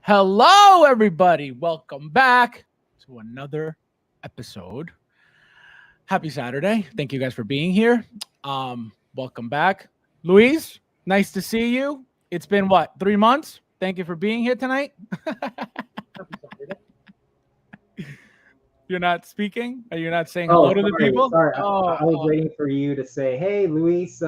Hello, everybody. Welcome back to another episode. Happy Saturday. Thank you guys for being here. Welcome back. Luis, nice to see you. It's been what, 3 months? Thank you for being here tonight. You're not speaking? Are you not saying hello to the people? Sorry. I was waiting for you to say, "Hey, Luis,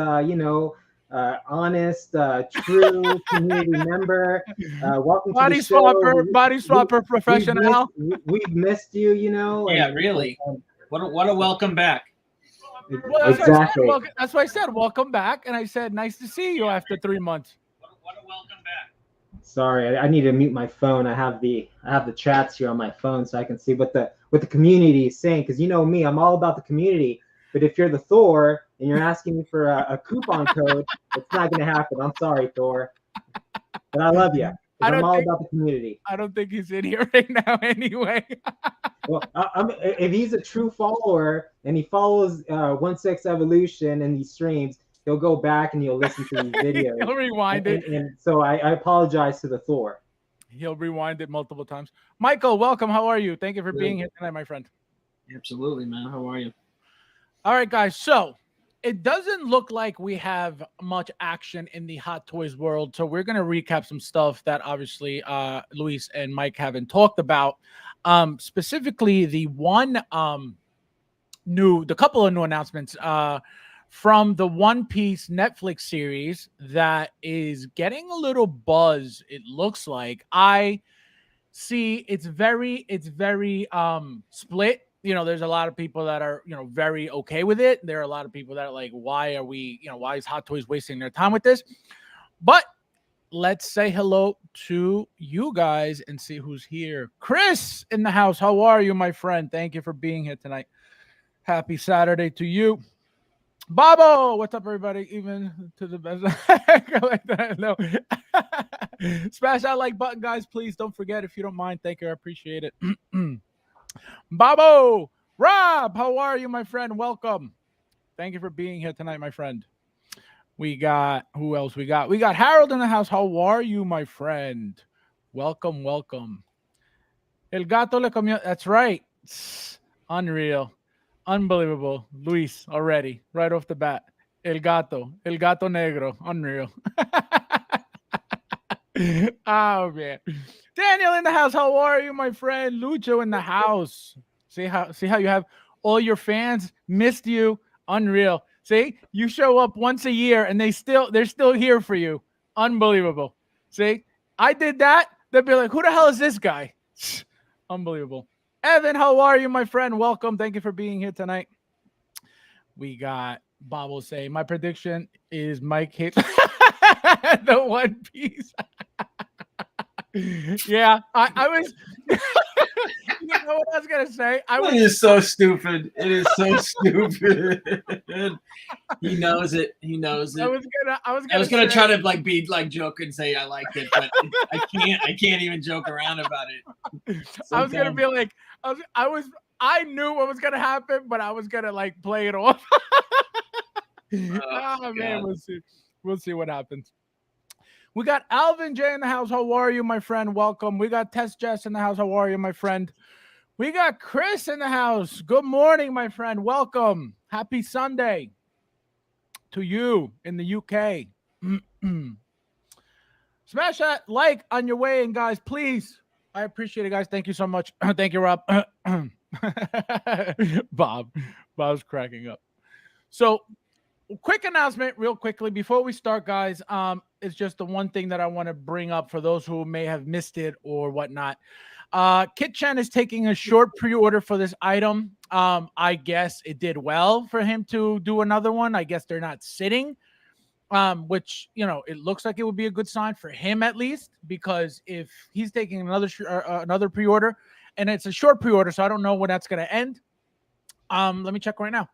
honest, true community member. Welcome to the show. Body swapper, professional. We've missed you, Yeah, really. What a welcome back. Well, Exactly. that's why I said welcome back, and I said nice to see you after 3 months. What a welcome back. Sorry, I need to mute my phone. I have the chats here on my phone so I can see what the community is saying. Because you know me, I'm all about the community. But if you're the Thor and you're asking me for a coupon code, it's not going to happen. I'm sorry, Thor. But I love you. I'm all about the community. I don't think he's in here right now anyway. Well, if he's a true follower and he follows 1/6 Evolution and these streams, he'll go back and he'll listen to these videos. He'll rewind it. And so I apologize to the Thor. He'll rewind it multiple times. Michael, welcome. How are you? Thank you for being here tonight, my friend. Absolutely, man. How are you? All right, guys. So it doesn't look like we have much action in the Hot Toys world. So we're going to recap some stuff that obviously Luis and Mike haven't talked about. Specifically, the couple of new announcements from the One Piece Netflix series that is getting a little buzz. It looks like I see it's very split. There's a lot of people that are, very okay with it. There are a lot of people that are like, why is Hot Toys wasting their time with this? But let's say hello to you guys and see who's here. Chris in the house. How are you, my friend? Thank you for being here tonight. Happy Saturday to you. Babo, what's up, everybody? Even to the best. Like that. No. Smash that like button, guys. Please don't forget if you don't mind. Thank you. I appreciate it. Babo, Rob, how are you, my friend? Welcome. Thank you for being here tonight, my friend. We got, who else we got? We got Harold in the house. How are you, my friend? Welcome. El gato le comió. That's right. Unreal. Unbelievable. Luis already, right off the bat. El gato negro. Unreal. Oh, man. Daniel in the house. How are you, my friend? Lucho in the house. See how you have all your fans missed you. Unreal. See, you show up once a year and they're still here for you. Unbelievable. See, I did that. They'd be like, who the hell is this guy? Unbelievable. Evan, how are you, my friend? Welcome. Thank you for being here tonight. We got Bob will say, my prediction is Mike hits the One Piece. Yeah, I was. You know what I was gonna say? It is so stupid. It is so stupid. He knows it. I was gonna try to be joke and say I liked it, but I can't even joke around about it. I was gonna be like, I knew what was gonna happen, but I was gonna play it off. Oh man, we'll see what happens. We got Alvin J in the house. How are you, my friend? Welcome. We got Tess Jess in the house. How are you, my friend? We got Chris in the house. Good morning, my friend. Welcome. Happy Sunday to you in the UK. Smash that like on your way in, guys, please. I appreciate it, guys. Thank you so much. Thank you, Rob. Bob's cracking up. So, quick announcement real quickly before we start, guys. It's just the one thing that I want to bring up for those who may have missed it or whatnot. Kit Chen is taking a short pre-order for this item. I guess it did well for him to do another one. I guess they're not sitting, which, it looks like it would be a good sign for him at least, because if he's taking another pre-order and it's a short pre-order, so I don't know when that's going to end. Let me check right now.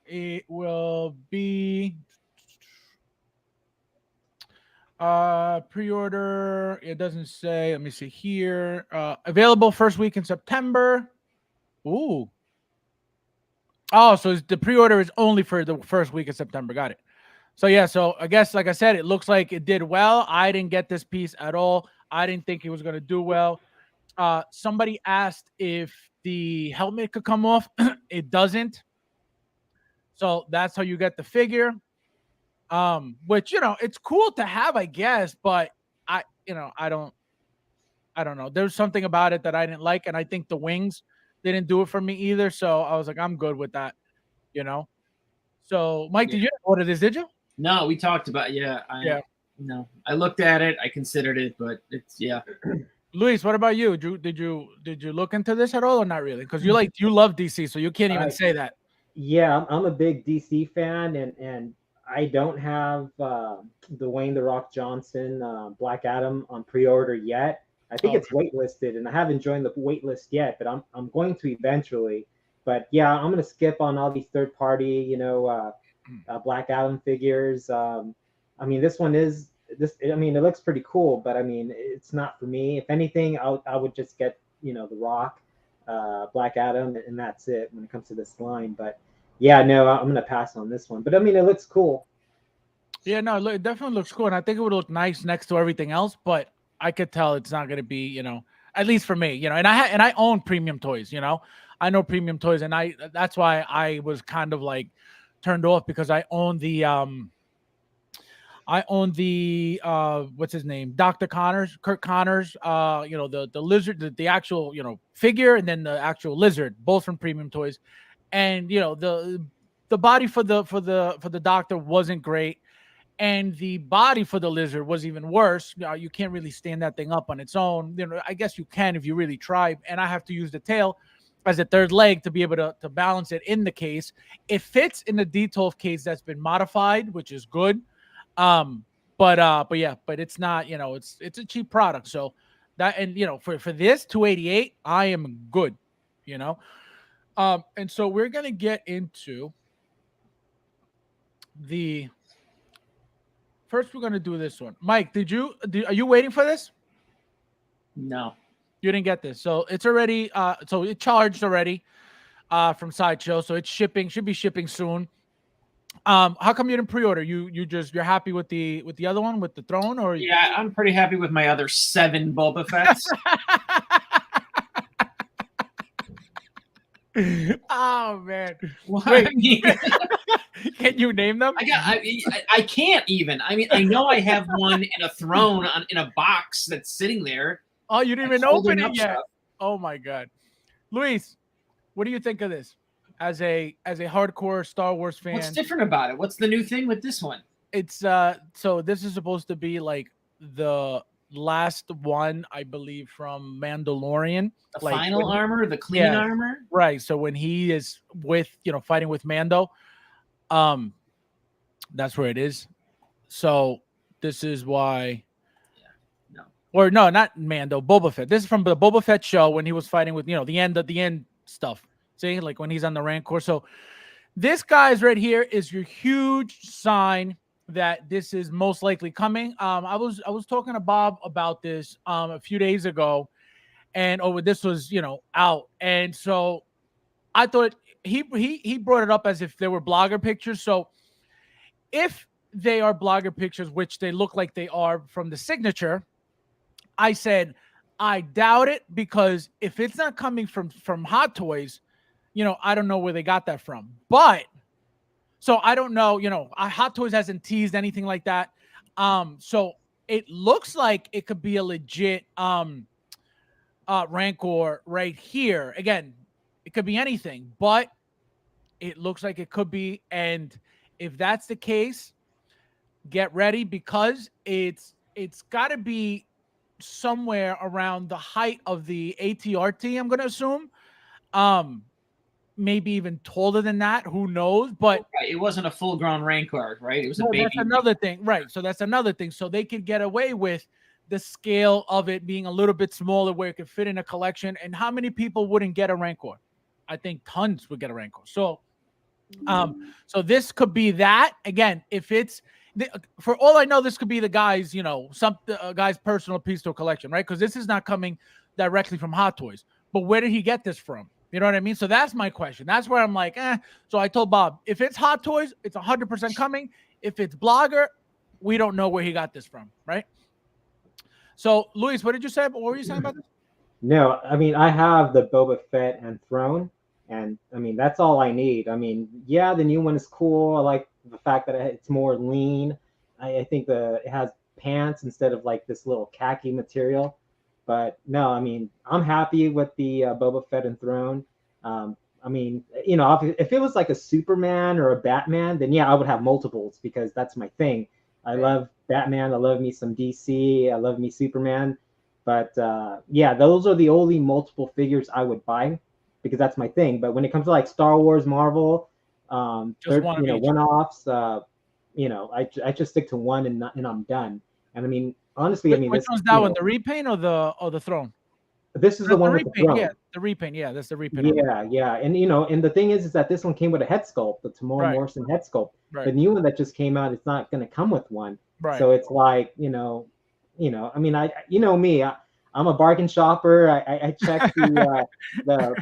It will be pre-order. It doesn't say. Let me see here. Available first week in September. Ooh. Oh, so the pre-order is only for the first week of September. Got it. So yeah, so I guess, like I said, it looks like it did well. I didn't get this piece at all. I didn't think it was going to do well. Somebody asked if the helmet could come off. It doesn't. So that's how you get the figure. Which, it's cool to have, I guess, but I don't know. There's something about it that I didn't like, and I think the wings didn't do it for me either. So I was like, I'm good with that, So, Mike, did you order this? Did you? No, we talked about No, I looked at it, I considered it, but it's Luis, what about you? Did you look into this at all or not really? Because you love DC, so you can't even say that. Yeah, I'm a big DC fan, and I don't have Dwayne the Rock Johnson Black Adam on pre-order yet. I think it's waitlisted, and I haven't joined the waitlist yet, but I'm going to eventually. But yeah, I'm gonna skip on all these third-party, Black Adam figures. I mean, this one is this. I mean, it looks pretty cool, but I mean, it's not for me. If anything, I would just get the Rock, Black Adam, and that's it when it comes to this line. But yeah, no, I'm gonna pass on this one. But I mean, it looks cool. Yeah, no, it definitely looks cool, and I think it would look nice next to everything else. But I could tell it's not gonna be, at least for me, And I own premium toys, I know premium toys, and that's why I was kind of like turned off because I own the what's his name, Dr. Kurt Connors, the lizard, the actual figure, and then the actual lizard, both from premium toys, and the body for the doctor wasn't great, and the body for the lizard was even worse. You can't really stand that thing up on its own. I guess you can if you really try, and I have to use the tail as a third leg to be able to balance it in the case. It fits in the D12 case that's been modified, which is good. But it's not, it's a cheap product. So that, and for this 288, I am good, and so we're gonna get into first. We're gonna do this one. Mike, are you waiting for this? No, you didn't get this. So it's already, so it charged already, from Sideshow. So it's should be shipping soon. How come you didn't pre-order? You're happy with the other one, with the throne, or? Yeah, I'm pretty happy with my other 7 Boba Fetts. Oh man! Wait, can you name them? I can't even. I mean, I know I have one in a throne in a box that's sitting there. Oh, you didn't even open it yet. Stuff. Oh my god, Luis, what do you think of this? As a hardcore Star Wars fan, what's different about it? What's the new thing with this one? It's so this is supposed to be like the last one, I believe, from Mandalorian. The final armor, the clean armor, right? So when he is with fighting with Mando, that's where it is. So this is why. Or no, not Mando, Boba Fett. This is from the Boba Fett show when he was fighting with the end stuff. See, like when he's on the Rancor. So this guy's right here is your huge sign that this is most likely coming. I was talking to Bob about this a few days ago, and this was out, and so I thought he brought it up as if they were blogger pictures. So if they are blogger pictures, which they look like they are from the signature, I said I doubt it, because if it's not coming from Hot Toys, I don't know where they got that from. But so I don't know, Hot Toys hasn't teased anything like that. So it looks like it could be a legit Rancor right here. Again, it could be anything, but it looks like it could be. And if that's the case, get ready, because it's got to be somewhere around the height of the ATRT, I'm going to assume. Maybe even taller than that. Who knows? But it wasn't a full-grown Rancor, right? It was a baby. That's another thing, right? So that's another thing. So they could get away with the scale of it being a little bit smaller, where it could fit in a collection. And how many people wouldn't get a Rancor? I think tons would get a Rancor. So, so this could be that. Again, if it's for all I know, this could be the guy's, guy's personal piece to a collection, right? Because this is not coming directly from Hot Toys. But where did he get this from? You know what I mean? So that's my question. That's where I'm like, So I told Bob, if it's Hot Toys, it's 100% coming. If it's Blogger, we don't know where he got this from, right? So, Luis, what did you say? What were you saying about this? No, I mean, I have the Boba Fett and Throne, and I mean, that's all I need. I mean, yeah, the new one is cool. I like the fact that it's more lean. I think it has pants instead of like this little khaki material. But no, I mean, I'm happy with the Boba Fett and Throne. I mean, you know, if it was like a Superman or a Batman, then yeah, I would have multiples because that's my thing. I love Batman. I love me some DC. I love me Superman. But yeah, those are the only multiple figures I would buy because that's my thing. But when it comes to like Star Wars, Marvel, one-offs, I just stick to one and I'm done. And I mean, honestly, Which one's that one? The repaint or the throne? This is the one with the throne. Yeah, the repaint. Yeah, that's the repaint. Yeah, and and the thing is that this one came with a head sculpt, the Tamora Morrison head sculpt. Right. The new one that just came out, it's not going to come with one. Right. So it's like, I mean, me, I'm a bargain shopper. I check the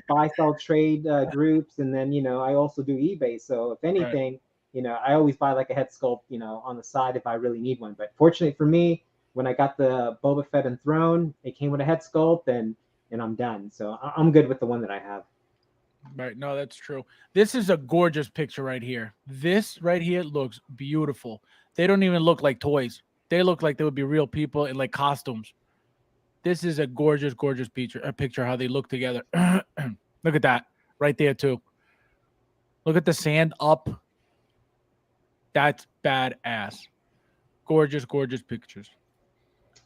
buy sell trade groups, and then I also do eBay. So if anything, I always buy like a head sculpt, on the side if I really need one. But fortunately for me, when I got the Boba Fett and Throne, it came with a head sculpt, and I'm done. So I'm good with the one that I have. Right. No, that's true. This is a gorgeous picture right here. This right here looks beautiful. They don't even look like toys. They look like they would be real people in like costumes. This is a gorgeous, gorgeous picture how they look together. Look at that right there too. Look at the sand up. That's badass. Gorgeous, gorgeous pictures.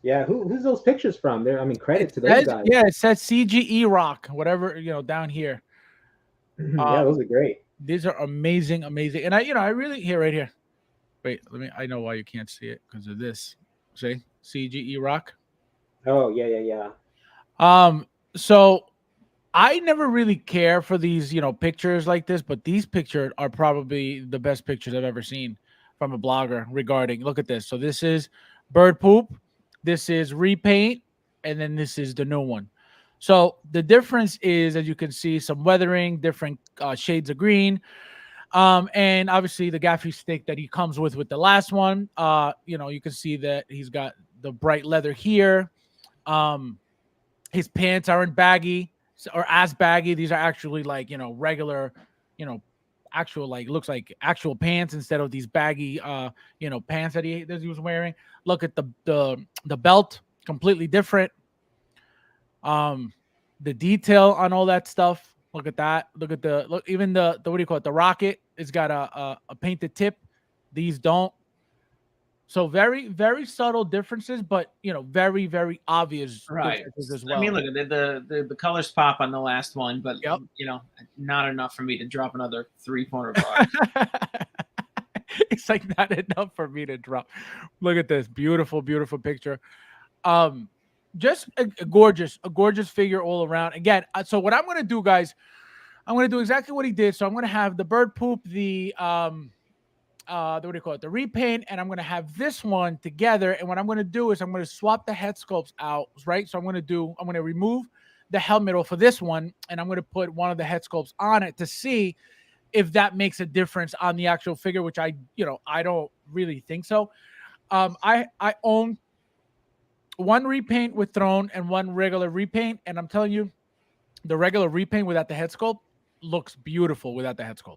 Yeah, who's those pictures from? There, I mean, credit to those guys. Yeah, it says CGE Rock, whatever, down here. Yeah, those are great. These are amazing, amazing. And I really right here. Wait, I know why you can't see it because of this. See? CGE Rock. Oh, yeah. So I never really care for these, pictures like this, but these pictures are probably the best pictures I've ever seen from a blogger regarding. Look at this. So this is bird poop. This is repaint, and then this is the new one. So the difference is, as you can see, some weathering, different shades of green, and obviously the gaffy stick that he comes with the last one. You can see that he's got the bright leather here. His pants aren't baggy or as baggy. These are actually like regular, actual looks like actual pants instead of these baggy pants that he was wearing. Look at the belt, completely different. The detail on all that stuff. Look at that. Look at even the what do you call it? The rocket. It's got a painted tip. These don't. So very, very subtle differences, but very, very obvious differences as well. I mean, look, the colors pop on the last one, but not enough for me to drop another $300. It's like not enough for me to drop. Look at this beautiful, beautiful picture. Just a gorgeous figure all around. Again, so what I'm going to do, guys, I'm going to do exactly what he did. So I'm going to have the bird poop, the what do you call it? The repaint, and I'm going to have this one together. And what I'm going to do is I'm going to swap the head sculpts out, right? So I'm going to remove the helmet off of this one, and I'm going to put one of the head sculpts on it to see if that makes a difference on the actual figure, which I don't really think so. I own one repaint with Throne and one regular repaint, and I'm telling you, the regular repaint without the head sculpt looks beautiful without the head sculpt.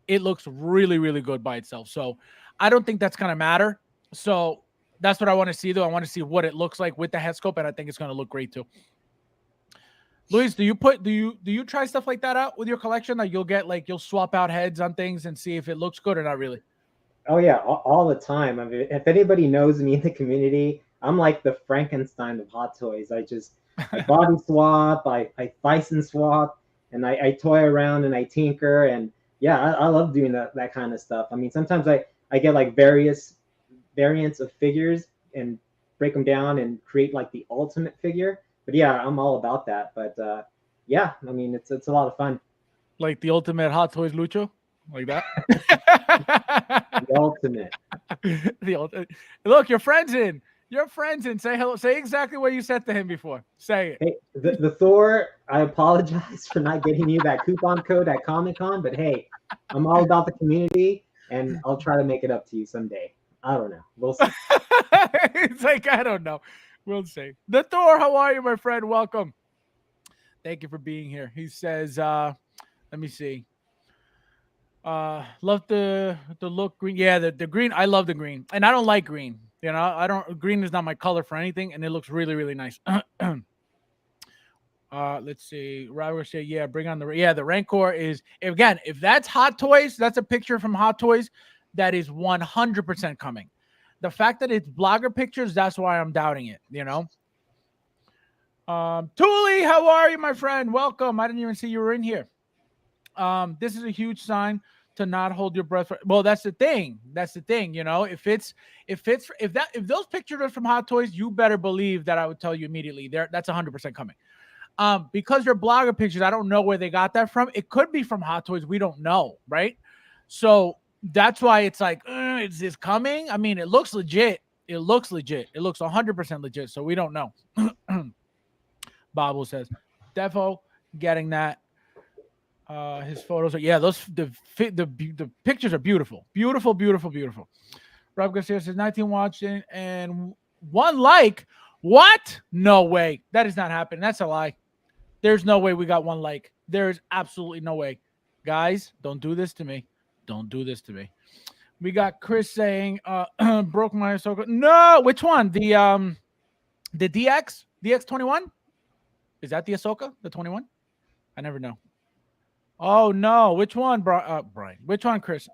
It looks really, really good by itself. So I don't think that's going to matter. So that's what I want to see, though. I want to see what it looks like with the head sculpt, and I think it's going to look great, too. Luis, do you try stuff like that out with your collection? Like you'll swap out heads on things and see if it looks good or not really? Oh, yeah, all the time. I mean, if anybody knows me in the community, I'm like the Frankenstein of hot toys. I body swap, I Bison swap, and I toy around and I tinker. And yeah, I love doing that kind of stuff. I mean, sometimes I get like various variants of figures and break them down and create like the ultimate figure. But yeah, I'm all about that. But yeah, I mean, it's a lot of fun. Like the ultimate Hot Toys Lucho? Like that? The ultimate. Look, your friend's in. Your friend's in. Say hello. Say exactly what you said to him before. Say it. Hey, the Thor, I apologize for not getting you that coupon code at Comic-Con, but hey, I'm all about the community, and I'll try to make it up to you someday. I don't know. We'll see. It's like, I don't know. We'll see. The Thor, how are you, my friend? Welcome. Thank you for being here. He says, let me see. Love the look green. Yeah, the green. I love the green. And I don't like green. You know, I don't green is not my color for anything, and it looks really, really nice. Let's see. Robert said, yeah, bring on the Rancor is again, if that's Hot Toys, that's a picture from Hot Toys that is 100% coming. The fact that it's blogger pictures, that's why I'm doubting it, you know. Thule, how are you, my friend? Welcome. I didn't even see you were in here. This is a huge sign to not hold your breath. Well, that's the thing. That's the thing. You know, if those pictures are from Hot Toys, you better believe that I would tell you immediately. That's 100% coming. Because they're blogger pictures, I don't know where they got that from. It could be from Hot Toys. We don't know, right? So that's why it's like, is this coming? I mean, it looks legit. It looks legit. It looks 100% legit. So we don't know. Bobo says, Defo getting that. His photos are the pictures are beautiful. Rob Garcia says 19 watching and 1 like. What? No way. That is not happening. That's a lie. There's no way we got 1 like. There is absolutely no way. Guys, don't do this to me. Don't do this to me. We got Chris saying broke my Ahsoka. No, which one? The DX? DX21? Is that the Ahsoka? The 21? I never know. Oh no, which one, Brian? Which one, Chris?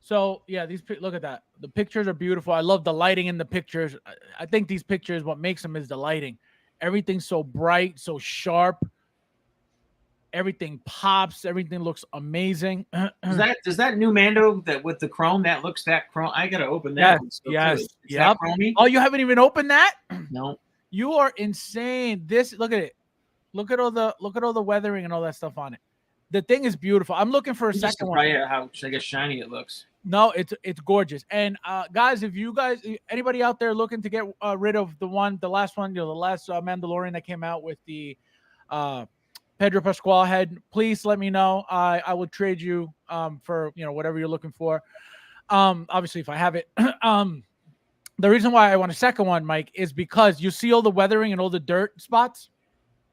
So yeah, look at that. The pictures are beautiful. I love the lighting in the pictures. I think these pictures, what makes them is the lighting. Everything's so bright, so sharp. Everything pops. Everything looks amazing. Does that new Mando that with the chrome that looks that chrome? I gotta open that. Yes. That chromey? Oh, you haven't even opened that? No. You are insane. Look at it. Look at all the weathering and all that stuff on it. The thing is beautiful. I'm looking for a second one. How shiny it looks. No, it's gorgeous. And guys, if anybody out there looking to get rid of the last one, the last Mandalorian that came out with the Pedro Pascal head, please let me know. I will trade you for whatever you're looking for. Obviously, if I have it. The reason why I want a second one, Mike, is because you see all the weathering and all the dirt spots,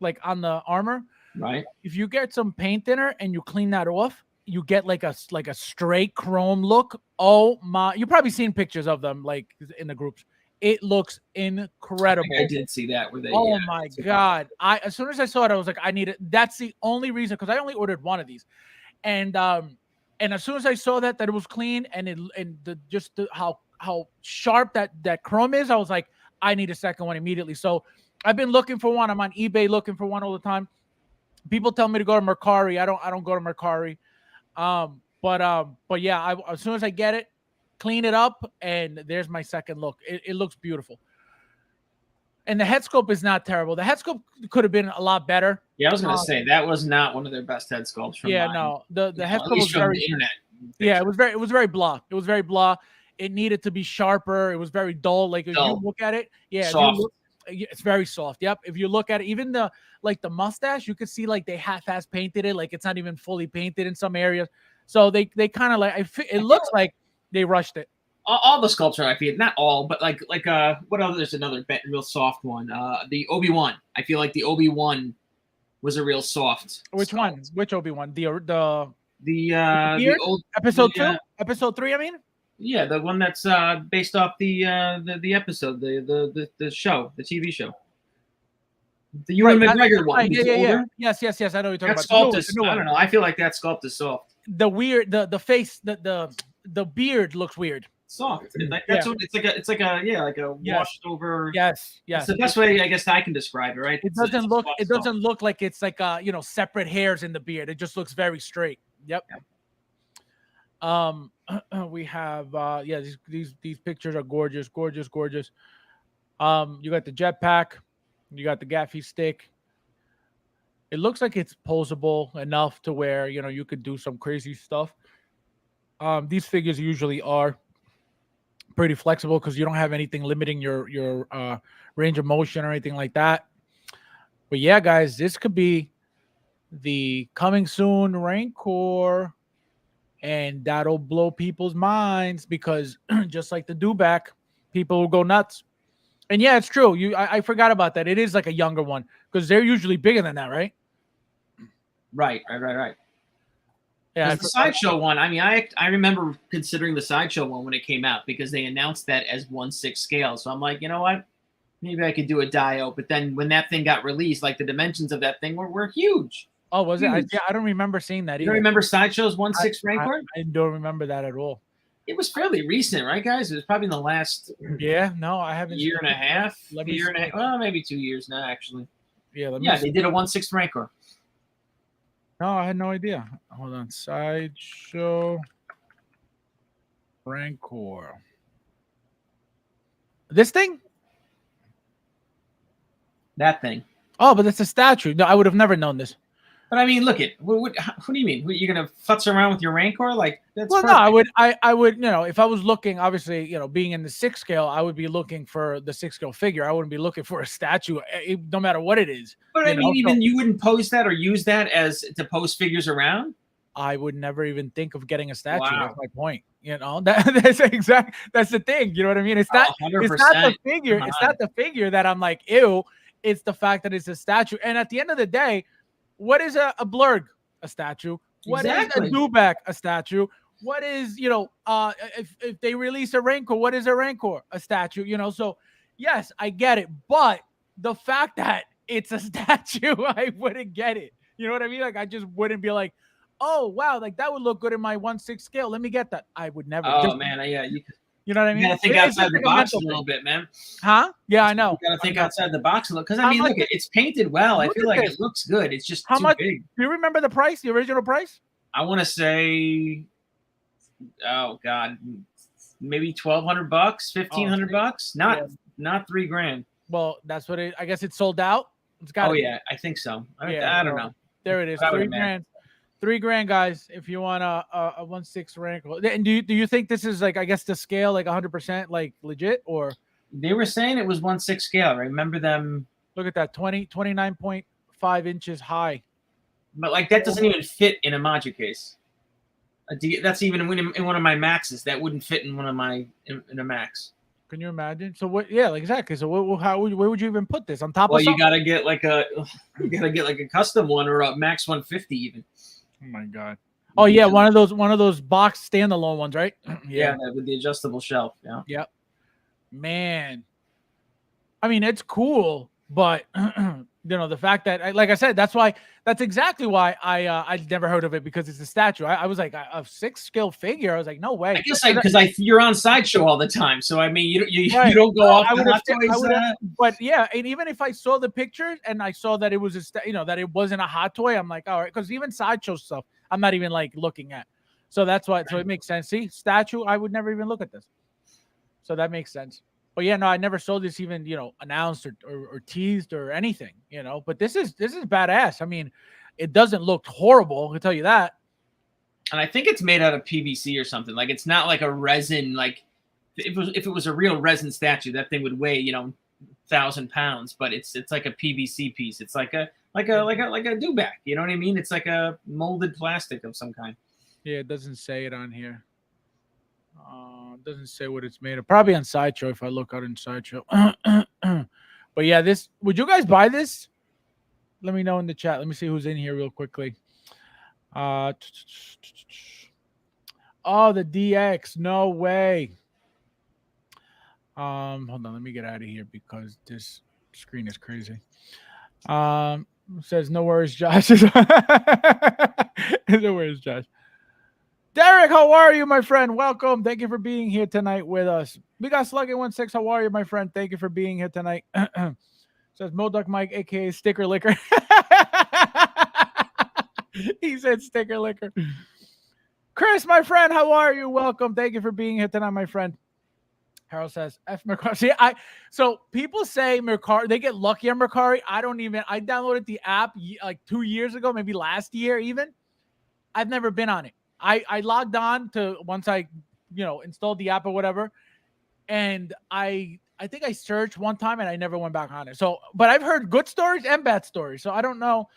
like on the armor. Right. If you get some paint thinner and you clean that off, you get like a straight chrome look. Oh my! You've probably seen pictures of them like in the groups. It looks incredible. I did see that. Oh my God! As soon as I saw it, I was like, I need it. That's the only reason, because I only ordered one of these, and as soon as I saw that it was clean how sharp that chrome is, I was like, I need a second one immediately. So I've been looking for one. I'm on eBay looking for one all the time. People tell me to go to Mercari. I don't go to Mercari. But yeah, as soon as I get it, clean it up, and there's my second look. It looks beautiful. And the head sculpt is not terrible. The head sculpt could have been a lot better. Yeah, I was gonna say that was not one of their best head sculpts. The head sculpt was very internet. Yeah, it was very blah. It was very blah. It needed to be sharper. It was very dull. Like if you look at it, it's very soft. Yep. If you look at it, even the mustache, you could see like they half-ass painted it. Like it's not even fully painted in some areas. So they kind of it looks like they rushed it. All the sculpts are, I feel, not all, but like what other? There's another real soft one. The Obi-Wan. I feel like the Obi-Wan was a real soft. Which sculpt. one? Which Obi-Wan? The old episode 2, episode 3. I mean. Yeah, the one that's based off the episode, the show, the TV show. The Ewan McGregor one. Right, yeah. Yes. I know what you're talking that about. Sculpt is, I don't know. I feel like that sculpt is soft. The weird, the face, the beard looks weird. Soft. It's like a washed over. Yes. It's the best way I guess I can describe it, right? It doesn't look like it's like separate hairs in the beard. It just looks very straight. Yep. We have these pictures are gorgeous. You got the jetpack, you got the gaffy stick. It looks like it's posable enough to where you could do some crazy stuff. These figures usually are pretty flexible because you don't have anything limiting your range of motion or anything like that. But yeah, guys, this could be the coming soon Rancor. And that'll blow people's minds because just like the dewback, people will go nuts. And yeah, it's true. I forgot about that. It is like a younger one because they're usually bigger than that, right? Right. Yeah. Because the sideshow one, I mean, I remember considering the sideshow one when it came out because they announced that as 1/6 scale. So I'm like, you know what? Maybe I could do a Dio. But then when that thing got released, like the dimensions of that thing were huge. Oh, was huge. it? I don't remember seeing that. You don't remember sideshow's 1/6 Rancor? I don't remember that at all. It was fairly recent, right, guys? It was probably in the last No, I haven't. year and a half. Well, maybe 2 years now, actually. Yeah, they did a 1/6 Rancor. No, I had no idea. Hold on. Sideshow Rancor. This thing? That thing. Oh, but it's a statue. No, I would have never known this. But I mean, look at what do you mean? You're gonna futz around with your Rancor? Like that's well, perfect. no, I would, if I was looking, obviously, being in the 6 scale, I would be looking for the 6 scale figure. I wouldn't be looking for a statue, no matter what it is. But I mean, even you wouldn't pose that or use that as to post figures around. I would never even think of getting a statue. Wow. That's my point. That's the thing. You know what I mean? It's not the figure. It's not the figure that I'm like, ew. It's the fact that it's a statue. And at the end of the day, what is a blurg? A statue. What is a dewback? A statue. What is, if they release a Rancor, what is a Rancor? A statue, So, yes, I get it. But the fact that it's a statue, I wouldn't get it. You know what I mean? Like, I just wouldn't be like, oh, wow, like that would look good in my 1/6 scale. Let me get that. I would never. Oh, man. Yeah. You know what I mean? You gotta think outside the box a little bit, man. Huh? Yeah, I know. You gotta think outside the box a little. Because, I mean, look, it's painted well. I feel like it looks good. It's just too big. Do you remember the price, the original price? I want to say, oh, God, maybe $1,200, $1,500. Not $3,000. Well, that's what I guess it's sold out. It's got. Oh, yeah, I think so. I don't know. There it is. $3,000. $3,000, guys, if you want a 1/6 Rancor. And do you think this is like, I guess, the scale like 100% like legit, or they were saying it was 1/6 scale? Remember them? Look at that, 29.5 inches high. But like that doesn't even fit in a module case. That's even in one of my Maxes. That wouldn't fit in one of my in a Max. Can you imagine? So what? Yeah, like exactly. So where would you even put this on top? Well, you gotta get like a custom one or a Max 150 even. Oh my God! Oh yeah, one of those box standalone ones, right? Yeah, with the adjustable shelf. Yeah. Yep. Man, I mean it's cool, but the fact that, like I said, that's exactly why I never heard of it, because it's a statue. I was like, a 6 scale figure. I was like, no way. I guess because you're on Sideshow all the time, so I mean you don't go off the Hot Toys. But yeah, and even if I saw the pictures and I saw that it was that it wasn't a hot toy, I'm like, all right, because even Sideshow stuff, I'm not even like looking at. So that's why. So it makes sense. See, statue, I would never even look at this. So that makes sense. But yeah, no, I never saw this even, announced or teased or anything, but this is badass. I mean, it doesn't look horrible, I can tell you that. And I think it's made out of PVC or something. Like it's not like a resin, like if it was a real resin statue, that thing would weigh, 1,000 pounds, but it's like a PVC piece. It's like a dewback, you know what I mean? It's like a molded plastic of some kind. Yeah, it doesn't say it on here. Doesn't say what it's made of. Probably on Sideshow if I look out in Sideshow. But yeah, would you guys buy this? Let me know in the chat. Let me see who's in here real quickly. Oh, the DX. No way. Hold on, let me get out of here because this screen is crazy. Says no worries, Josh. No worries, Josh. Derek, how are you, my friend? Welcome. Thank you for being here tonight with us. We got Sluggy16. How are you, my friend? Thank you for being here tonight. Says Moduck Mike, aka Sticker Licker. He said Sticker Licker. Chris, my friend, how are you? Welcome. Thank you for being here tonight, my friend. Harold says F Mercari. See, so people say Mercari, they get lucky on Mercari. I downloaded the app like 2 years ago, maybe last year even. I've never been on it. I logged on to once I, installed the app or whatever. And I think I searched one time and I never went back on it. So, but I've heard good stories and bad stories. So I don't know.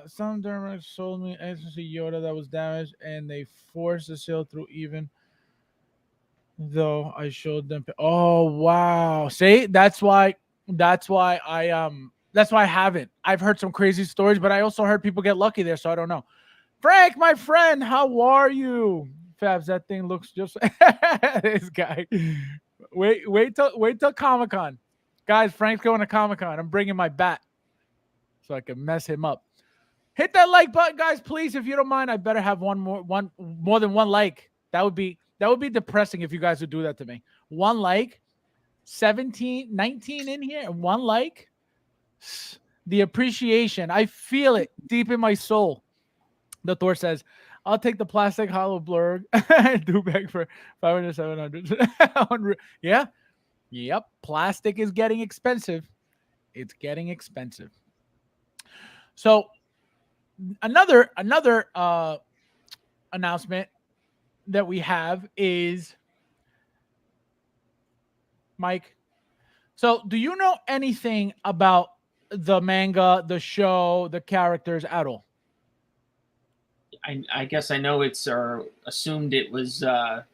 Some dermatists sold me Agency Yoda that was damaged and they forced the sale through even. Though I showed them. Oh wow! See, that's why I haven't. I've heard some crazy stories, but I also heard people get lucky there, so I don't know. Frank, my friend, how are you? Fabs, that thing looks just this guy. Wait till Comic Con, guys. Frank's going to Comic Con. I'm bringing my bat so I can mess him up. Hit that like button, guys, please, if you don't mind. I better have one more than one like. That would be depressing if you guys would do that to me. One like, 17, 19 in here, and one like. The appreciation. I feel it deep in my soul. The Thor says, I'll take the plastic hollow blurg do beg for 500, 700. Yeah. Yep. Plastic is getting expensive. It's getting expensive. So another announcement that we have is Mike. So do you know anything about the manga, the show, the characters at all? I guess I know it's or assumed it was what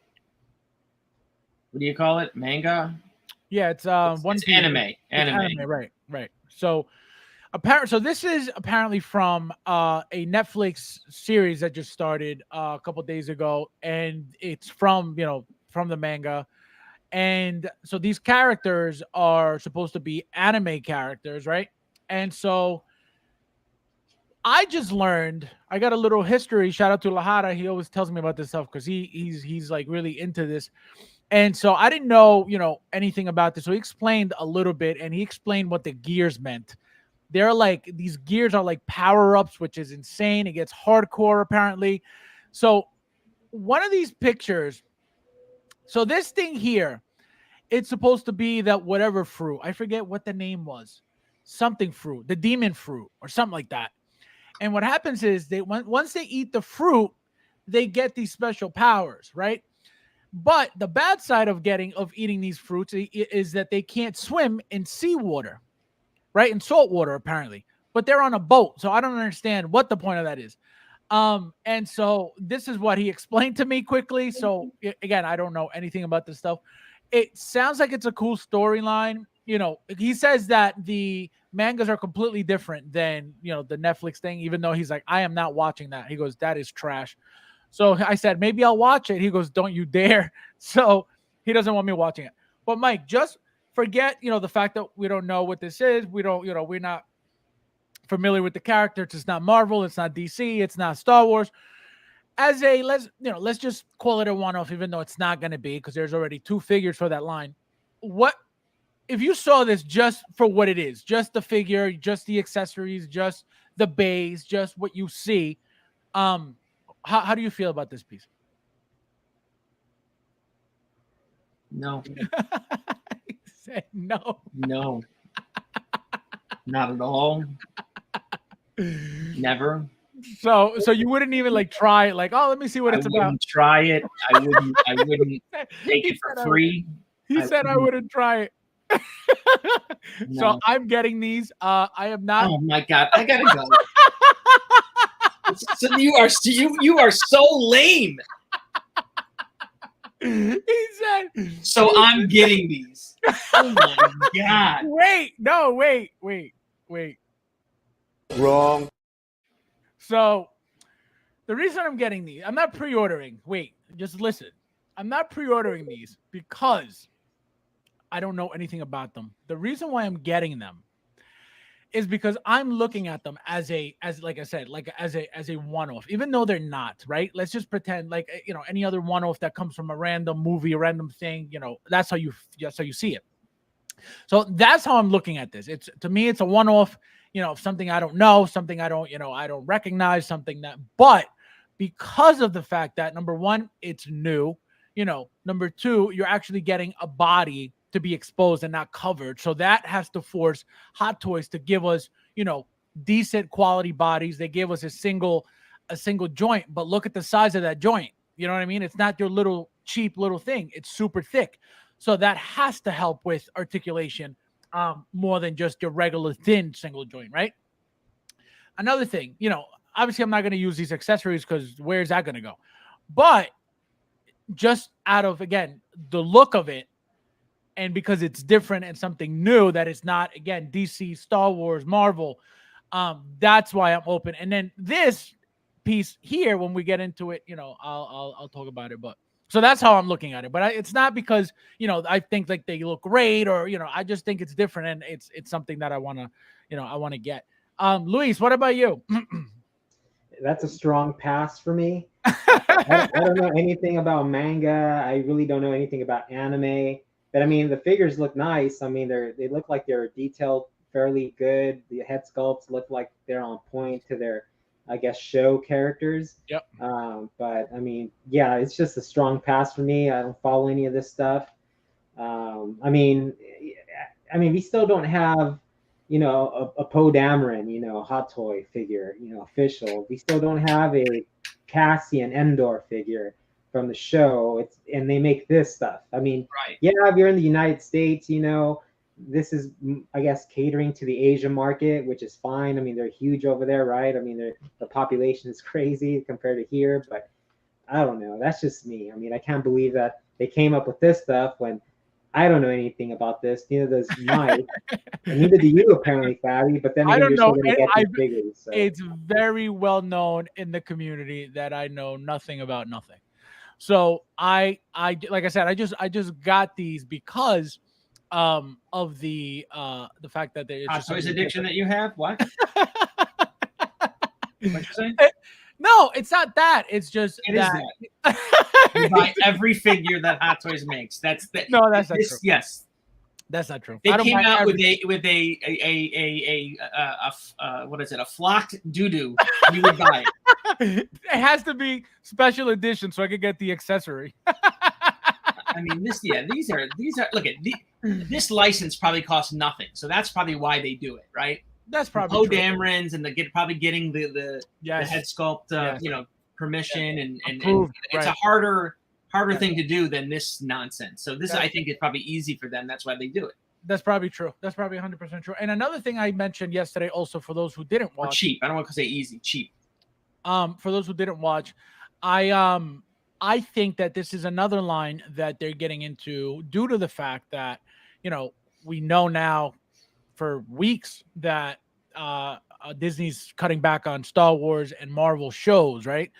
do you call it? Manga? Yeah, it's anime. Anime, right. So this is apparently from a Netflix series that just started a couple days ago, and it's from the manga. And so these characters are supposed to be anime characters, right? And so I just learned, I got a little history. Shout out to Lahara. He always tells me about this stuff because he's like really into this. And so I didn't know, anything about this. So he explained a little bit, and he explained what the gears meant. They're like, these gears are like power-ups, which is insane. It gets hardcore apparently. So one of these pictures, so this thing here, it's supposed to be that whatever fruit. I forget what the name was. Something fruit, the demon fruit or something like that. And what happens is once they eat the fruit, they get these special powers, right? But the bad side of eating these fruits is that they can't swim in seawater, right? In salt water, apparently. But they're on a boat, so I don't understand what the point of that is. And so this is what he explained to me quickly. So again, I don't know anything about this stuff. It sounds like it's a cool storyline. He says that the mangas are completely different than, the Netflix thing, even though he's like, I am not watching that. He goes, that is trash. So I said, maybe I'll watch it. He goes, don't you dare. So he doesn't want me watching it. But Mike, just forget, the fact that we don't know what this is. We don't, we're not familiar with the characters. It's not Marvel. It's not DC. It's not Star Wars. As a, let's just call it a one-off, even though it's not going to be, because there's already 2 figures for that line. What if you saw this just for what it is, just the figure, just the accessories, just the base, just what you see? How do you feel about this piece? No. He said no. No. Not at all. Never. So you wouldn't even like try it, like, oh, let me see what it's about. I wouldn't try it. I wouldn't take it for free. He said I wouldn't try it. No. So I'm getting these. I am not. Oh my god, I gotta go. So you are so lame. He said. So I'm getting these. Oh my god. Wait. Wrong. So the reason I'm getting these, I'm not pre-ordering. Wait, just listen. I'm not pre-ordering these because I don't know anything about them. The reason why I'm getting them is because I'm looking at them as like I said, like as a one-off, even though they're not, right? Let's just pretend like, any other one-off that comes from a random movie, a random thing, that's how you see it. So that's how I'm looking at this. To me, it's a one-off, something I don't know, something I don't recognize, something that, but because of the fact that number one, it's new, number two, you're actually getting a body to be exposed and not covered. So that has to force Hot Toys to give us, decent quality bodies. They gave us a single joint, but look at the size of that joint. You know what I mean? It's not your little cheap little thing. It's super thick. So that has to help with articulation more than just your regular thin single joint, right? Another thing, obviously I'm not going to use these accessories because where's that going to go? But just out of, again, the look of it, and because it's different and something new that is not, again, DC, Star Wars, Marvel, that's why I'm open. And then this piece here, when we get into it, I'll talk about it. But so that's how I'm looking at it. But it's not because I think like they look great, or I just think it's different, and it's something that I want to get. Luis, what about you? That's a strong pass for me. I don't know anything about manga. I really don't know anything about anime. But I mean, the figures look nice. I mean, they look like they're detailed fairly good. The head sculpts look like they're on point to their, I guess, show characters. Yep. But I mean, yeah, it's just a strong pass for me. I don't follow any of this stuff. I mean, we still don't have, a Poe Dameron, Hot Toy figure, official. We still don't have a Cassian Endor figure from the show. And they make this stuff. I mean, right. Yeah, if you're in the United States, this is, I guess, catering to the Asian market, which is fine. I mean, they're huge over there, right? I mean, the population is crazy compared to here, but I don't know. That's just me. I mean, I can't believe that they came up with this stuff when I don't know anything about this. Neither does Mike, and neither do you, apparently, Fabi. But then I don't know. So. It's very well known in the community that I know nothing about nothing. So I like I said, I just got these because of the fact that there's Hot Toys addiction that you have. What? What you saying? No, it's not that. It's just it that. Is that. You buy every figure that Hot Toys makes. That's not true. Yes, that's not true. They came out with a what is it? A flocked doo-doo. You would buy it. It has to be special edition so I could get the accessory. I mean, these are. Look at this license probably costs nothing, so that's probably why they do it, right? That's probably Poe Damerons, and probably getting the head sculpt, permission, and approved, it's a harder thing to do than this nonsense. So this, I think, is probably easy for them. That's why they do it. That's probably true. That's probably 100% true. And another thing I mentioned yesterday, also for those who didn't watch, or cheap. I don't want to say easy, cheap. For those who didn't watch, I think that this is another line that they're getting into due to the fact that we know now for weeks that Disney's cutting back on Star Wars and Marvel shows, right?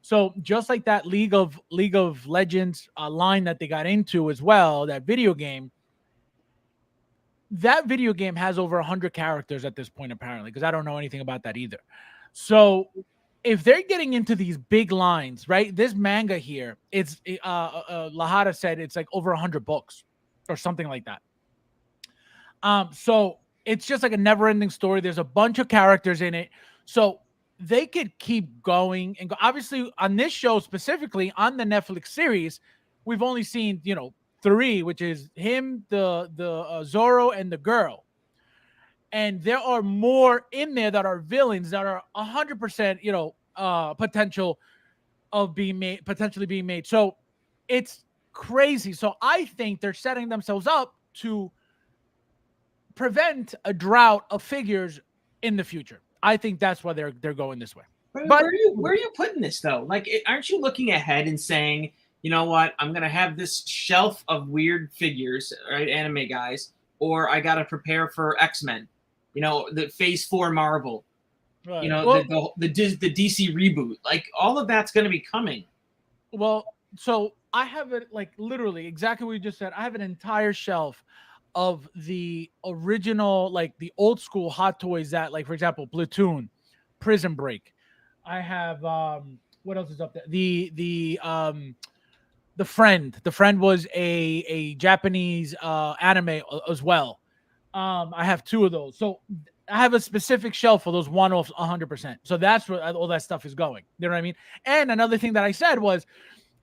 So just like that League of Legends line that they got into as well, that video game has over 100 characters at this point, apparently, because I don't know anything about that either. So if they're getting into these big lines, right? This manga here, it's Lahara said it's like over 100 books or something like that. So it's just like a never-ending story. There's a bunch of characters in it, so they could keep going and go. Obviously, on this show specifically, on the Netflix series, we've only seen 3, which is him, the Zorro, and the girl. And there are more in there that are villains that are 100%, potential of potentially being made. So it's crazy. So I think they're setting themselves up to prevent a drought of figures in the future. I think that's why they're going this way. But where are you putting this though? Like, aren't you looking ahead and saying, you know what, I'm gonna have this shelf of weird figures, right, anime guys, or I gotta prepare for X-Men, the Phase 4 Marvel, right. The DC reboot, like all of that's gonna be coming. Well, so I have it like literally exactly what you just said. I have an entire shelf of the original, like the old school Hot Toys that, like, for example, Platoon, Prison Break. I have what else is up there? The Friend. The Friend was a Japanese anime as well. I have 2 of those. So I have a specific shelf for those one-offs 100%. So that's where all that stuff is going. You know what I mean? And another thing that I said was,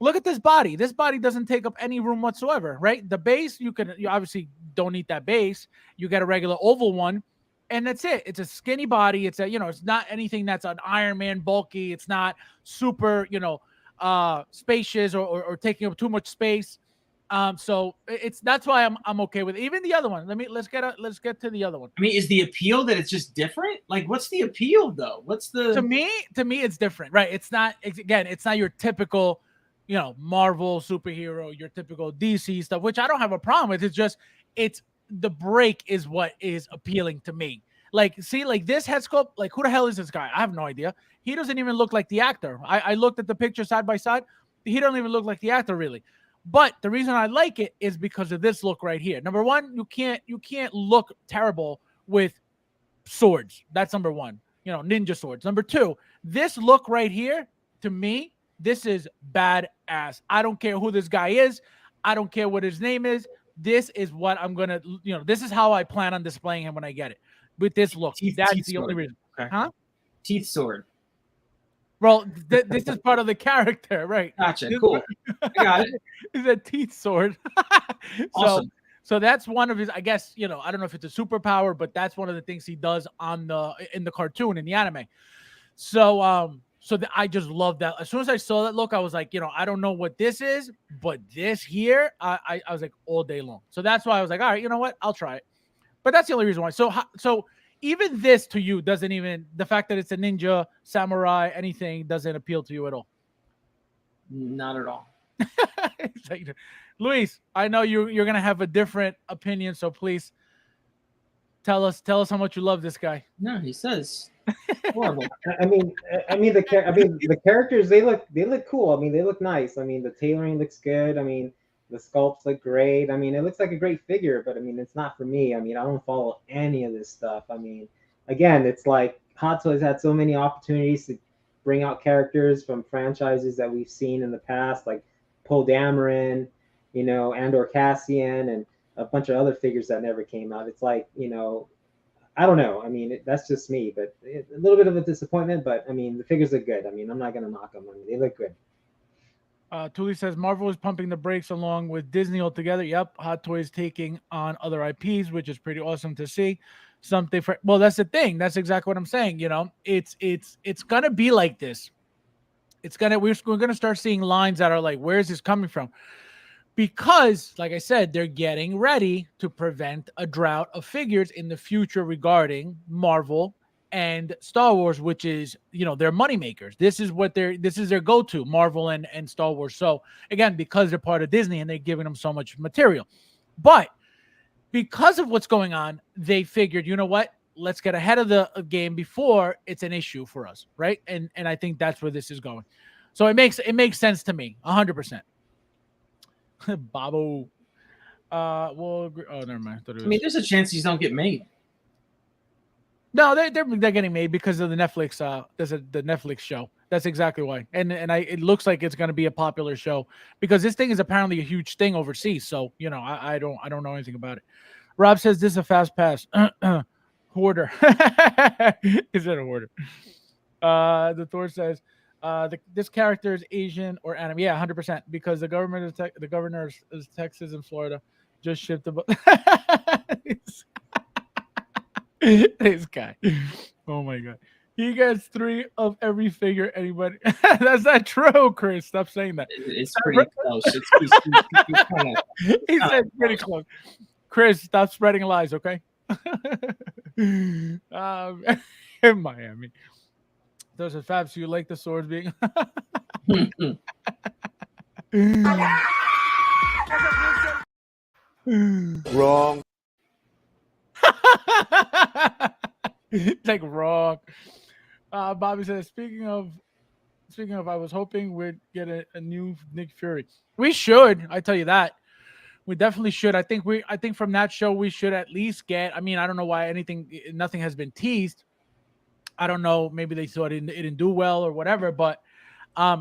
look at this body. This body doesn't take up any room whatsoever, right? The base, you obviously don't need that base. You get a regular oval one, and that's it. It's a skinny body. It's it's not anything that's an Iron Man bulky. It's not super, spacious or taking up too much space. So that's why I'm okay with it. Even the other one. Let's get to the other one. I mean, is the appeal that it's just different? Like, what's the appeal though? What's the to me it's different, right? It's not your typical Marvel superhero, your typical DC stuff, which I don't have a problem with. It's just the break is what is appealing to me. Like, see, like this head sculpt, like who the hell is this guy? I have no idea. He doesn't even look like the actor. I looked at the picture side by side. He doesn't even look like the actor really. But the reason I like it is because of this look right here. Number one, you can't look terrible with swords. That's number one. Ninja swords. Number two, this look right here, to me, this is badass. I don't care who this guy is. I don't care what his name is. This is what I'm gonna, this is how I plan on displaying him when I get it. With this look. That's the only reason. Okay. Huh? Teeth sword. Well, this is part of the character, right? Gotcha. Cool. I got it. It's a teeth sword. Awesome. So that's one of his, I guess, I don't know if it's a superpower, but that's one of the things he does in the cartoon, in the anime. So I just love that. As soon as I saw that look, I was like, I don't know what this is, but this here, I was like all day long. So that's why I was like, all right, you know what? I'll try it. But that's the only reason why. So even this to you doesn't even, the fact that it's a ninja, samurai, anything doesn't appeal to you at all. Not at all. Luis, I know you're gonna have a different opinion, so please tell us how much you love this guy. No, he says horrible. I mean the characters, they look cool. I mean, they look nice. I mean, the tailoring looks good. I mean, the sculpts look great. I mean, it looks like a great figure, but I mean, it's not for me. I mean, I don't follow any of this stuff. I mean, again, it's like Hot Toys had so many opportunities to bring out characters from franchises that we've seen in the past, like Poe Dameron, Andor Cassian, and a bunch of other figures that never came out. It's like, I don't know. I mean, that's just me, but a little bit of a disappointment. But I mean, the figures are good. I mean, I'm not gonna knock them. I mean, they look good. Tuli says Marvel is pumping the brakes along with Disney altogether. Yep, Hot Toys taking on other IPs, which is pretty awesome to see. Something for, well, that's the thing. That's exactly what I'm saying. It's gonna be like this. We're gonna start seeing lines that are like, where is this coming from? Because, like I said, they're getting ready to prevent a drought of figures in the future regarding Marvel and Star Wars, which is, their money makers. This is their go-to, Marvel and Star Wars. So again, because they're part of Disney and they're giving them so much material. But because of what's going on, they figured, you know what? Let's get ahead of the game before it's an issue for us, right? And I think that's where this is going. So it makes sense to me, 100%. Babo. Well, oh, never mind. I mean, there's a chance these don't get made. No, they're getting made because of the Netflix. The Netflix show. That's exactly why. And it looks like it's going to be a popular show because this thing is apparently a huge thing overseas. So I don't know anything about it. Rob says this is a fast pass. Hoarder. Is it a hoarder? The Thor says this character is Asian or anime. Yeah, 100%. Because the governor is Texas and Florida just shipped the. This guy. Oh my god. He gets 3 of every figure anybody. That's not true, Chris. Stop saying that. It's pretty close. He said pretty close. Chris, stop spreading lies, okay? In Miami. Those are Fabs. So you like the swords being Wrong. like wrong. Bobby says, speaking of, I was hoping we'd get a new Nick Fury. We should. I tell you that. We definitely should. I think from that show we should at least get. I mean, I don't know why nothing has been teased. I don't know. Maybe they thought it didn't do well or whatever. But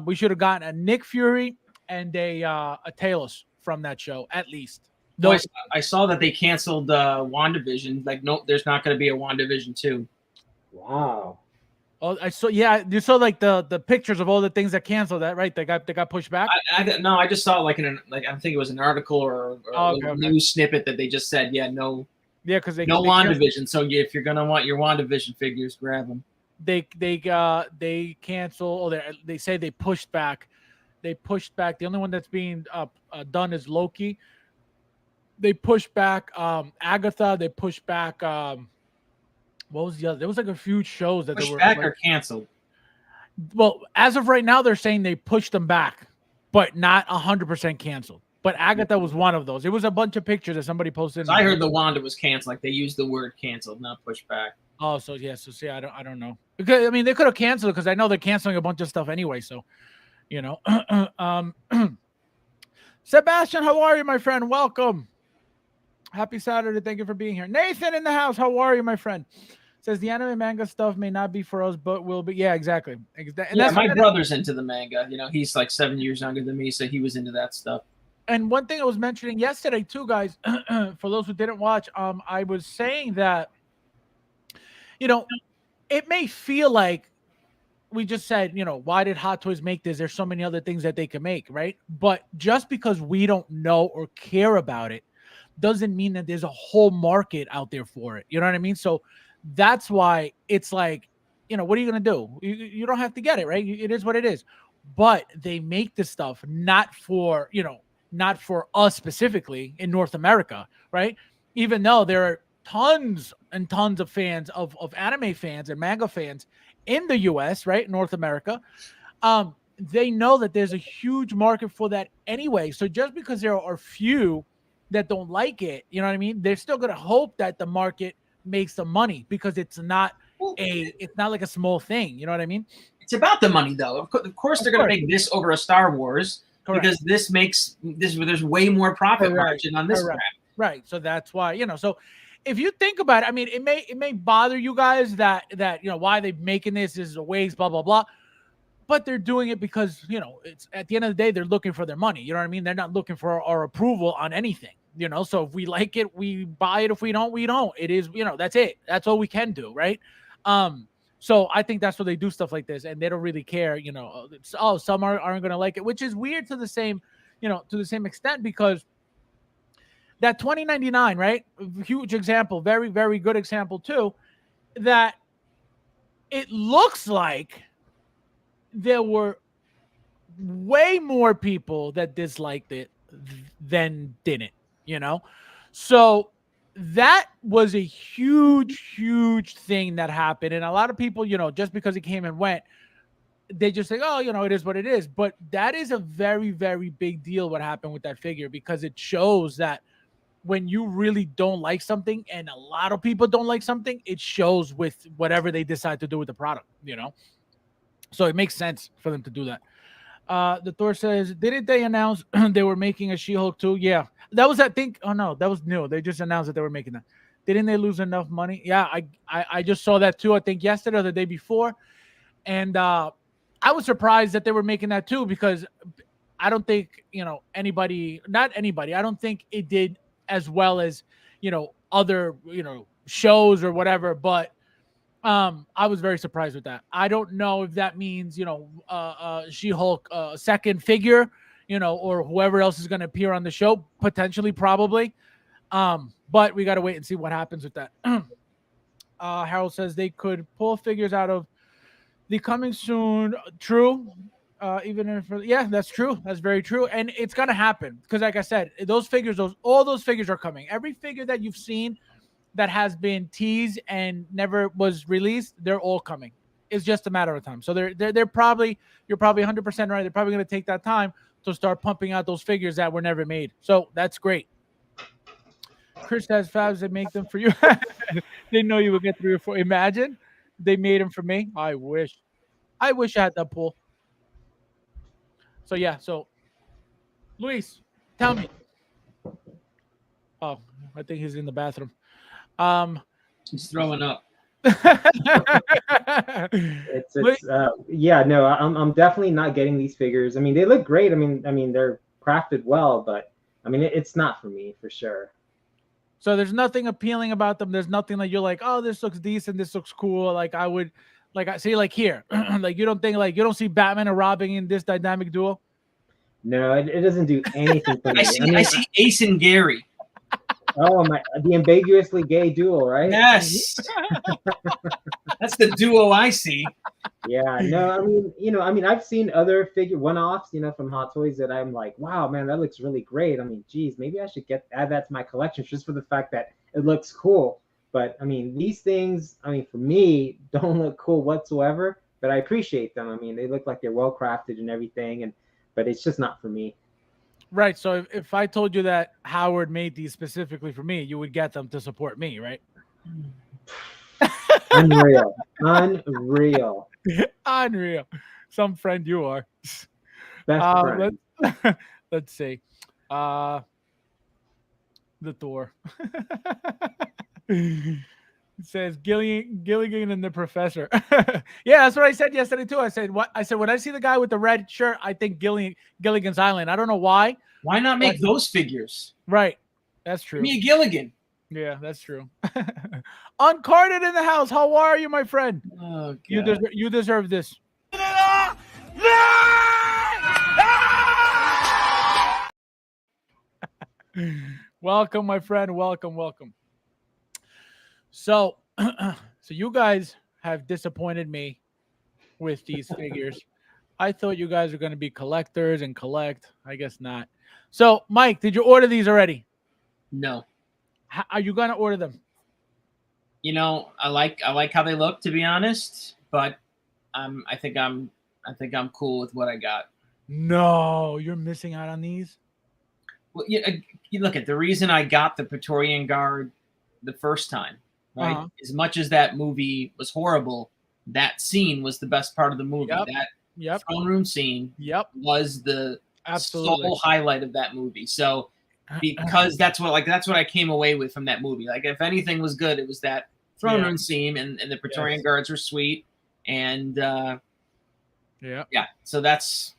we should have gotten a Nick Fury and a Talos from that show at least. No, I saw that they canceled WandaVision. Like, nope, there's not going to be a WandaVision 2. Wow. Oh, I saw. Yeah, you saw like the pictures of all the things that canceled. That right? They got pushed back. No, I just saw like I think it was an article or a news snippet that they just said, no. Yeah, because they WandaVision. So if you're gonna want your WandaVision figures, grab them. They cancel. Oh, they say they pushed back. They pushed back. The only one that's being done is Loki. They pushed back Agatha. They pushed back. What was the other? There was like a few shows that pushed they were back or canceled. Well, as of right now, they're saying they pushed them back. but not 100% canceled. But Agatha was one of those. It was a bunch of pictures that somebody posted. So I heard the Wanda was canceled. Like they used the word canceled, not pushed back. Oh, so yeah, so see, I don't know, because I mean they could have canceled it because I know they're canceling a bunch of stuff anyway. So, you know, Sebastian, how are you, my friend? Welcome. Happy Saturday. Thank you for being here. Nathan in the house. How are you, my friend? Says the anime manga stuff may not be for us, but will be. Yeah, exactly. And yeah, my brother's into the manga. You know, he's like 7 years younger than me, so he was into that stuff. And one thing I was mentioning yesterday too, guys, for those who didn't watch, I was saying that, you know, it may feel like we just said, you know, why did Hot Toys make this? There's so many other things that they can make, right? But just because we don't know or care about it doesn't mean that there's a whole market out there for it. You know what I mean? So that's why it's like, you know, what are you going to do? You don't have to get it, right? It is what it is. But they make this stuff not for, you know, not for us specifically in North America, right? Even though there are tons and tons of fans of anime fans and manga fans in the US, right? North America. They know that there's a huge market for that anyway. So just because there are few that don't like it, you know what I mean? They're still going to hope that the market makes the money because it's not like a small thing. You know what I mean? It's about the money though. Of course they're going to make this over a Star Wars. Correct. Because this makes this, there's way more profit margin on this crap. Right. So that's why, you know, so if you think about it, I mean, it may bother you guys that, you know, why they're making this is a waste, blah, blah, blah. But they're doing it because, you know, it's at the end of the day, they're looking for their money. You know what I mean? They're not looking for our approval on anything, you know? So if we like it, we buy it. If we don't, we don't. It is, you know, that's it. That's all we can do. Right. So I think that's why they do stuff like this, and they don't really care, you know. Some aren't going to like it, which is weird to the same, you know, to the same extent, because that 2099, right? Huge example, very, very good example too, that it looks like there were way more people that disliked it than didn't, you know? So that was a huge thing that happened. And a lot of people, you know, just because it came and went, they just say, oh, you know, it is what it is. But that is a very, very big deal what happened with that figure, because it shows that when you really don't like something and a lot of people don't like something, it shows with whatever they decide to do with the product, you know? So it makes sense for them to do that. The Thor says, didn't they announce they were making a She-Hulk 2? Yeah. That was, I think, oh no, that was new. They just announced that they were making that. Didn't they lose enough money? Yeah, I just saw that too, I think yesterday or the day before. And I was surprised that they were making that too, because I don't think, you know, not anybody, I don't think it did as well as, you know, other, you know, shows or whatever, but I was very surprised with that. I don't know if that means, you know, She-Hulk second figure, you know, or whoever else is going to appear on the show, potentially, probably. But we got to wait and see what happens with that. Harold says they could pull figures out of the coming soon. True. Even if, yeah, that's true. That's very true. And it's going to happen because, like I said, all those figures are coming. Every figure that you've seen that has been teased and never was released, they're all coming. It's just a matter of time. So they're probably, you're probably 100% right. They're probably going to take that time to start pumping out those figures that were never made. So that's great. Chris says, Fabs, they make them for you. They know you would get 3 or 4. Imagine they made them for me. I wish I had that pull. So yeah. So Luis, tell me. Oh, I think he's in the bathroom. He's throwing up. Yeah, no, I'm definitely not getting these figures. I mean, they look great. I mean they're crafted well, but I mean it's not for me for sure. So there's nothing appealing about them. There's nothing that you're like, oh, this looks decent, this looks cool. Like I would, like I see, like here, like you don't think, like you don't see Batman and Robin in this dynamic duo. No, it doesn't do anything for me. I see Ace and Gary. Oh my, the ambiguously gay duo, right? Yes. That's the duo I see. Yeah, no, I mean, I've seen other figure one-offs, you know, from Hot Toys that I'm like, wow, man, that looks really great. I mean, geez, maybe I should add that to my collection just for the fact that it looks cool. But I mean, these things, I mean, for me, don't look cool whatsoever, but I appreciate them. I mean, they look like they're well crafted and everything. And but it's just not for me. Right. So if I told you that Howard made these specifically for me, you would get them to support me, right? Unreal. Unreal. Unreal. Some friend you are. Best friend. Let's see. The Thor. It says Gilligan and the Professor. Yeah, that's what I said yesterday too. I said when I see the guy with the red shirt, I think Gilligan's Island. I don't know why. Why not make those figures? Right. That's true. Give me a Gilligan. Yeah, that's true. Uncarded in the house. How are you, my friend? Oh, You deserve this. Welcome, my friend. Welcome. So, so you guys have disappointed me with these figures. I thought you guys were going to be collectors and collect. I guess not. So, Mike, did you order these already? No. How, are you going to order them? You know, I like how they look, to be honest, but I think I'm cool with what I got. No, you're missing out on these. Well, you look at the reason I got the Praetorian Guard the first time, right? Uh-huh. As much as that movie was horrible, that scene was the best part of the movie. Yep. That throne room scene was the sole highlight of that movie. So because that's what I came away with from that movie. Like if anything was good, it was that throne room scene, and the Praetorian Guards were sweet. And so that's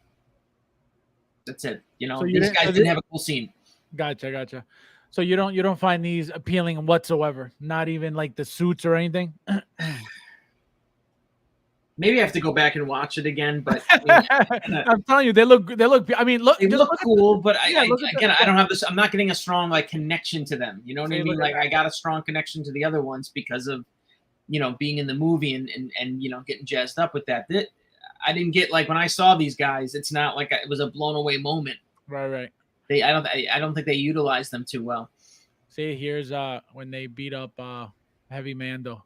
it. You know, So these guys didn't have a cool scene. Gotcha. So you don't find these appealing whatsoever? Not even like the suits or anything? Maybe I have to go back and watch it again, but I'm telling you, they look. I mean, they look cool, but I don't have this. I'm not getting a strong connection to them. You know what I mean? Like I got a strong connection to the other ones because of being in the movie and getting jazzed up with that. I didn't get when I saw these guys. It's not like it was a blown away moment. Right. I don't think they utilized them too well. See, here's when they beat up Heavy Mando.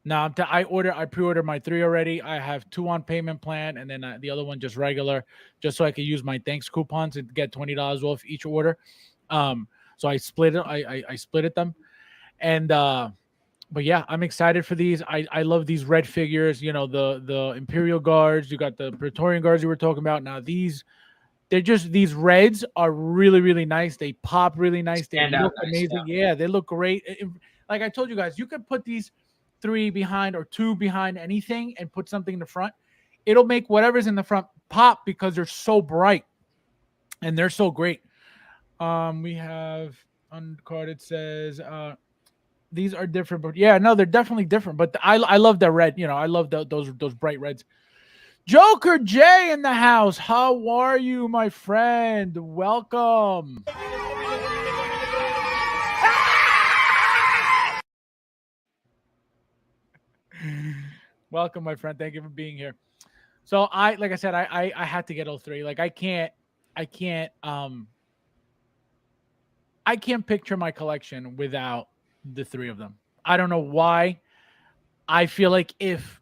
Now I pre-ordered my 3 already. I have 2 on payment plan, and then the other one just regular, just so I could use my thanks coupons to get $20 off each order. So I split it. I split it them, and but yeah, I'm excited for these. I love these red figures. The Imperial Guards. You got the Praetorian Guards you were talking about. Now these reds are really, really nice. They pop really nice. They look amazing. Yeah, they look great. Like I told you guys, you could put these 3 behind or 2 behind anything and put something in the front. It'll make whatever's in the front pop because they're so bright and they're so great. We have uncarded says these are different, but yeah, no, they're definitely different. But I love the red. I love those bright reds. Joker J in the house. How are you, my friend? Welcome. Welcome, my friend. Thank you for being here. So like I said, I had to get all 3. Like I can't picture my collection without the 3 of them. I don't know why. I feel like if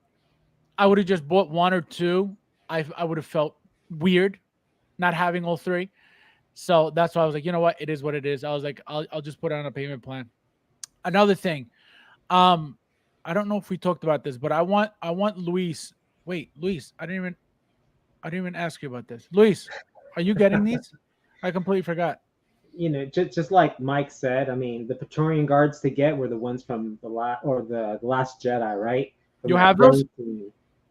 I would have just bought 1 or 2, I would have felt weird not having all 3. So that's why I was like, you know what? It is what it is. I was like, I'll just put it on a payment plan. Another thing, I don't know if we talked about this, but I want Luis. Wait, Luis, I didn't even ask you about this. Luis, are you getting these? I completely forgot. Just like Mike said, I mean, the Praetorian Guards to get were the ones from the Last Jedi, right? From you have those?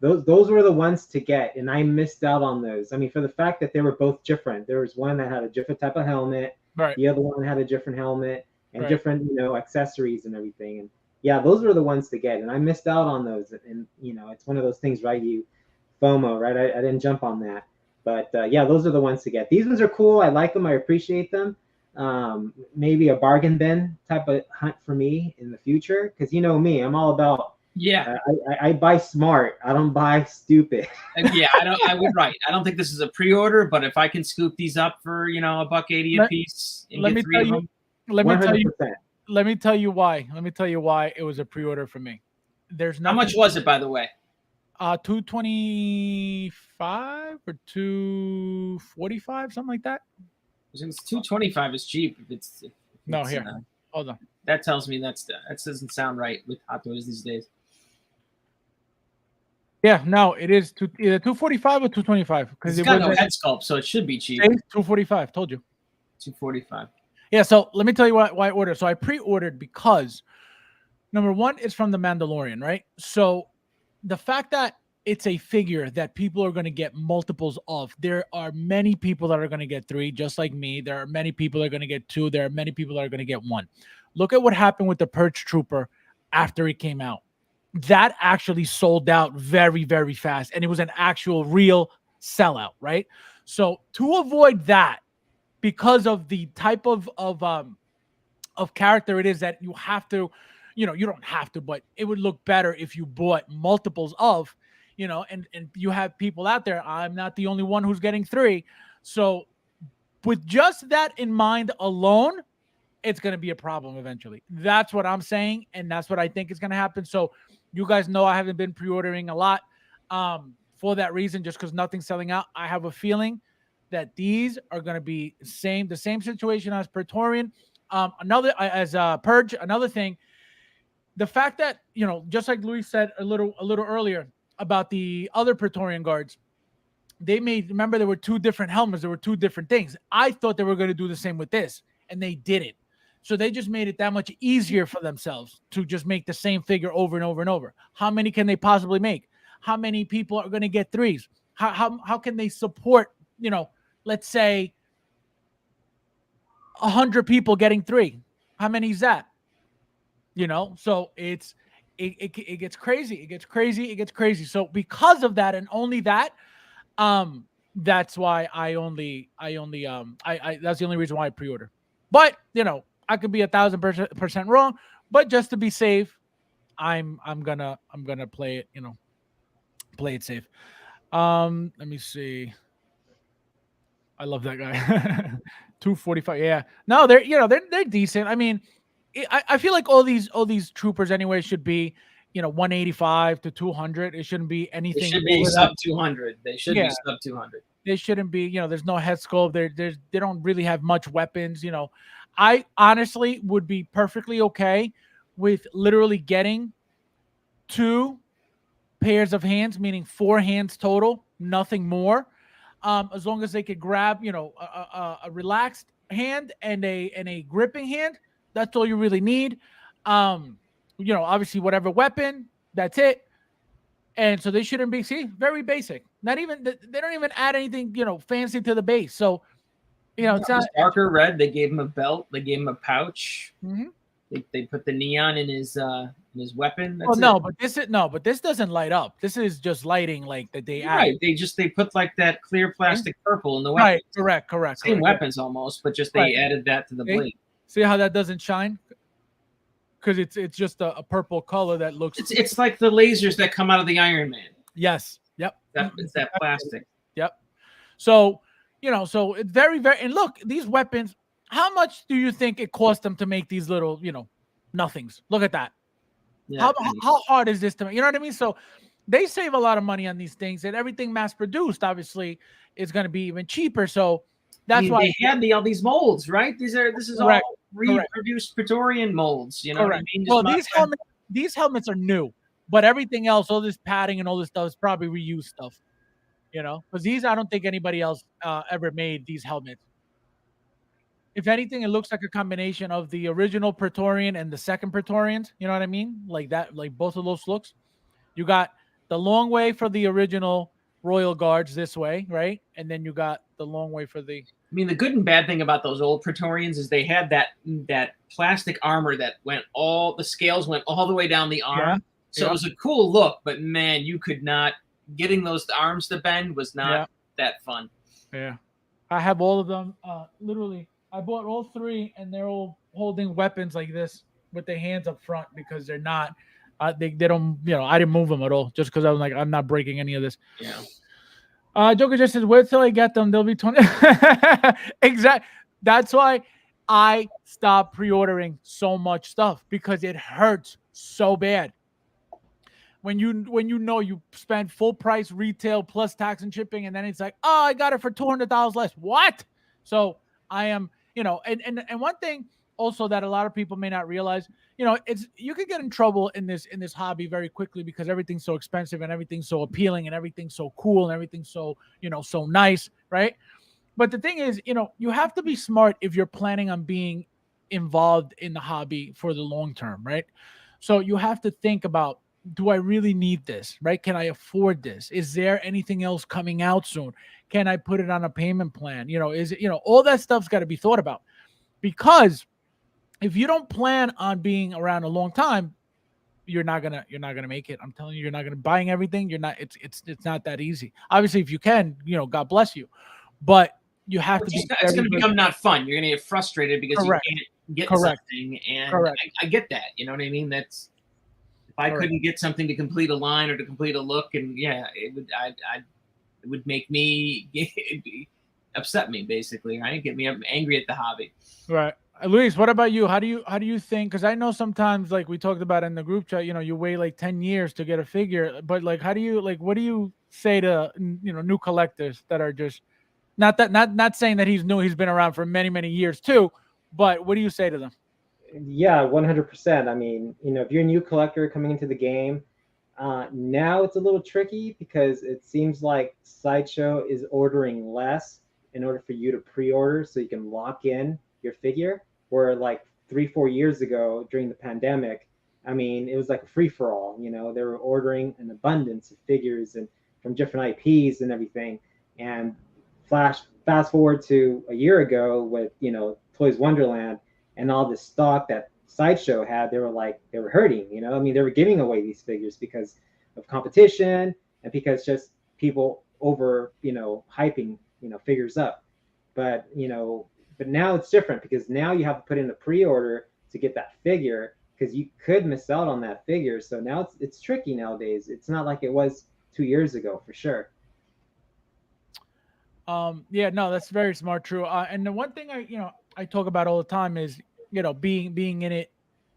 Those were the ones to get, and I missed out on those. I mean, for the fact that they were both different. There was one that had a different type of helmet. Right. The other one had a different helmet and different, accessories and everything. And yeah, those were the ones to get, and I missed out on those. And it's one of those things, right? You FOMO, right? I didn't jump on that, but yeah, those are the ones to get. These ones are cool. I like them. I appreciate them. Maybe a bargain bin type of hunt for me in the future, because me, I'm all about. Yeah, I buy smart. I don't buy stupid. Yeah, I would right. I don't think this is a pre-order, but if I can scoop these up for $1.80 a piece and get 3 of them, let me tell you why. Let me tell you why it was a pre-order for me. There's how much was it, by the way? $225. 225 or 245, something like that. Since 225 is cheap. If it's No, here. Hold on. That tells me that doesn't sound right with Hot Toys these days. Yeah, no, it is either 245 or 225 because it's got no head sculpt, so it should be cheap. 245. Told you. 245. Yeah. So let me tell you why I ordered. So I pre-ordered because number one, it's from the Mandalorian, right? So the fact that it's a figure that people are going to get multiples of. There are many people that are going to get 3, just like me. There are many people that are going to get 2. There are many people that are going to get 1. Look at what happened with the Purge Trooper after it came out. That actually sold out very, very fast. And it was an actual real sellout, right? So to avoid that, because of the type of character it is that you have to, you don't have to, but it would look better if you bought multiples of, and you have people out there. I'm not the only one who's getting 3. So with just that in mind alone, it's going to be a problem eventually. That's what I'm saying. And that's what I think is going to happen. So you guys know I haven't been pre-ordering a lot for that reason, just because nothing's selling out. I have a feeling that these are going to be the same situation as Praetorian. Purge, another thing, the fact that, just like Luis said a little earlier about the other Praetorian guards, remember there were 2 different helmets. There were 2 different things. I thought they were going to do the same with this, and they didn't. So they just made it that much easier for themselves to just make the same figure over and over and over. How many can they possibly make? How many people are going to get 3s? How can they support, let's say 100 people getting 3? How many is that? So it gets crazy. It gets crazy. So because of that and only that, that's why I that's the only reason why I pre-order. But I could be 1,000% wrong, but just to be safe, I'm gonna play it, play it safe. Let me see. I love that guy. 245. Yeah. No, they're decent. I mean, I feel like all these troopers anyway should be, 185 to 200. It shouldn't be anything. They should be sub 200. They should be sub 200. They shouldn't be, there's no head sculpt. They don't really have much weapons. I honestly would be perfectly okay with literally getting 2 pairs of hands, meaning 4 hands total, nothing more. As long as they could grab, a relaxed hand and a gripping hand, that's all you really need. Obviously whatever weapon, that's it. And so they shouldn't be, very basic. Not even, they don't even add anything, fancy to the base. So, it's not darker red. They gave him a belt. They gave him a pouch. Mm-hmm. They put the neon in his weapon. That's but this doesn't light up. This is just lighting like that they add. Right. They put like that clear plastic purple in the weapon. Right. Correct. Same weapons almost, but just they added that to the blade. See how that doesn't shine? Because it's just a purple color that looks. It's like the lasers that come out of the Iron Man. Yes. Yep. It's that plastic. Yep. So. So it's very, very, and look, these weapons, how much do you think it cost them to make these little, nothings? Look at that. Yeah, how hard is this to make? You know what I mean? So they save a lot of money on these things, and everything mass produced, obviously, is going to be even cheaper. So that's why they had all these molds, right? This is all reproduced Praetorian molds. You know what I mean? Well, these helmets are new, but everything else, all this padding and all this stuff is probably reused stuff. Because these, I don't think anybody else ever made these helmets. If anything, it looks like a combination of the original Praetorian and the second Praetorians. You know what I mean? Like that, like both of those looks. You got the long way for the original Royal Guards this way, right? And then you got the long way for the... I mean, the good and bad thing about those old Praetorians is they had that plastic armor that the scales went all the way down the arm. Yeah. So it was a cool look, but man, you could not... Getting those arms to bend was not that fun. Yeah. I have all of them. Literally, I bought all 3, and they're all holding weapons like this with their hands up front because they're not, they don't, I didn't move them at all just because I was like, I'm not breaking any of this. Yeah. Joker just says, wait till I get them. They'll be 20. Exactly. That's why I stopped pre-ordering so much stuff because it hurts so bad. when you know you spend full price retail plus tax and shipping, and then it's like, oh, I got it for $200 less. What? So I am, and one thing also that a lot of people may not realize, it's you could get in trouble in this hobby very quickly because everything's so expensive and everything's so appealing and everything's so cool and everything's so so nice, right? But the thing is, you have to be smart if you're planning on being involved in the hobby for the long term, right? So you have to think about, do I really need this, right? Can I afford this? Is there anything else coming out soon? Can I put it on a payment plan? Is it, all that stuff's got to be thought about, because if you don't plan on being around a long time, you're not gonna make it. I'm telling you, you're not gonna buying everything. You're not. It's not that easy. Obviously, if you can, God bless you, but you have to be. It's going to become not fun. You're going to get frustrated because Correct. you can't get Correct. something, and Correct. I get that. You know what I mean? That's if I couldn't get something to complete a line or to complete a look, and it would make me upset me, basically, right? Get me angry at the hobby. Right. Luis, what about you? How do you think? Because I know sometimes, like we talked about in the group chat, you wait like 10 years to get a figure, but like, how do you what do you say to new collectors that are just not saying that he's new, he's been around for many years too, but what do you say to them? Yeah, 100%. I mean, if you're a new collector coming into the game, now it's a little tricky because it seems like Sideshow is ordering less in order for you to pre-order so you can lock in your figure. Where like 3-4 years ago during the pandemic, I mean, it was like a free-for-all. They were ordering an abundance of figures and from different IPs and everything. And fast forward to a year ago with Toys Wonderland and all this stock that Sideshow had, they were hurting. I mean, they were giving away these figures because of competition and because just people over hyping figures up. But now it's different because now you have to put in a pre-order to get that figure because you could miss out on that figure. So now it's tricky nowadays. It's not like it was 2 years ago, for sure. Yeah, no, that's very smart, true. And the one thing I talk about all the time is being in it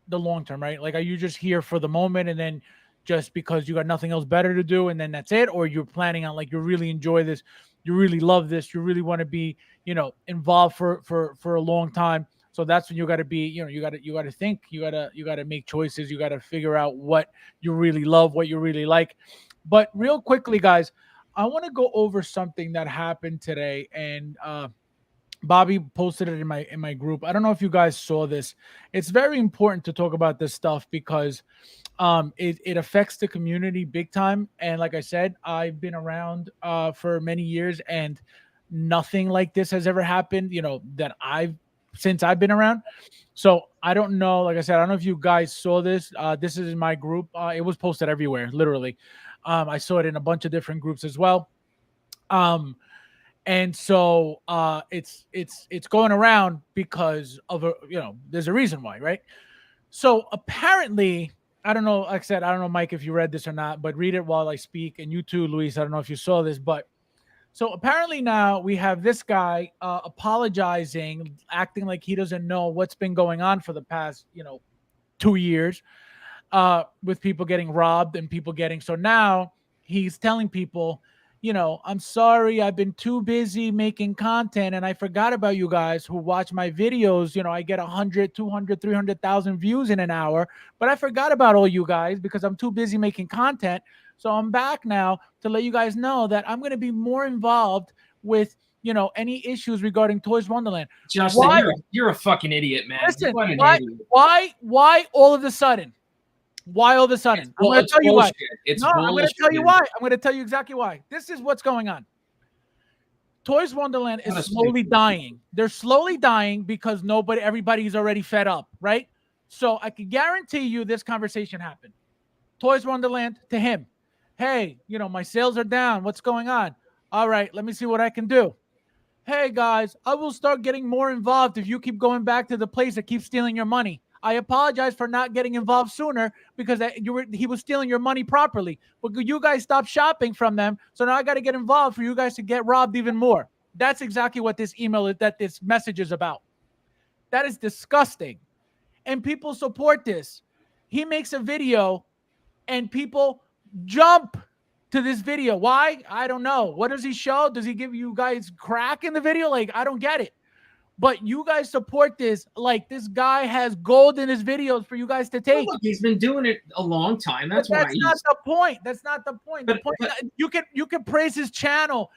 the long term, right? Like, are you just here for the moment and then just because you got nothing else better to do and then that's it, or you're planning on like you really enjoy this, you really love this, you really want to be involved for a long time. So that's when you got to be, you got to think, you got to make choices, you got to figure out what you really love, what you really like. But real quickly, guys, I want to go over something that happened today, and Bobby posted it in my group. I don't know if you guys saw this. It's very important to talk about this stuff because it affects the community big time. And like I said, I've been around for many years, and nothing like this has ever happened. Since I've been around. So I don't know. Like I said, I don't know if you guys saw this. This is in my group. It was posted everywhere, literally. I saw it in a bunch of different groups as well. And so it's going around because of there's a reason why, right? So apparently, I don't know, like I said, I don't know, Mike, if you read this or not, but read it while I speak. And you too, Luis, I don't know if you saw this, but so apparently now we have this guy apologizing, acting like he doesn't know what's been going on for the past, 2 years with people getting robbed and people getting. So now he's telling people, I'm sorry, I've been too busy making content and I forgot about you guys who watch my videos. I get 100, 200, 300,000 views in an hour, but I forgot about all you guys because I'm too busy making content. So I'm back now to let you guys know that I'm going to be more involved with, any issues regarding Toys Wonderland. Justin, you're a fucking idiot, man. Listen, idiot. Why all of a sudden? Why all of a sudden? I'm going to tell you why. I'm going to tell you why. I'm going to tell you exactly why. This is what's going on. Toys Wonderland is slowly dying. They're slowly dying because everybody's already fed up, right? So I can guarantee you this conversation happened. Toys Wonderland to him. Hey, my sales are down. What's going on? All right, let me see what I can do. Hey, guys, I will start getting more involved if you keep going back to the place that keeps stealing your money. I apologize for not getting involved sooner because he was stealing your money properly. But you guys stopped shopping from them, so now I got to get involved for you guys to get robbed even more. That's exactly what this this message is about. That is disgusting. And people support this. He makes a video and people jump to this video. Why? I don't know. What does he show? Does he give you guys crack in the video? Like, I don't get it. But you guys support this. Like, this guy has gold in his videos for you guys to take. Well, look, he's been doing it a long time. That's why. That's not the point. That's not the point. The point you can praise his channel,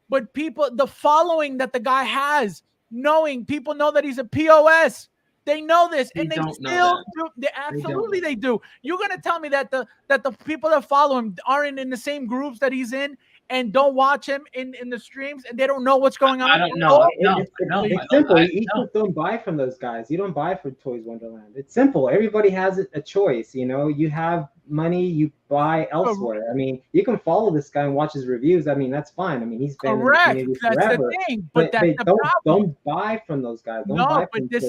but people, the following that the guy has, knowing people know that he's a POS. They know this, and they still do. They absolutely they do. You're gonna tell me that the people that follow him aren't in the same groups that he's in and don't watch him in the streams, and they don't know what's going on? I don't know. It's simple. You don't buy from those guys. You don't buy from Toys Wonderland. It's simple. Everybody has a choice. You know, you have money, you buy elsewhere. I mean, you can follow this guy and watch his reviews. I mean, that's fine. I mean, he's been correct. In the community That's forever. the thing. But that's the problem. Don't buy from those guys. But this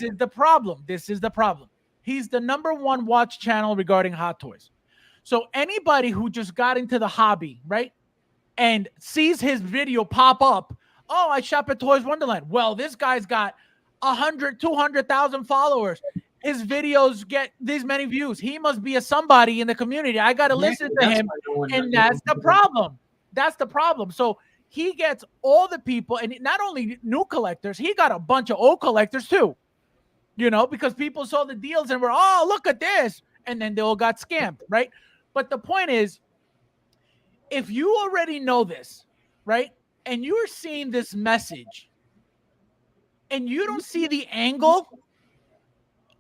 is the problem. This is the problem. He's the #1 watch channel regarding Hot Toys. So anybody who just got into the hobby, right, and sees his video pop up, oh, I shop at Toys Wonderland. Well, this guy's got 100, 200,000 followers. His videos get these many views. He must be a somebody in the community. I got to listen to him. And that's the problem. That's the problem. So he gets all the people, and not only new collectors, he got a bunch of old collectors too. You know, because people saw the deals and were, oh, look at this. And then they all got scammed, right? But the point is, if you already know this, right, and you're seeing this message and you don't see the angle,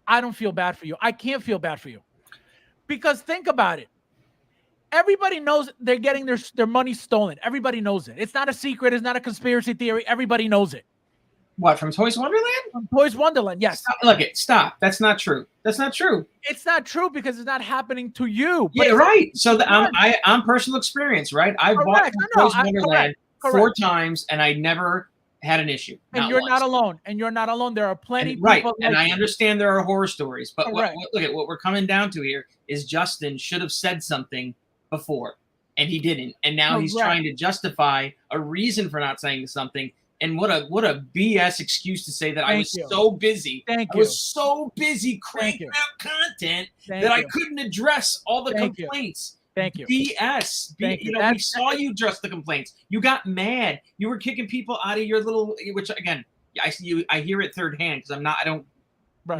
I don't feel bad for you. I can't feel bad for you. Because think about it. Everybody knows they're getting their money stolen. Everybody knows it. It's not a secret. It's not a conspiracy theory. Everybody knows it. What, from Toys Wonderland? From Toys Wonderland, yes. Stop. That's not true. That's not true. It's not true because it's not happening to you. Yeah, right. So I'm personal experience, right? I've bought from Toys Wonderland 4 times, and I never had an issue. And you're not alone. And you're not alone. There are plenty of people. Right. And I understand there are horror stories, but look at what we're coming down to here is Justin should have said something before, and he didn't. And now he's trying to justify a reason for not saying something. And what a BS excuse to say that I was so busy. I was so busy cranking out content that I couldn't address all the complaints. Thank you. BS. We saw you address the complaints. You got mad. You were kicking people out of your little, which again, I hear it third hand because I don't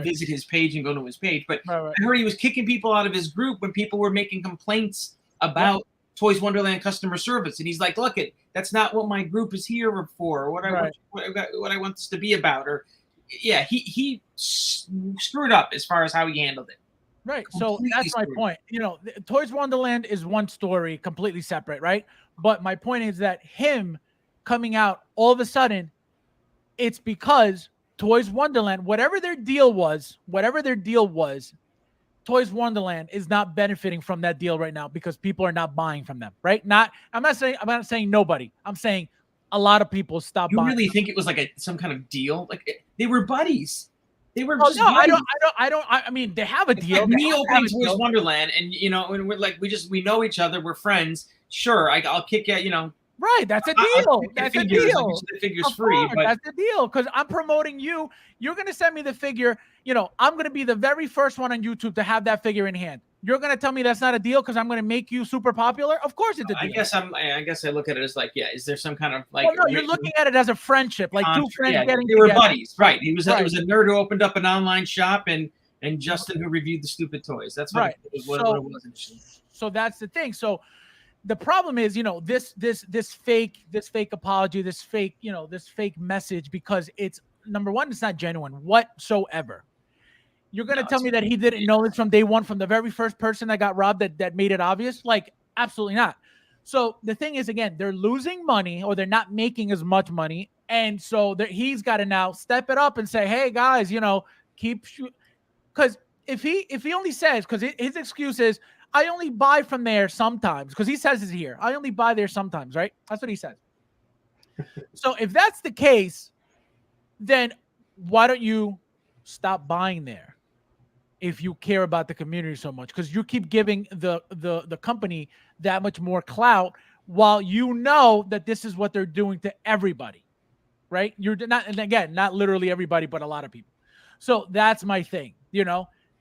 visit his page and go to his page. But I heard he was kicking people out of his group when people were making complaints about Toys Wonderland customer service, and he's like, "Look, that's not what my group is here for, or what I want this to be about." Or, he screwed up as far as how he handled it. Right. So that's my point. You know, Toys Wonderland is one story, completely separate, right? But my point is that him coming out all of a sudden, it's because Toys Wonderland, whatever their deal was, Toys Wonderland is not benefiting from that deal right now because people are not buying from them, right? I'm not saying nobody. I'm saying a lot of people stopped buying. You really think it was like some kind of deal? Like they were buddies. They were. Oh, no, I don't. I mean, they have a deal. Like me opening Toys Wonderland, and and we're like, we know each other. We're friends. Sure, I'll kick you. Right, that's a deal. That's a deal. The figure's free, but that's the deal because I'm promoting you. You're gonna send me the figure. I'm gonna be the very first one on YouTube to have that figure in hand. You're gonna tell me that's not a deal because I'm gonna make you super popular? Of course, it's a deal. I guess I look at it as like, is there some kind of like? Well, no, you're looking at it as a friendship, like two friends getting together. They were buddies, right? It was a nerd who opened up an online shop and Justin who reviewed the stupid toys. That's what it was. So that's the thing. So. The problem is, this fake apology, this fake message, because it's number one, it's not genuine whatsoever. You're going to tell me that he didn't know this from day one, from the very first person that got robbed that made it obvious? Like, absolutely not. So the thing is, again, they're losing money or they're not making as much money. And so he's got to now step it up and say, hey, guys, keep shooting. Because if he only says, because his excuse is, I only buy from there sometimes, because he says it's here. I only buy there sometimes, right? That's what he says. So if that's the case, then why don't you stop buying there if you care about the community so much? Because you keep giving the company that much more clout while you know that this is what they're doing to everybody, right? You're not, and again, not literally everybody, but a lot of people. So that's my thing,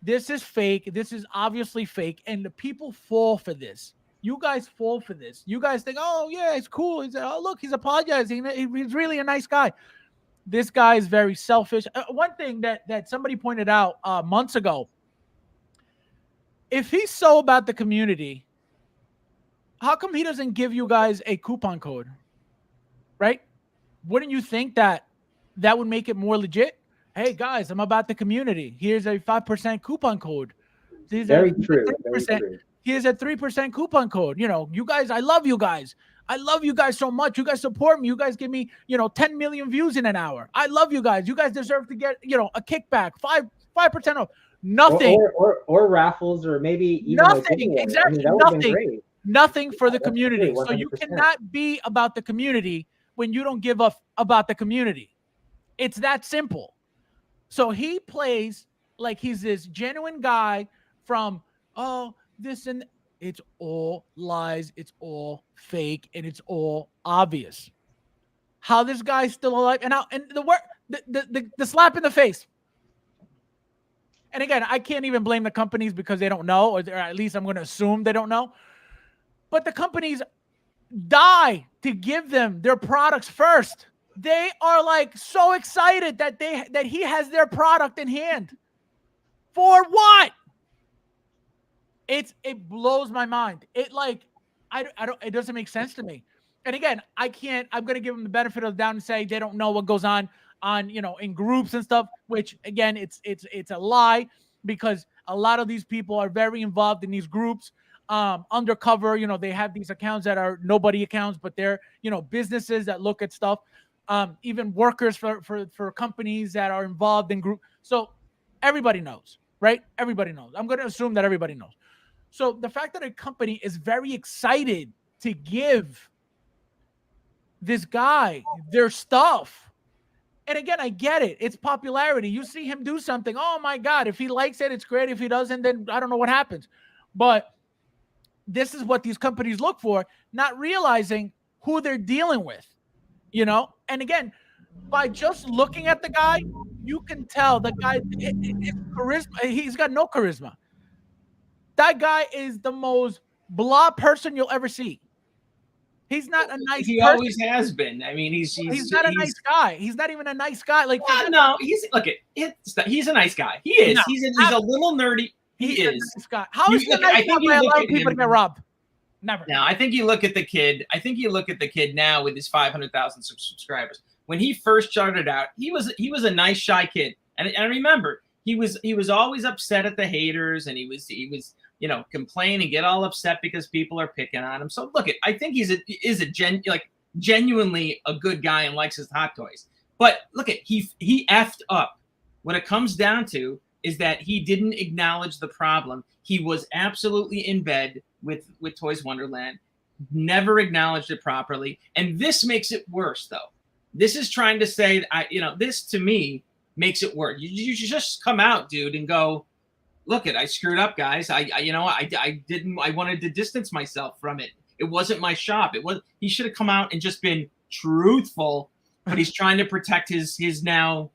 This is fake. This is obviously fake. And the people fall for this. You guys fall for this. You guys think, oh, yeah, it's cool. Look, he's apologizing. He's really a nice guy. This guy is very selfish. One thing that somebody pointed out months ago, if he's so about the community, how come he doesn't give you guys a coupon code? Right? Wouldn't you think that would make it more legit? Hey, guys, I'm about the community. Here's a 5% coupon code. Very true. Here's a 3% coupon code. You guys, I love you guys. I love you guys so much. You guys support me. You guys give me, 10 million views in an hour. I love you guys. You guys deserve to get, a kickback, 5% off. Nothing. Or raffles, or maybe even nothing. Exactly. Nothing. Nothing for the community. Great, so you cannot be about the community when you don't give up about the community. It's that simple. So he plays like he's this genuine guy from, this and it's all lies, it's all fake, and it's all obvious. How this guy's still alive, and the slap in the face. And again, I can't even blame the companies because they don't know, or at least I'm going to assume they don't know. But the companies die to give them their products first. They are like so excited that he has their product in hand. For what? It blows my mind. It doesn't make sense to me. And again, I'm going to give them the benefit of the doubt and say they don't know what goes on in groups and stuff, which again, it's a lie, because a lot of these people are very involved in these groups, undercover. They have these accounts that are nobody accounts, but they're, businesses that look at stuff. Even workers for companies that are involved in group. So everybody knows, right? Everybody knows. I'm going to assume that everybody knows. So the fact that a company is very excited to give this guy their stuff. And again, I get it. It's popularity. You see him do something. Oh my God. If he likes it, it's great. If he doesn't, then I don't know what happens. But this is what these companies look for, not realizing who they're dealing with. And again, by just looking at the guy, you can tell the guy, his charisma, he's got no charisma. That guy is the most blah person you'll ever see. He's not a nice He person. always has been. I mean, he's not a nice guy. He's not even a nice guy. He's a nice guy. He is. No, he's a little nerdy. He is. A nice guy. How is he a nice guy by allowing people to get robbed? Never. No, I think you look at the kid. Now with his 500,000 subscribers. When he first started out, he was a nice, shy kid. And I remember he was always upset at the haters, and he was complain and get all upset because people are picking on him. So look, I think he's genuinely a good guy and likes his hot toys. But look, he effed up. What it comes down to is that he didn't acknowledge the problem. He was absolutely in bed with Toys Wonderland, never acknowledged it properly. And this makes it worse, though. This is trying to say, this to me makes it worse. You just come out, dude, and go, look, I screwed up, guys. I wanted to distance myself from it. It wasn't my shop. He should have come out and just been truthful, but he's trying to protect his now,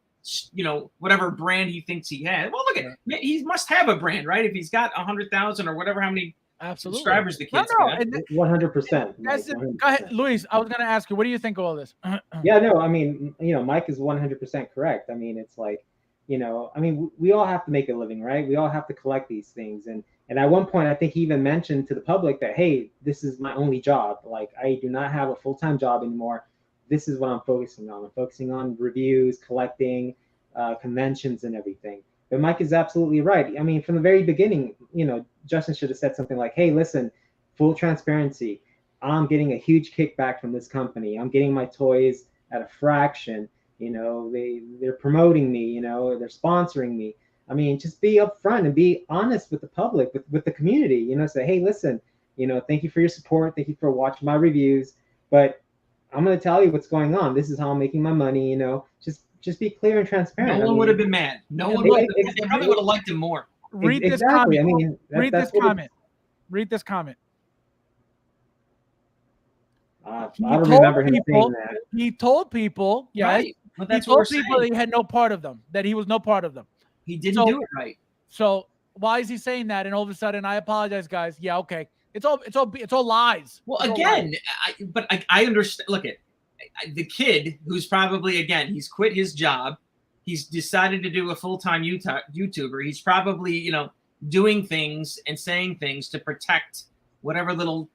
whatever brand he thinks he has. Well, look, he must have a brand, right? If he's got 100,000 or whatever, how many subscribers the kid's got. 100%. Go ahead, Luis. I was going to ask you, what do you think of all this? Yeah, no, I mean, Mike is 100% correct. I mean, it's like, we all have to make a living, right? We all have to collect these things. And at one point, I think he even mentioned to the public that, hey, this is my only job. Like, I do not have a full-time job anymore. This is what I'm focusing on. I'm focusing on reviews, collecting, conventions, and everything. But Mike is absolutely right. I mean, from the very beginning, Justin should have said something like, hey, listen, full transparency. I'm getting a huge kickback from this company. I'm getting my toys at a fraction. They're promoting me, they're sponsoring me. I mean, just be upfront and be honest with the public, with the community, say, hey, listen, thank you for your support. Thank you for watching my reviews, but I'm going to tell you what's going on. This is how I'm making my money, just be clear and transparent. No one would have been mad. No one would. They probably would have liked him more. Read this comment. Read this comment. I don't remember him saying that. He told people, right. But that's he told people that he had no part of them, that he was no part of them. He didn't do it right. So Why is he saying that? And all of a sudden, I apologize, guys. Yeah, okay. It's all lies. Well, It's all again, lies. I understand. Look at the kid who's probably, again, he's quit his job. He's decided to do a full-time YouTuber. He's probably, you know, doing things and saying things to protect whatever little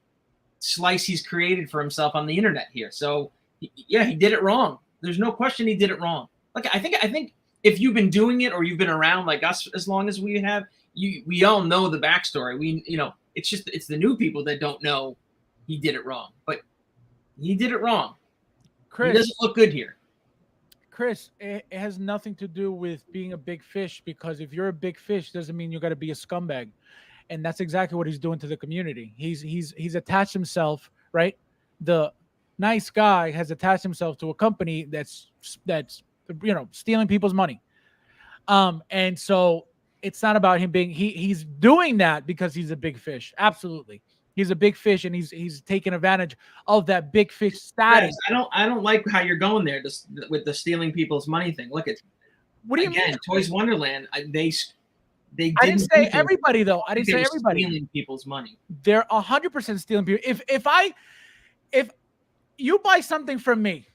slice he's created for himself on the internet here. So yeah, he did it wrong. There's no question he did it wrong. Look, I think if you've been doing it or you've been around like us as long as we have, we all know the backstory. You know, it's the new people that don't know he did it wrong. But he did it wrong. Chris, he doesn't look good here. Chris, it has nothing to do with being a big fish, because if you're a big fish, doesn't mean you got to be a scumbag. And that's exactly what he's doing to the community. He's attached himself, right? The nice guy has attached himself to a company that's you know, stealing people's money. And so it's not about him being he's doing that because he's a big fish. Absolutely. He's a big fish, and he's taking advantage of that big fish status. I don't like how you're going there with the stealing people's money thing. Look at what do you mean? Toys Wonderland, they I didn't say everybody though. I didn't say everybody stealing people's money. They're 100% stealing people. If you buy something from me,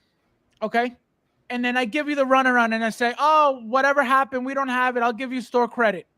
okay, and then I give you the runaround and I say, oh, whatever happened, we don't have it, I'll give you store credit.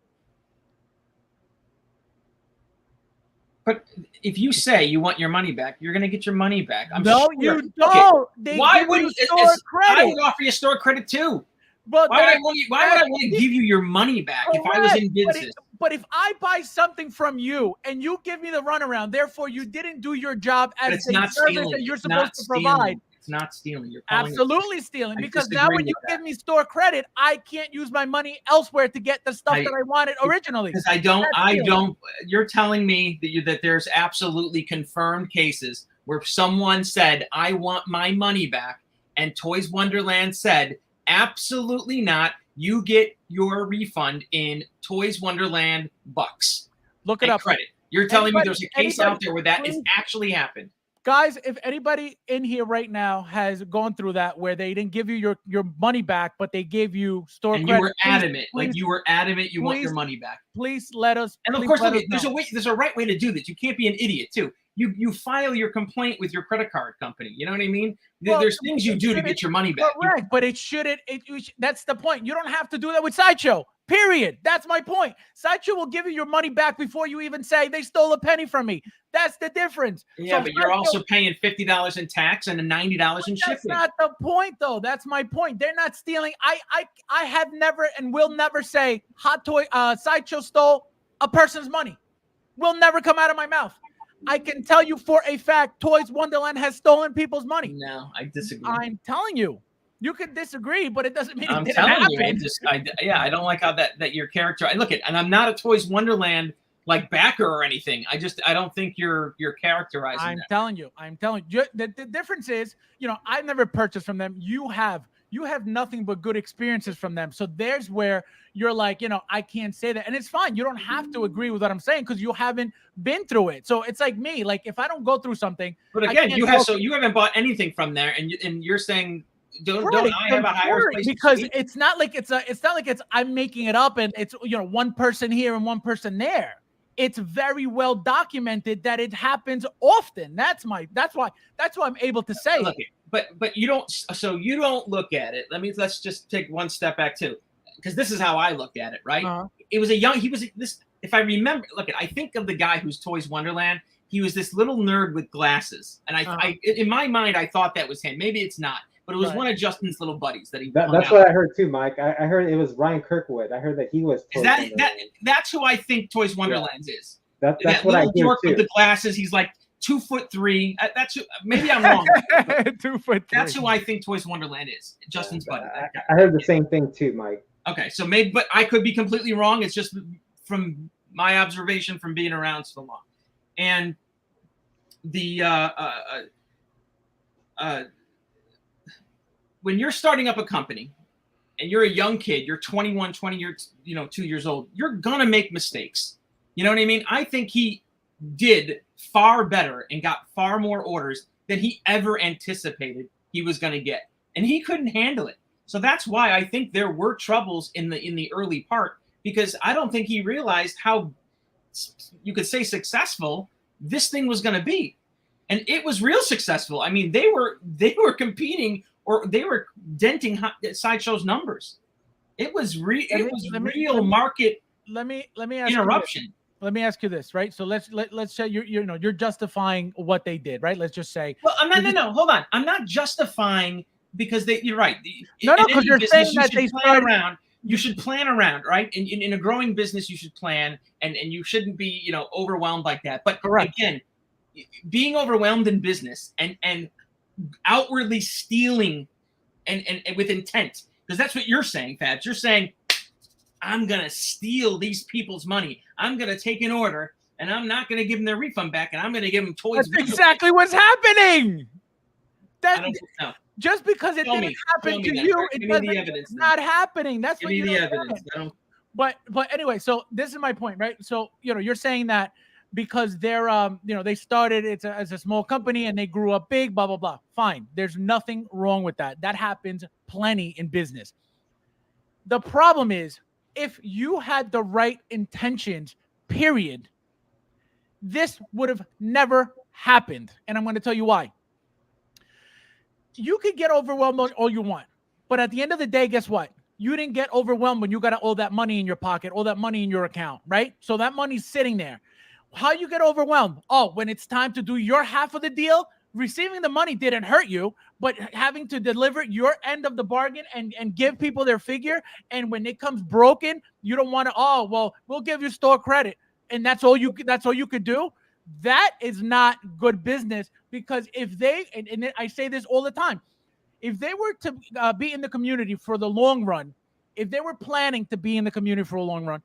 But if you say you want your money back, you're going to get your money back. No, you don't. Okay. Why wouldn't store credit? I would offer you store credit too. But why would I want to give you your money back if I was in business? But if I buy something from you and you give me the runaround, therefore you didn't do your job as a service that you're supposed to provide. It's not stealing. You're absolutely stealing, because now when you give me store credit, I can't use my money elsewhere to get the stuff that I wanted originally. Because I don't. You're telling me that there's absolutely confirmed cases where someone said, "I want my money back," and Toys Wonderland said, "Absolutely not. You get your refund in Toys Wonderland bucks." Look it up. Credit. You're telling me there's a case out there where that has actually happened. Guys, if anybody in here right now has gone through that, where they didn't give you your money back, but they gave you store credit, you were adamant, you were adamant, you want your money back. Please let us. And of course, there's a right way to do this. You can't be an idiot too. You file your complaint with your credit card company. You know what I mean? Well, there's things you do to get your money back. Correct, but it shouldn't. That's the point. You don't have to do that with Sideshow. Period. That's my point. Sideshow will give you your money back before you even say they stole a penny from me. That's the difference. Yeah, but you're also paying $50 in tax and $90 in shipping. That's not the point, though. That's my point. They're not stealing. I have never and will never say Sideshow stole a person's money. Will never come out of my mouth. I can tell you for a fact, Toys Wonderland has stolen people's money. No, I disagree. I'm telling you. You could disagree, but it doesn't mean I'm it didn't happen. I don't like how that your character. And I'm not a Toys Wonderland like backer or anything. I don't think you're characterizing. I'm telling you. The difference is, I've never purchased from them. You have nothing but good experiences from them. So there's where you're like, I can't say that, and it's fine. You don't have to agree with what I'm saying because you haven't been through it. So it's like me. Like if I don't go through something, but again, you haven't bought anything from there, and you're saying. Don't I have a higher place? Because it's not like I'm making it up and it's one person here and one person there. It's very well documented that it happens often. That's why I'm able to say it. But you don't. So you don't look at it. Let's just take one step back too, because this is how I look at it. Right? Uh-huh. If I remember, I think of the guy who's Toys Wonderland. He was this little nerd with glasses, and I in my mind I thought that was him. Maybe it's not. But it was one of Justin's little buddies that he. That's what I heard too, Mike. I heard it was Ryan Kirkwood. I heard that he was. That's who I think Toys Wonderland is. That's what I hear too. With the glasses, he's like 2'3". That's who, maybe I'm wrong. 2'3". That's who I think Toys Wonderland is. Justin's buddy. I heard the same thing too, Mike. Okay, so but I could be completely wrong. It's just from my observation from being around so long, and the when you're starting up a company and you're a young kid, you're 21, 20 years, 2 years old, you're going to make mistakes. You know what I mean? I think he did far better and got far more orders than he ever anticipated he was going to get. And he couldn't handle it. So that's why I think there were troubles in the early part because I don't think he realized how, you could say, successful this thing was going to be. And it was real successful. I mean, they were competing, or they were denting Sideshow's numbers. It was real market. Let me ask interruption. Let me ask you this, right? So let's say you're justifying what they did, right? Let's just say. Well, I'm not. No, hold on. I'm not justifying, because you're right. No, because you're saying that they plan around. You should plan around, right? In a growing business, you should plan, and you shouldn't be overwhelmed like that. But again, being overwhelmed in business and outwardly stealing and with intent, because that's what you're saying, Fabs. You're saying, I'm going to steal these people's money. I'm going to take an order, and I'm not going to give them their refund back, and I'm going to give them toys. That's exactly what's happening. Just because it didn't happen to you, it's not happening. That's what you're saying. But anyway, so this is my point, right? So, you're saying that because they're, they started as a small company and they grew up big, blah, blah, blah. Fine. There's nothing wrong with that. That happens plenty in business. The problem is, if you had the right intentions, period, this would have never happened. And I'm going to tell you why. You could get overwhelmed all you want, but at the end of the day, guess what? You didn't get overwhelmed when you got all that money in your pocket, all that money in your account, right? So that money's sitting there. How you get overwhelmed? Oh, when it's time to do your half of the deal, receiving the money didn't hurt you, but having to deliver your end of the bargain and give people their figure, and when it comes broken, you don't want to, oh, well, we'll give you store credit, and that's all you could do. That is not good business, because if they, and I say this all the time, if they were to be in the community for the long run, if they were planning to be in the community for a long run,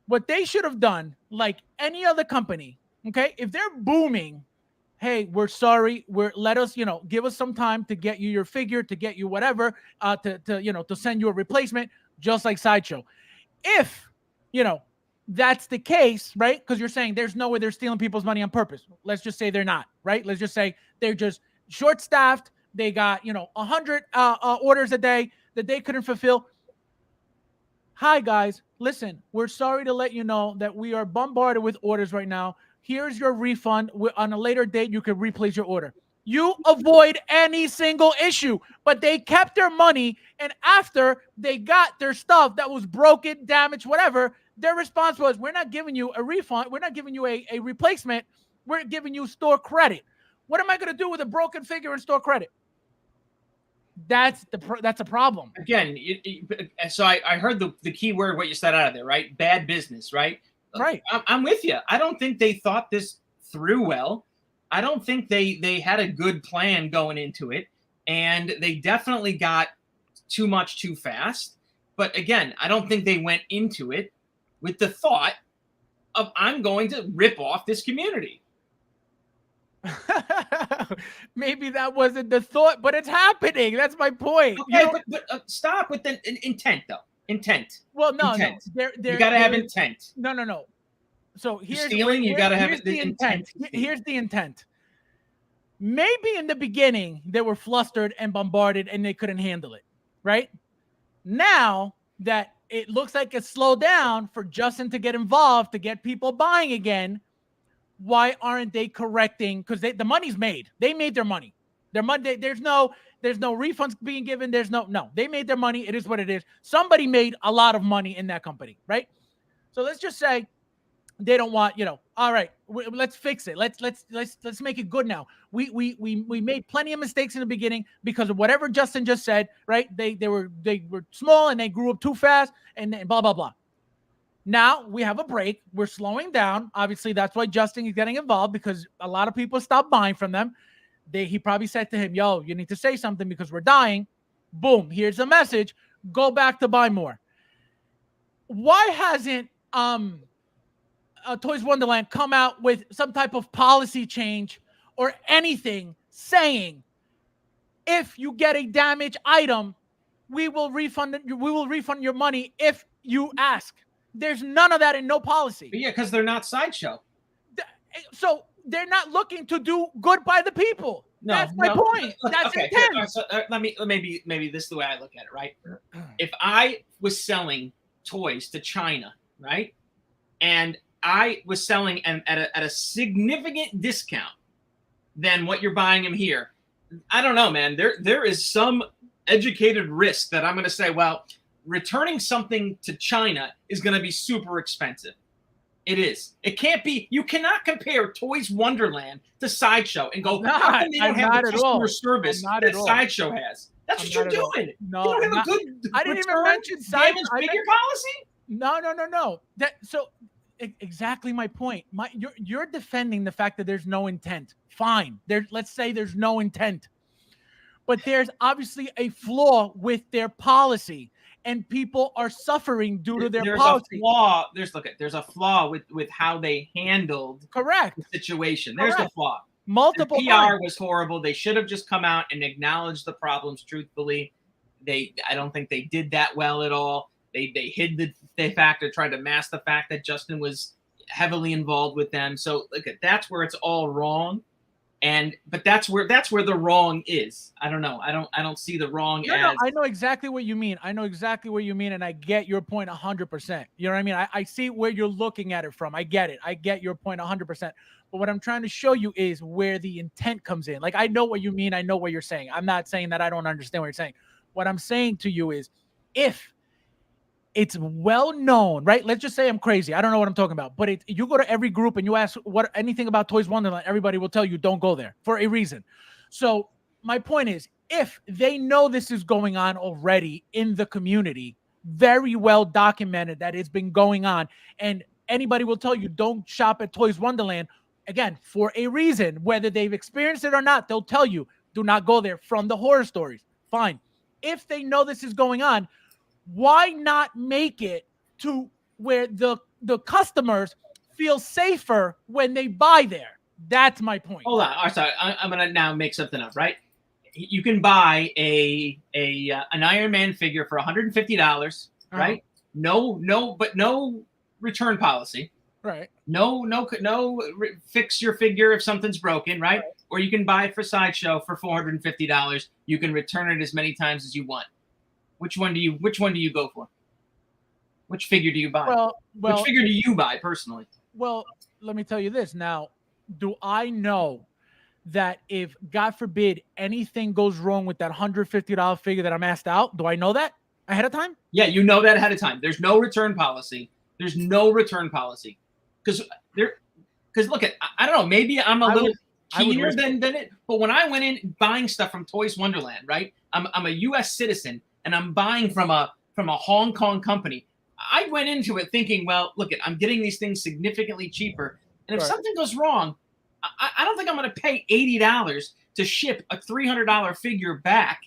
what they should have done, like any other company, okay, if they're booming, hey, we're sorry, let us, give us some time to get you your figure, to get you whatever, to send you a replacement, just like Sideshow. If, that's the case, right? Because you're saying there's no way they're stealing people's money on purpose. Let's just say they're not, right? Let's just say they're just short-staffed. They got, 100 orders a day that they couldn't fulfill. Hi, guys. Listen, we're sorry to let you know that we are bombarded with orders right now. Here's your refund. On a later date, you can replace your order. You avoid any single issue, but they kept their money, and after they got their stuff that was broken, damaged, whatever, their response was, we're not giving you a refund. We're not giving you a replacement. We're giving you store credit. What am I going to do with a broken figure in store credit? That's a problem. Again, so I heard the key word, what you said out of there, right? Bad business, right? Right. I'm with you. I don't think they thought this through well. I don't think they had a good plan going into it, and they definitely got too much too fast. But again, I don't think they went into it with the thought of, I'm going to rip off this community. Maybe that wasn't the thought, but it's happening. That's my point. Okay, but stop with the intent, though. Intent. Well, no, intent. no. You got to have intent. No. So here's stealing. You got to have the intent. Here's the intent. Maybe in the beginning they were flustered and bombarded and they couldn't handle it, right? Now that it looks like it's slowed down for Justin to get involved, to get people buying again, why aren't they correcting? Because the money's made. They made their money. Their money. There's no refunds being given. There's no. They made their money. It is what it is. Somebody made a lot of money in that company, right? So let's just say they don't want, all right, let's fix it. Let's make it good now. We made plenty of mistakes in the beginning because of whatever Justin just said, right? They were small and they grew up too fast and blah, blah, blah. Now we have a break. We're slowing down. Obviously, that's why Justin is getting involved, because a lot of people stopped buying from them. He probably said to him, yo, you need to say something because we're dying. Boom, here's the message. Go back to buy more. Why hasn't Toys Wonderland come out with some type of policy change or anything saying, if you get a damaged item, we will refund your money if you ask? There's none of that in no policy. But yeah, because they're not Sideshow. So they're not looking to do good by the people. That's my point. That's intent. So maybe this is the way I look at it, right? If I was selling toys to China, right? And I was selling them at a significant discount than what you're buying them here. I don't know, man. There is some educated risk that I'm going to say, well, returning something to China is going to be super expensive. It is. It can't be. You cannot compare Toys Wonderland to Sideshow and go, how come they don't have the customer service that Sideshow has? That's what you're doing. No, you don't have a good I didn't even mention Sideshow figure policy. No. Exactly my point. You're defending the fact that there's no intent. Fine. Let's say there's no intent. But there's obviously a flaw with their policy, and people are suffering due to their policy. There's a flaw with how they handled the situation. There's the flaw. Multiple PR was horrible. They should have just come out and acknowledged the problems truthfully. I don't think they did that well at all. They hid the fact, or tried to mask the fact that Justin was heavily involved with them. So that's where it's all wrong. But that's where the wrong is. I don't know. I don't see the wrong as. No, I know exactly what you mean. And I get your point 100%. You know what I mean? I see where you're looking at it from. I get it. I get your point 100%. But what I'm trying to show you is where the intent comes in. Like, I know what you mean. I know what you're saying. I'm not saying that I don't understand what you're saying. What I'm saying to you is, if it's well known, right? Let's just say I'm crazy. I don't know what I'm talking about. But you go to every group and you ask anything about Toys Wonderland, everybody will tell you don't go there for a reason. So my point is, if they know this is going on already in the community, very well documented that it's been going on, and anybody will tell you don't shop at Toys Wonderland, again, for a reason, whether they've experienced it or not, they'll tell you do not go there from the horror stories. Fine. If they know this is going on, why not make it to where the customers feel safer when they buy there? That's my point. Hold on. Oh, sorry. I'm going to now make something up, right? You can buy an Iron Man figure for $150, right? But no return policy. Right. No, fix your figure if something's broken, right? Or you can buy it for Sideshow for $450. You can return it as many times as you want. Which one do you go for? Which figure do you buy? Well, which figure do you buy personally? Well, let me tell you this. Now, do I know that if, God forbid, anything goes wrong with that $150 figure that I'm asked out, do I know that ahead of time? Yeah, you know that ahead of time. There's no return policy. Because look, I don't know, maybe I'm a little keener than it. But when I went in buying stuff from Toys Wonderland, right? I'm a U.S. citizen and I'm buying from a Hong Kong company. I went into it thinking, well, look, I'm getting these things significantly cheaper, and if something goes wrong, I don't think I'm going to pay $80 to ship a $300 figure back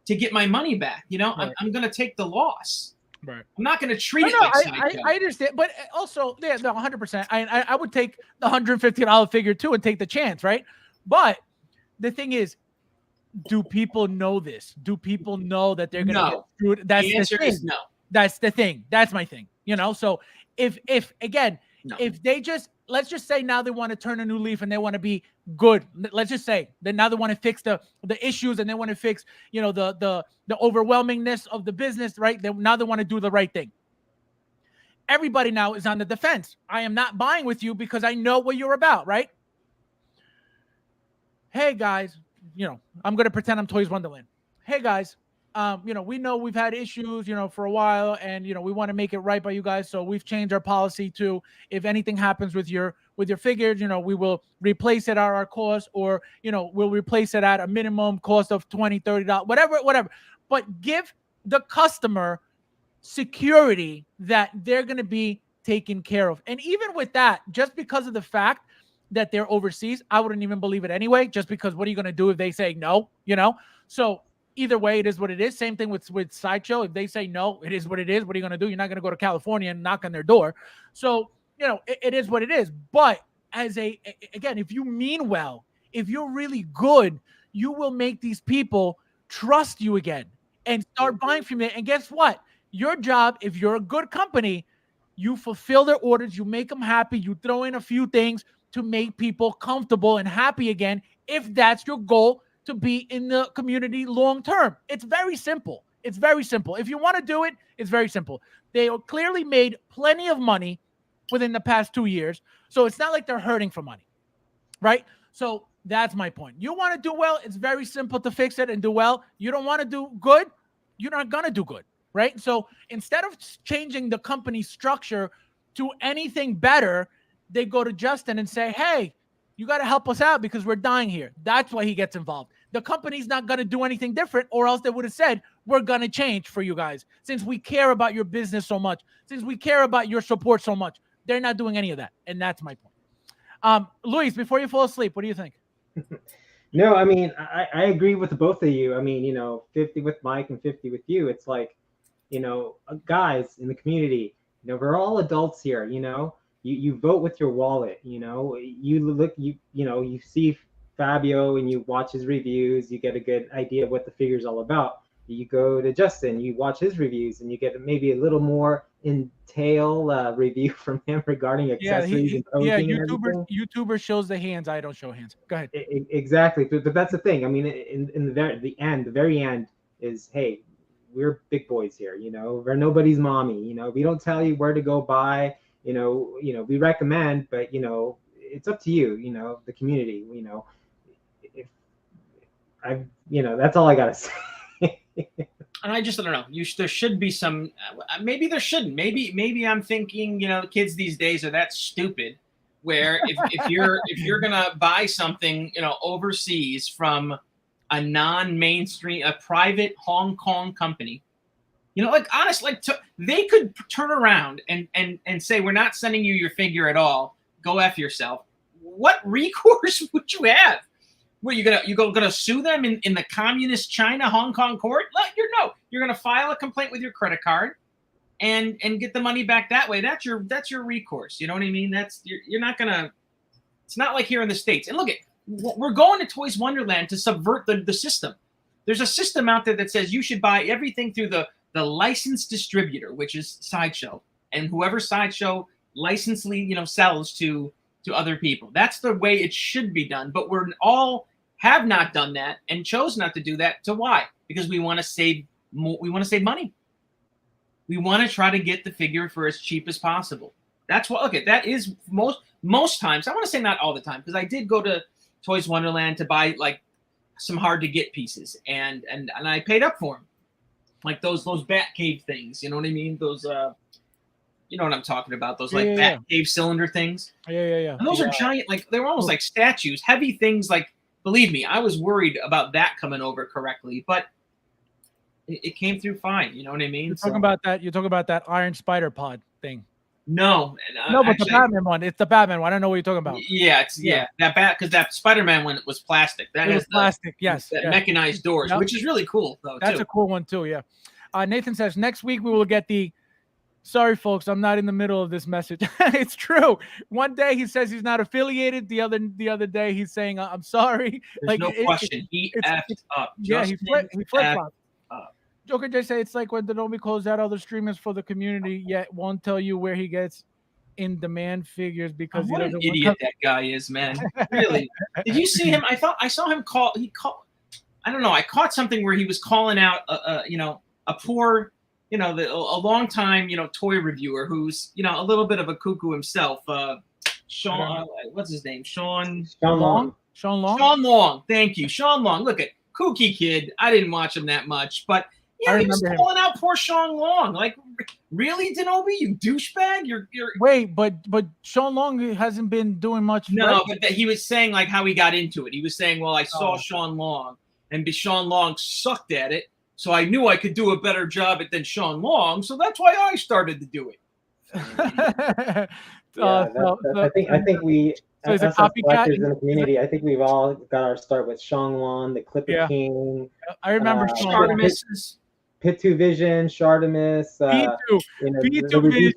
to get my money back. You know, I'm going to take the loss. Right. I'm not going to treat it like Sideshow. I understand, but also, 100%. I would take the $150 figure too and take the chance, right? But the thing is, do people know this? Do people know that they're going to get screwed? That's the answer is no. That's the thing. That's my thing. You know, so if they let's just say now they want to turn a new leaf and they want to be good. Let's just say that now they want to fix the issues and they want to fix, the overwhelmingness of the business, right? Now they want to do the right thing. Everybody now is on the defense. I am not buying with you because I know what you're about, right? Hey guys, I'm going to pretend I'm Toys Wonderland. Hey guys, we know we've had issues, for a while, and we want to make it right by you guys. So we've changed our policy to, if anything happens with your figures, we will replace it at our cost, or we'll replace it at a minimum cost of $20, $30, whatever. But give the customer security that they're going to be taken care of. And even with that, just because of the fact that they're overseas, I wouldn't even believe it anyway, just because what are you going to do if they say no, So either way, it is what it is. Same thing with Sideshow. If they say no, it is what it is. What are you going to do? You're not going to go to California and knock on their door. So, it is what it is. But again, if you mean well, if you're really good, you will make these people trust you again and start buying from you. And guess what? Your job, if you're a good company, you fulfill their orders, you make them happy, you throw in a few things to make people comfortable and happy again, if that's your goal to be in the community long term. It's very simple. It's very simple. If you want to do it, it's very simple. They clearly made plenty of money within the past 2 years. So it's not like they're hurting for money, right? So that's my point. You want to do well, it's very simple to fix it and do well. You don't want to do good, you're not going to do good, right? So instead of changing the company structure to anything better, they go to Justin and say, hey, you got to help us out because we're dying here. That's why he gets involved. The company's not going to do anything different, or else they would have said, we're going to change for you guys. Since we care about your business so much, since we care about your support so much, they're not doing any of that. And that's my point. Luis, before you fall asleep, what do you think? No, I mean, I agree with both of you. I mean, 50 with Mike and 50 with you. It's like, guys in the community, we're all adults here, you vote with your wallet, you look, you see Fabio and you watch his reviews, you get a good idea of what the figure's all about. You go to Justin, you watch his reviews, and you get maybe a little more review from him regarding accessories and posing. YouTuber shows the hands. I don't show hands. Go ahead. Exactly, but that's the thing. I mean, in the very end is, hey, we're big boys here. We're nobody's mommy. We don't tell you where to go buy. We recommend, but it's up to you. The community. If that's all I gotta say. And I don't know. There should be some. Maybe there shouldn't. Maybe I'm thinking. Kids these days are that stupid. Where if you're gonna buy something, overseas from a non-mainstream, a private Hong Kong company, honestly, they could turn around and say, we're not sending you your figure at all. Go F yourself. What recourse would you have? What, you're gonna sue them in the communist China Hong Kong court? You're gonna file a complaint with your credit card, and get the money back that way. That's your recourse. You know what I mean? You're not gonna. It's not like here in the States. And look, we're going to Toys Wonderland to subvert the system. There's a system out there that says you should buy everything through the licensed distributor, which is Sideshow, and whoever Sideshow licensely sells to other people. That's the way it should be done. But we're all have not done that and chose not to do that. So why? Because we want to save more, we want to save money. We want to try to get the figure for as cheap as possible. That's what. Okay, that is most times. I want to say not all the time, because I did go to Toys Wonderland to buy like some hard to get pieces, and I paid up for them, like those Bat Cave things. You know what I mean? Those you know what I'm talking about? Those Bat Cave cylinder things. Yeah. And those are giant, like they were almost like statues, heavy things. Like, believe me, I was worried about that coming over correctly, but it came through fine. You know what I mean? You're talking about that. You're talking about that Iron Spider pod thing. No, but actually, the Batman one. It's the Batman one. I don't know what you're talking about. Yeah, because that Spider-Man one was plastic. That was plastic. Yes, mechanized doors, which is really cool though. That's a cool one too. Yeah. Nathan says next week we will get the. Sorry, folks, I'm not in the middle of this message. It's true. One day he says he's not affiliated. The other day he's saying I'm sorry. There's no question. He effed up. Yeah, he flip-flopped. Joker J say it's like when Denobi closed out other streamers for the community, yet won't tell you where he gets in demand figures because what an idiot that guy is, man. Really? Did you see him? I saw him call. I don't know. I caught something where he was calling out a poor. A long time, toy reviewer who's, a little bit of a cuckoo himself. Sean, what's his name? Sean Long. Sean Long. Thank you. Sean Long. Look at kooky kid. I didn't watch him that much, but he was calling out poor Sean Long. Like, really, Denobi, you douchebag? You're Wait, but Sean Long hasn't been doing much. No, but he was saying like how he got into it. He was saying, well, I saw Sean Long, and Sean Long sucked at it. So I knew I could do a better job at than Sean Long, so that's why I started to do it. I think we, as collectors in the community, I think we've all got our start with Sean Long, the Clipper King. I remember Artemis. Pit2 Vision, Shartimus, P2 Vision,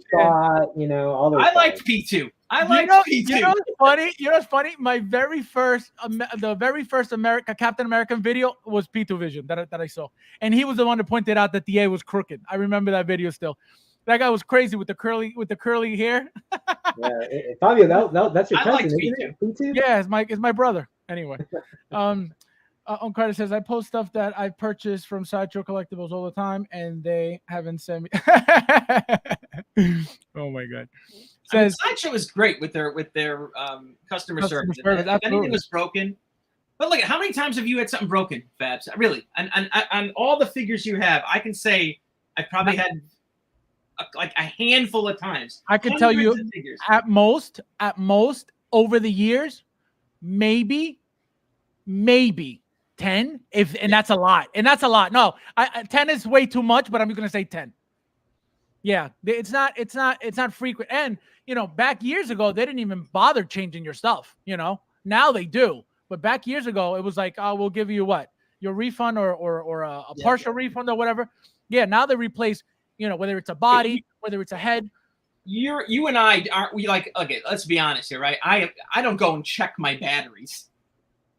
all those. I liked P2. I liked P2. You know what's funny? My very first, the very first Captain American video was P2 Vision that I saw, and he was the one that pointed out that the A was crooked. I remember that video still. That guy was crazy with the curly hair. Fabio, that's your cousin, isn't it? P2? Yeah, it's my brother. Anyway, On Carter says, I post stuff that I purchased from Sideshow Collectibles all the time, and they haven't sent me. Oh my god! Says Sideshow is great with their customer service. If anything absolutely. was broken, but look, how many times have you had something broken, Fabs? Really, on all the figures you have, I can say I probably had like a handful of times. I could tell you of figures. at most over the years, maybe 10. And that's a lot. And that's a lot. No, 10 is way too much, but I'm going to say 10. Yeah, it's not frequent. And back years ago, they didn't even bother changing your stuff. Now they do. But back years ago, it was like, oh, we'll give you what? Your refund or a partial refund or whatever. Yeah, now they replace, whether it's a body, whether it's a head. You and I aren't we like, okay, let's be honest here, right? I don't go and check my batteries.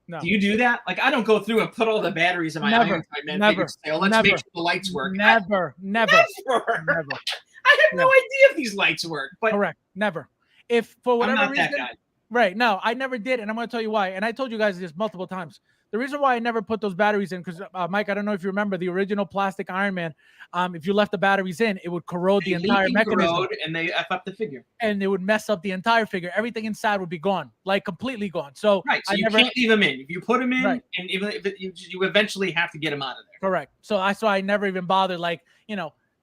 No. Do you do that? Like, I don't go through and put all the batteries in my Iron Time figures and say, oh, let's make sure the lights work. Never. I have no idea if these lights work. But correct. Never. If for whatever I'm not reason, that guy. Right. No, I never did. And I'm going to tell you why. And I told you guys this multiple times. The reason why I never put those batteries in, because Mike, I don't know if you remember the original plastic Iron Man. If you left the batteries in, it would corrode the entire mechanism. And they F up the figure. And it would mess up the entire figure. Everything inside would be gone, like completely gone. So, you can't leave them in. If you put them in, and even if you eventually have to get them out of there. Correct. So I never even bothered. Like,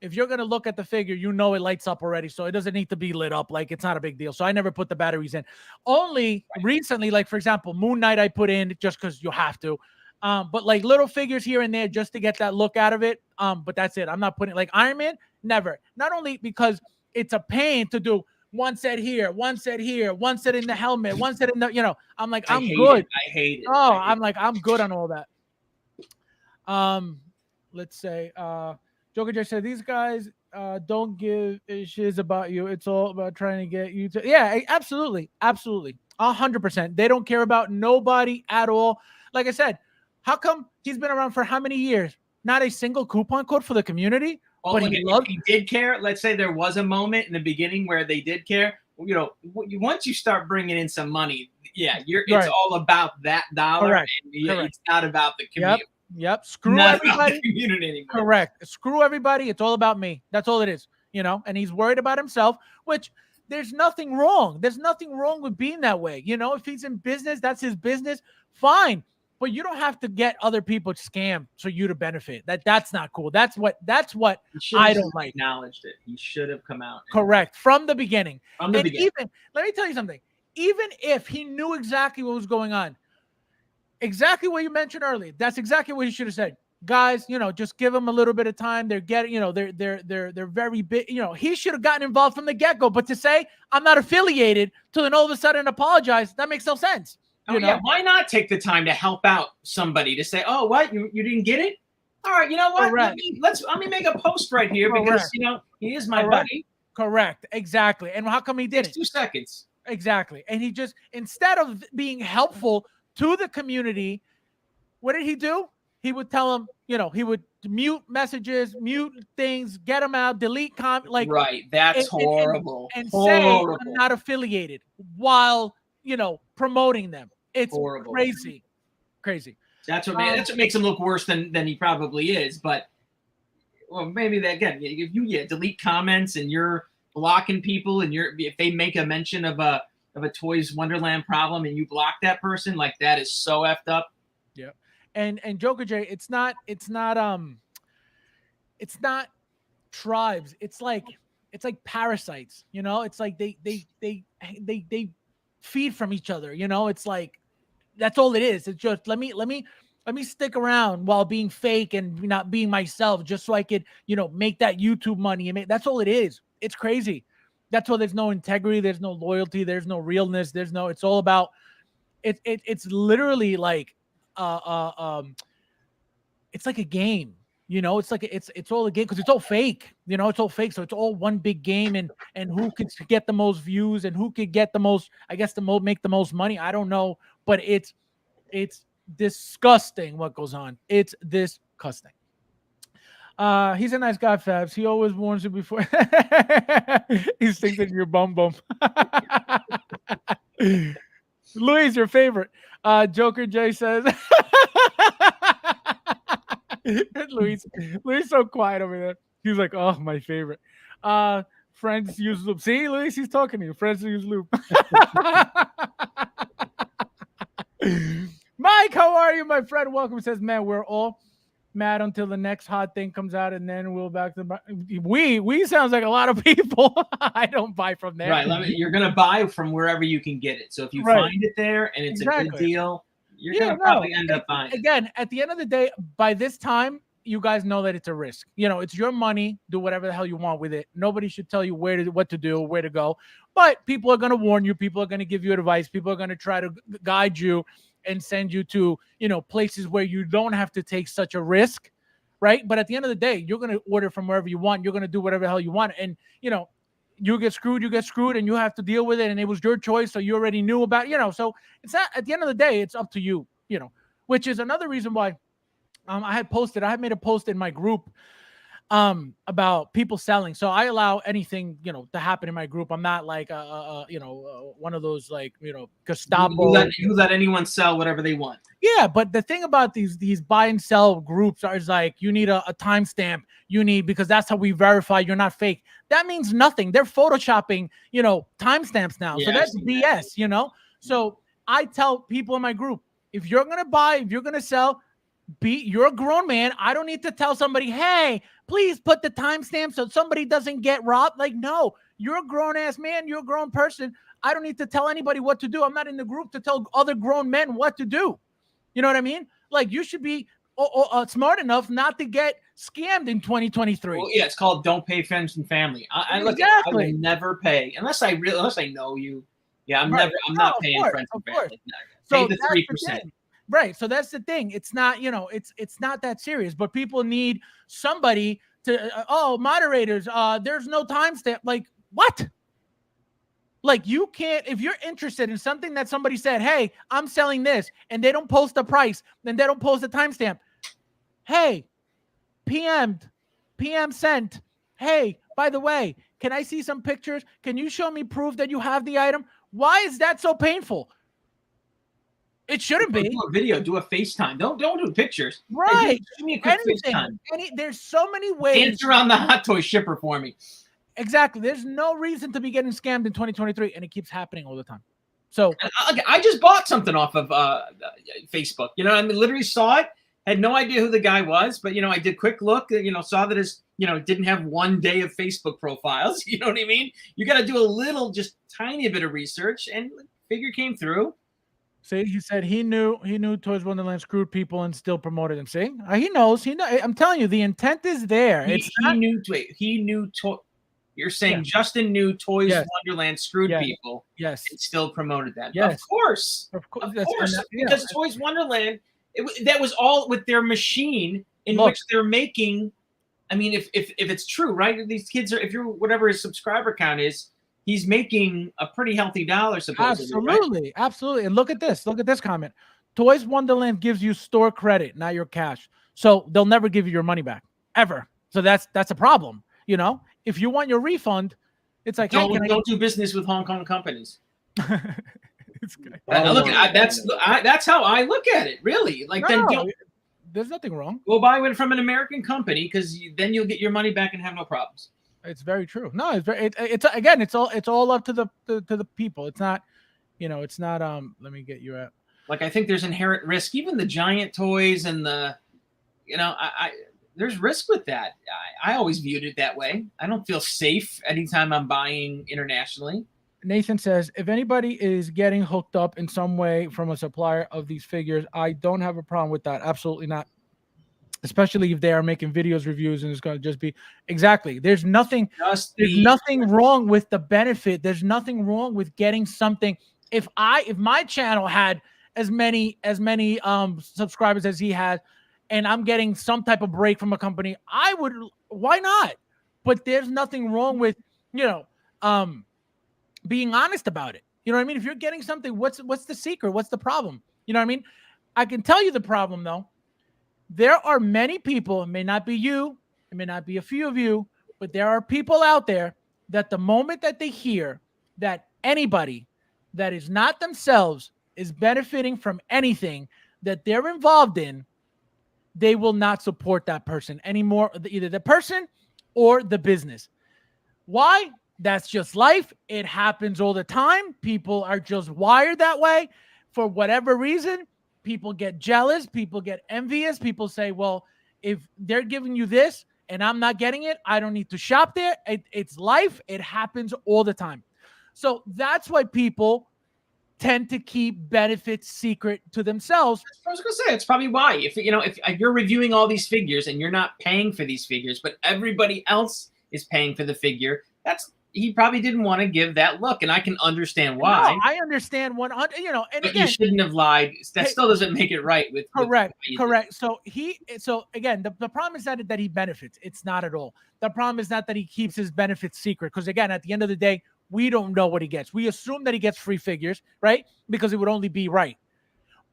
if you're going to look at the figure, it lights up already. So it doesn't need to be lit up. Like, it's not a big deal. So I never put the batteries in. Only recently, like, for example, Moon Knight I put in just because you have to. But like little figures here and there just to get that look out of it. But that's it. I'm not putting like Iron Man, never. Not only because it's a pain to do one set here, one set here, one set in the helmet, one set in the, I'm like, I'm good. I hate it. Oh, I'm like, I'm good on all that. Let's say, Joker just said, these guys don't give a shiz about you. It's all about trying to get you to. Yeah, absolutely. Absolutely. 100%. They don't care about nobody at all. Like I said, how come he's been around for how many years? Not a single coupon code for the community? Well, but if he did care, let's say there was a moment in the beginning where they did care. Once you start bringing in some money, it's all about that dollar. Correct. And it's not about the community. Yep. Screw everybody. Community anymore. Correct. Screw everybody. It's all about me. That's all it is. And he's worried about himself, which there's nothing wrong. There's nothing wrong with being that way. If he's in business, that's his business. Fine. But you don't have to get other people to scam for you to benefit. That's not cool. That's what I don't like. Acknowledged it. He should have come out. Correct. From the beginning. Even, let me tell you something. Even if he knew exactly what was going on, exactly what you mentioned earlier, that's exactly what he should have said. Guys, just give them a little bit of time. They're getting, they're very big. He should have gotten involved from the get-go. But to say I'm not affiliated to then all of a sudden apologize, that makes no sense. Yeah, why not take the time to help out somebody to say, oh, what? You didn't get it? All right, you know what? Let me make a post right here because he is my buddy. Correct. Exactly. And how come he didn't? 2 seconds. Exactly. And he just, instead of being helpful to the community, what did he do? He would tell them, he would mute messages, mute things, get them out, delete comments. Like, right. That's horrible. And say I'm not affiliated while promoting them. It's horrible. Crazy. That's what makes him look worse than he probably is. But maybe that again, if you delete comments and you're blocking people, and if they make a mention of a Toys Wonderland problem and you block that person, like that is so effed up. Yeah. And Joker J, it's not tribes. It's like parasites. It's like they feed from each other. It's like that's all it is. It's just let me stick around while being fake and not being myself, just so I could make that YouTube money. And that's all it is. It's crazy. That's why there's no integrity, there's no loyalty, there's no realness, it's all about it's literally like it's like a game. It's like it's all a game because it's all fake. It's all fake. So it's all one big game, and who could get the most views and who could get the most, I guess, make the most money. I don't know, but it's disgusting what goes on. It's disgusting. He's a nice guy, Fabs. He always warns you before. He's thinking you're bum. Louis, your favorite. Joker J says, Luis so quiet over there. He's like, oh, my favorite. Friends use loop. See, Luis, he's talking to you. Friends use loop. Mike, how are you, my friend? Welcome. Says, man, we're all mad until the next hot thing comes out, and then we'll back to we sounds like a lot of people. I don't buy from there. Right. You're gonna buy from wherever you can get it. So if you find it there and it's a good deal, you're gonna probably end up buying it. Again, at the end of the day, by this time, you guys know that it's a risk. You know, it's your money. Do whatever the hell you want with it. Nobody should tell you what to do, where to go. But people are going to warn you. People are going to give you advice. People are going to try to guide you and send you to, places where you don't have to take such a risk, right? But at the end of the day, you're going to order from wherever you want. You're going to do whatever the hell you want. And, you get screwed, and you have to deal with it. And it was your choice. So you already knew about, so it's not, at the end of the day, it's up to you, which is another reason why I had made a post in my group about people selling. So I allow anything, to happen in my group. I'm not like, one of those like, Gestapo. You let anyone sell whatever they want. Yeah. But the thing about these buy and sell groups is like, you need a timestamp because that's how we verify you're not fake. That means nothing. They're Photoshopping, timestamps now. Yeah, so that's BS, So I tell people in my group, if you're going to buy, if you're going to sell, you're a grown man. I don't need to tell somebody, hey, please put the timestamp so somebody doesn't get robbed. Like, no, you're a grown ass man. You're a grown person. I don't need to tell anybody what to do. I'm not in the group to tell other grown men what to do. You know what I mean? Like, you should be smart enough not to get scammed in 2023. Well, yeah, it's called don't pay friends and family. I will never pay unless I know you. Yeah, I'm not paying friends and family. Pay the 3%. Right. So that's the thing. It's not, it's not that serious, but people need somebody to, moderators, there's no timestamp. Like, what? Like, you can't, if you're interested in something that somebody said, hey, I'm selling this, and they don't post the price, then they don't post the timestamp. Hey, PM sent. Hey, by the way, can I see some pictures? Can you show me proof that you have the item? Why is that so painful? It shouldn't be. Do a video, do a FaceTime. Don't do pictures. Right. Hey, give me a quick FaceTime. There's so many ways. Dance around the hot toy shipper for me. Exactly. There's no reason to be getting scammed in 2023, and it keeps happening all the time. So I just bought something off of Facebook. Literally saw it, had no idea who the guy was, but I did quick look. Saw that his didn't have 1 day of Facebook profiles. You know what I mean? You got to do a little, just tiny bit of research, and figure came through. See, he said he knew Toys Wonderland screwed people and still promoted him. See, he knows. I'm telling you, the intent is there. He knew. You're saying Justin knew Toys Wonderland screwed people. Yes, and still promoted that. Yes, of course. Because Toys Wonderland, that was all with their machine in which they're making. I mean, if it's true, right? These kids are, if you're whatever his subscriber count is. He's making a pretty healthy dollar, supposedly. Absolutely. And look at this comment. Toys Wonderland gives you store credit, not your cash. So they'll never give you your money back, ever. So that's a problem. If you want your refund, it's like, don't do business with Hong Kong companies. It's good. That's how I look at it. Really, like there's nothing wrong. Go buy one from an American company because then you'll get your money back and have no problems. It's very true. No, it's all up to the people. It's not, it's not. Let me get you at. Like, I think there's inherent risk. Even the giant toys and the, there's risk with that. I always viewed it that way. I don't feel safe anytime I'm buying internationally. Nathan says, if anybody is getting hooked up in some way from a supplier of these figures, I don't have a problem with that. Absolutely not. Especially if they are making videos, reviews, and it's going to just be exactly. There's nothing wrong with the benefit. There's nothing wrong with getting something. If my channel had as many subscribers as he has, and I'm getting some type of break from a company, I would. Why not? But there's nothing wrong with being honest about it. You know what I mean? If you're getting something, what's the secret? What's the problem? You know what I mean? I can tell you the problem though. There are many people, it may not be you, it may not be a few of you, but there are people out there that the moment that they hear that anybody that is not themselves is benefiting from anything that they're involved in, they will not support that person anymore, either the person or the business. Why? That's just life. It happens all the time. People are just wired that way for whatever reason. People get jealous. People get envious. People say, well, if they're giving you this and I'm not getting it, I don't need to shop there. It's life. It happens all the time. So that's why people tend to keep benefits secret to themselves. I was gonna say it's probably why. If you're reviewing all these figures and you're not paying for these figures, but everybody else is paying for the figure, he probably didn't want to give that look, and I can understand why. No, I understand 100. And but again, you shouldn't have lied. That still doesn't make it right. Correct. So again, the problem is that he benefits. It's not at all. The problem is not that he keeps his benefits secret, because again, at the end of the day, we don't know what he gets. We assume that he gets free figures, right? Because it would only be right.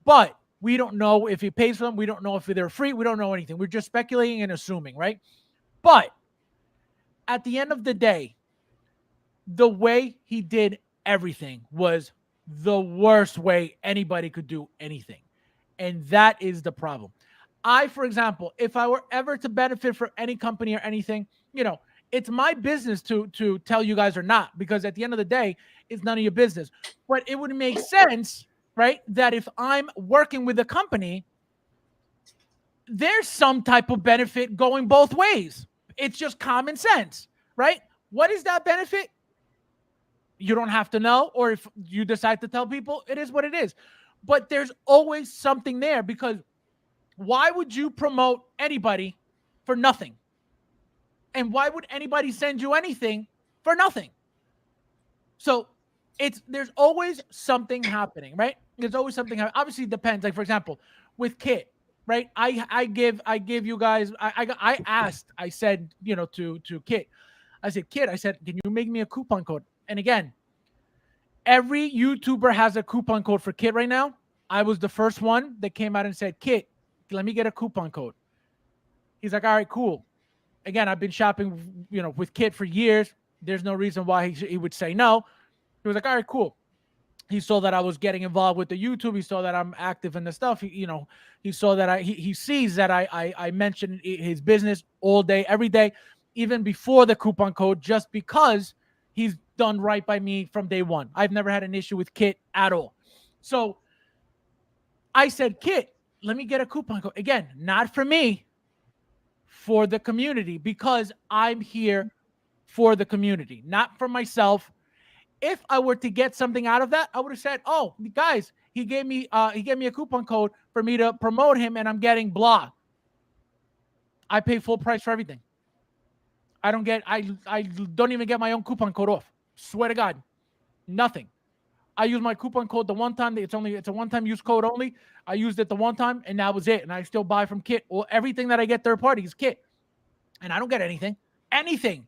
But we don't know if he pays for them. We don't know if they're free. We don't know anything. We're just speculating and assuming, right? But at the end of the day, the way he did everything was the worst way anybody could do anything. And that is the problem. For example, if I were ever to benefit from any company or anything, it's my business to tell you guys or not, because at the end of the day, it's none of your business. But it would make sense, right, that if I'm working with a company, there's some type of benefit going both ways. It's just common sense, right? What is that benefit? You don't have to know, or if you decide to tell people, it is what it is. But there's always something there, because why would you promote anybody for nothing? And why would anybody send you anything for nothing? So there's always something happening, right? There's always something happening. Obviously, it depends. Like, for example, with Kit, right? I give you guys. I said, to Kit, I said, Kit, can you make me a coupon code? And again, every YouTuber has a coupon code for Kit right now. I was the first one that came out and said, Kit, let me get a coupon code. He's like, all right, cool. Again, I've been shopping, with Kit for years. There's no reason why he would say no. He was like, all right, cool. He saw that I was getting involved with the YouTube. He saw that I'm active in the stuff. He saw that he sees that I mention his business all day, every day, even before the coupon code, just because he's done right by me from day one. I've never had an issue with Kit at all. So I said, Kit, let me get a coupon code. Again, not for me, for the community, because I'm here for the community, not for myself. If I were to get something out of that, I would have said, oh, guys, he gave me a coupon code for me to promote him, and I'm getting blah. I pay full price for everything. I don't even get my own coupon code off. Swear to God, nothing. I use my coupon code the one time. It's a one-time use code only. I used it the one time, and that was it. And I still buy from Kit. Or everything that I get third party is Kit, and I don't get anything.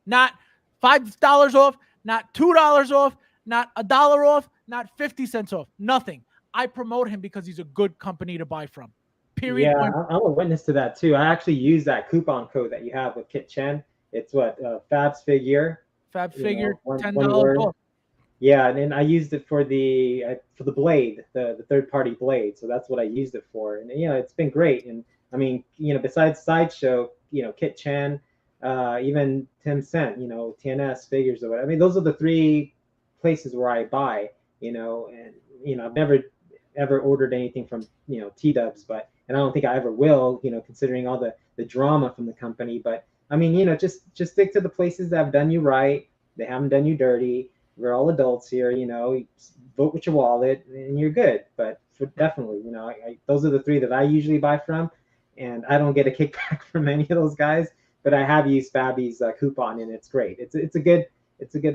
Not $5 off, not $2 off, not $1 off, not 50 cents off. Nothing. I promote him because he's a good company to buy from. Period. Yeah, I'm a witness to that too. I actually use that coupon code that you have with Kit Chen. It's FabsFigure. FabsFigure, $10 off. Yeah, and then I used it for the blade, the third-party blade. So that's what I used it for, and it's been great. And I mean, besides Sideshow, Kit Chen, even Tim Cent, TNS figures or whatever. I mean, those are the three places where I buy. And I've never ever ordered anything from T-Dubs, and I don't think I ever will. Considering all the drama from the company. But I mean, just stick to the places that have done you right. They haven't done you dirty. We're all adults here, vote with your wallet and you're good. But definitely, those are the three that I usually buy from, and I don't get a kickback from any of those guys. But I have used Fabby's coupon, and it's great. It's a good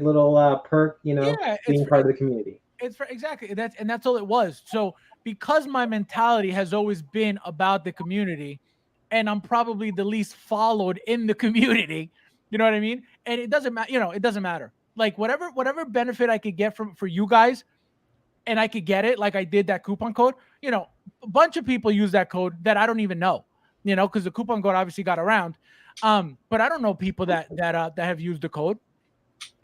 little perk, being part of the community. Exactly that's all it was. So because my mentality has always been about the community, and I'm probably the least followed in the community, you know what I mean? And it doesn't matter, it doesn't matter. Like whatever benefit I could get for you guys, and I could get it, like I did that coupon code. A bunch of people use that code that I don't even know, because the coupon code obviously got around. But I don't know people that have used the code.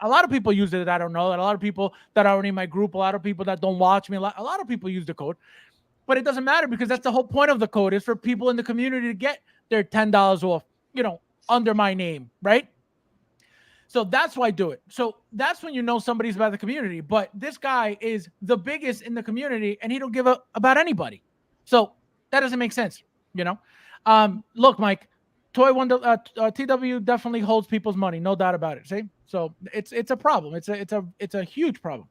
A lot of people use it that I don't know. And a lot of people that aren't in my group. A lot of people that don't watch me. A lot of people use the code. but it doesn't matter because that's the whole point of the code is for people in the community to get their $10 off, under my name, right? So that's why I do it. So that's when you know somebody's about the community. But this guy is the biggest in the community, and he don't give a about anybody. So that doesn't make sense, Look, Mike, TW definitely holds people's money, no doubt about it. See, so it's a problem. It's a huge problem.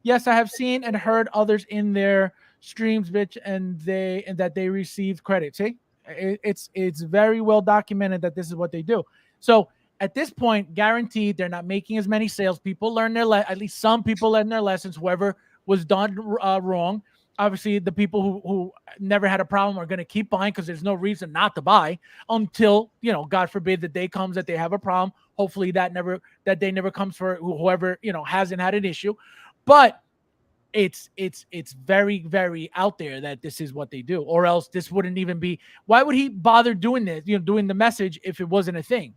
Yes, I have seen and heard others in their streams, bitch, and that they received credit. See, it's very well documented that this is what they do. So at this point, guaranteed they're not making as many sales. People learn at least some people learn their lessons. Whoever was done wrong. Obviously, the people who never had a problem are going to keep buying because there's no reason not to buy until, God forbid, the day comes that they have a problem. Hopefully that day never comes for whoever, hasn't had an issue. But it's very, very out there that this is what they do, or else this wouldn't even be. Why would he bother doing this, doing the message if it wasn't a thing,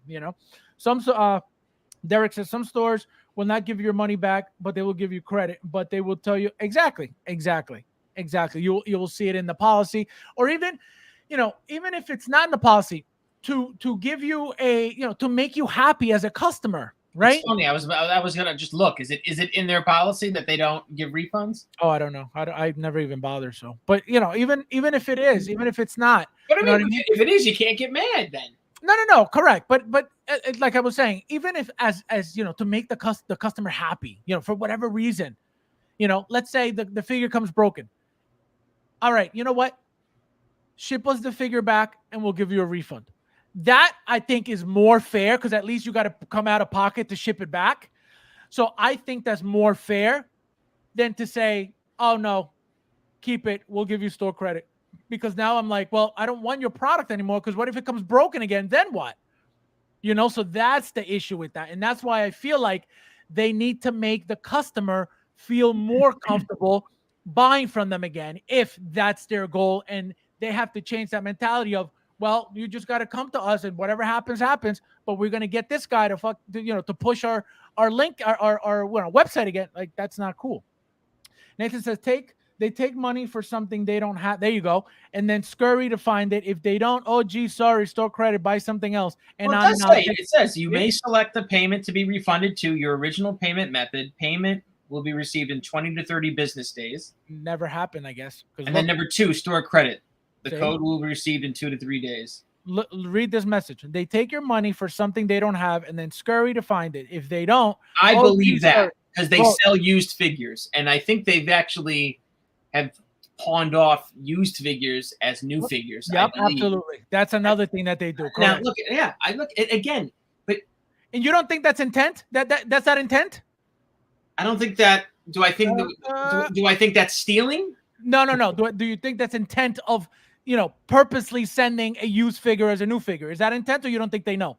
Derek says some stores will not give you your money back, but they will give you credit, but they will tell you exactly. You will see it in the policy, or even if it's not in the policy, to give you to make you happy as a customer, right? It's funny. I was gonna just look. Is it in their policy that they don't give refunds? Oh, I don't know. I never even bother. So, but even if it is, even if it's not, but I mean, if it is, you can't get mad then. No, correct. But like I was saying, even if as to make the customer happy, for whatever reason, let's say the figure comes broken. All right, you know what? Ship us the figure back and we'll give you a refund. That I think is more fair because at least you got to come out of pocket to ship it back. So I think that's more fair than to say, oh no, keep it. We'll give you store credit. Because now I'm like, well, I don't want your product anymore because what if it comes broken again? Then what? So that's the issue with that. And that's why I feel like they need to make the customer feel more comfortable buying from them again, if that's their goal. And they have to change that mentality of, well, you just got to come to us and whatever happens, but we're going to get this guy to to push our link, our website again. Like, that's not cool. Nathan says, they take money for something they don't have. There you go. And then scurry to find it. If they don't, oh, gee, sorry, store credit, buy something else. And it says you may select the payment to be refunded to your original payment method. Payment will be received in 20 to 30 business days. Never happened, I guess. And then number 2, store credit. The code will be received in 2 to 3 days. Read this message. They take your money for something they don't have and then scurry to find it. If they don't, I believe that because they sell used figures. And I think they've actually have pawned off used figures as new figures. Yep, absolutely. That's another thing that they do. Correct. Now, I look at again. And you don't think that's intent? That's not intent? I don't think that. Do I think do I think that's stealing? No. Do you think that's intent of purposely sending a used figure as a new figure? Is that intent, or you don't think they know?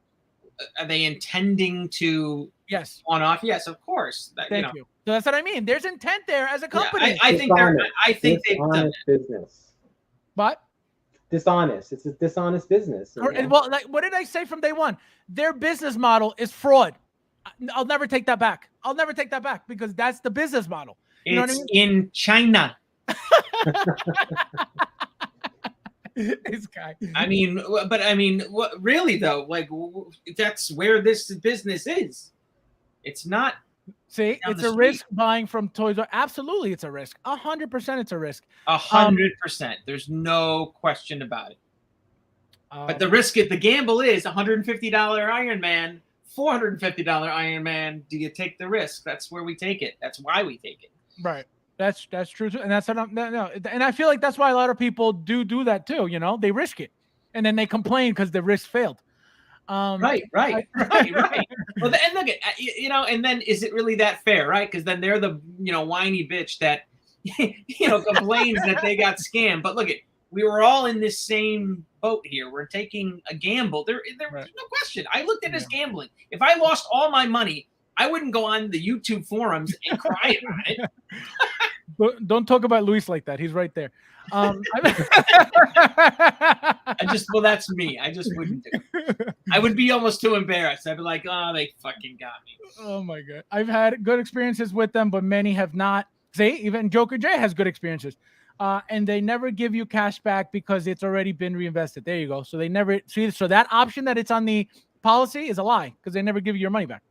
Are they intending to? Yes. On off? Yes, of course. Thank you. So that's what I mean. There's intent there as a company. Yeah, I think they're. I think they've done business. But dishonest. It's a dishonest business. Well, like, what did I say from day one? Their business model is fraud. I'll never take that back. Because that's the business model. You know what I mean? In China. This guy. What really though? Like, that's where this business is. It's not. See, it's a risk buying from Toys R Us. Absolutely, it's a risk. 100%, it's a risk. 100%. There's no question about it. But the gamble is $150 Iron Man, $450 Iron Man. Do you take the risk? That's where we take it. That's why we take it. Right. That's true too. And that's no. And I feel like that's why a lot of people do that too. They risk it, and then they complain because the risk failed. Right. Well, and look at and then is it really that fair, right? Because then they're the whiny bitch that complains that they got scammed. But look we were all in this same boat here. We're taking a gamble. There's no question. I looked at it as gambling. If I lost all my money, I wouldn't go on the YouTube forums and cry about it. Don't talk about Luis like that. He's right there. That's me. I just wouldn't do it. I would be almost too embarrassed. I'd be like, oh, they fucking got me. Oh my God. I've had good experiences with them, but many have not. See, even Joker J has good experiences. and they never give you cash back because it's already been reinvested. There you go. So they never see. So that option that it's on the policy is a lie because they never give you your money back.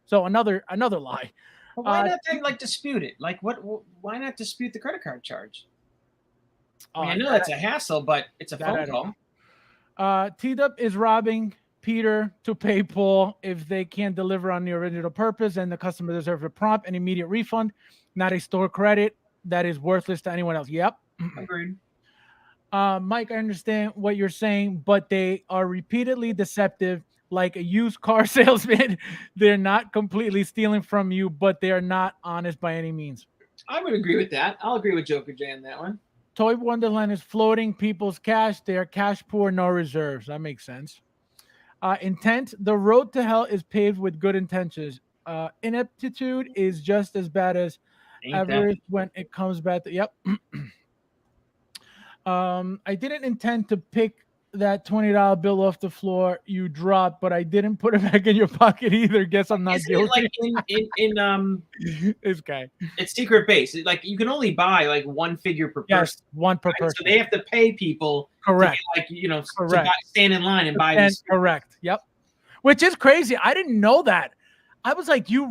So another lie. But why not then like dispute it? Like what? Why not dispute the credit card charge? I know that's a hassle, but it's a phone call. T-Dup is robbing Peter to pay Paul if they can't deliver on the original purpose, and the customer deserves a prompt and immediate refund, not a store credit that is worthless to anyone else. Yep. Agreed. Mike, I understand what you're saying, but they are repeatedly deceptive, like a used car salesman. They're not completely stealing from you, but they are not honest by any means. I would agree with that. I'll agree with Joker J on that one. Toy Wonderland is floating people's cash. They are cash poor, no reserves. That makes sense. Intent. The road to hell is paved with good intentions. Ineptitude is just as bad as avarice when it comes back to, yep. I didn't intend to pick that $20 bill off the floor you dropped, but I didn't put it back in your pocket either. Guess I'm not guilty. Like in this guy. It's secret base. Like you can only buy like one figure per person. One per person. So they have to pay people. Correct. To get, to stand in line and buy these. Correct. Yep. Which is crazy. I didn't know that. I was like, you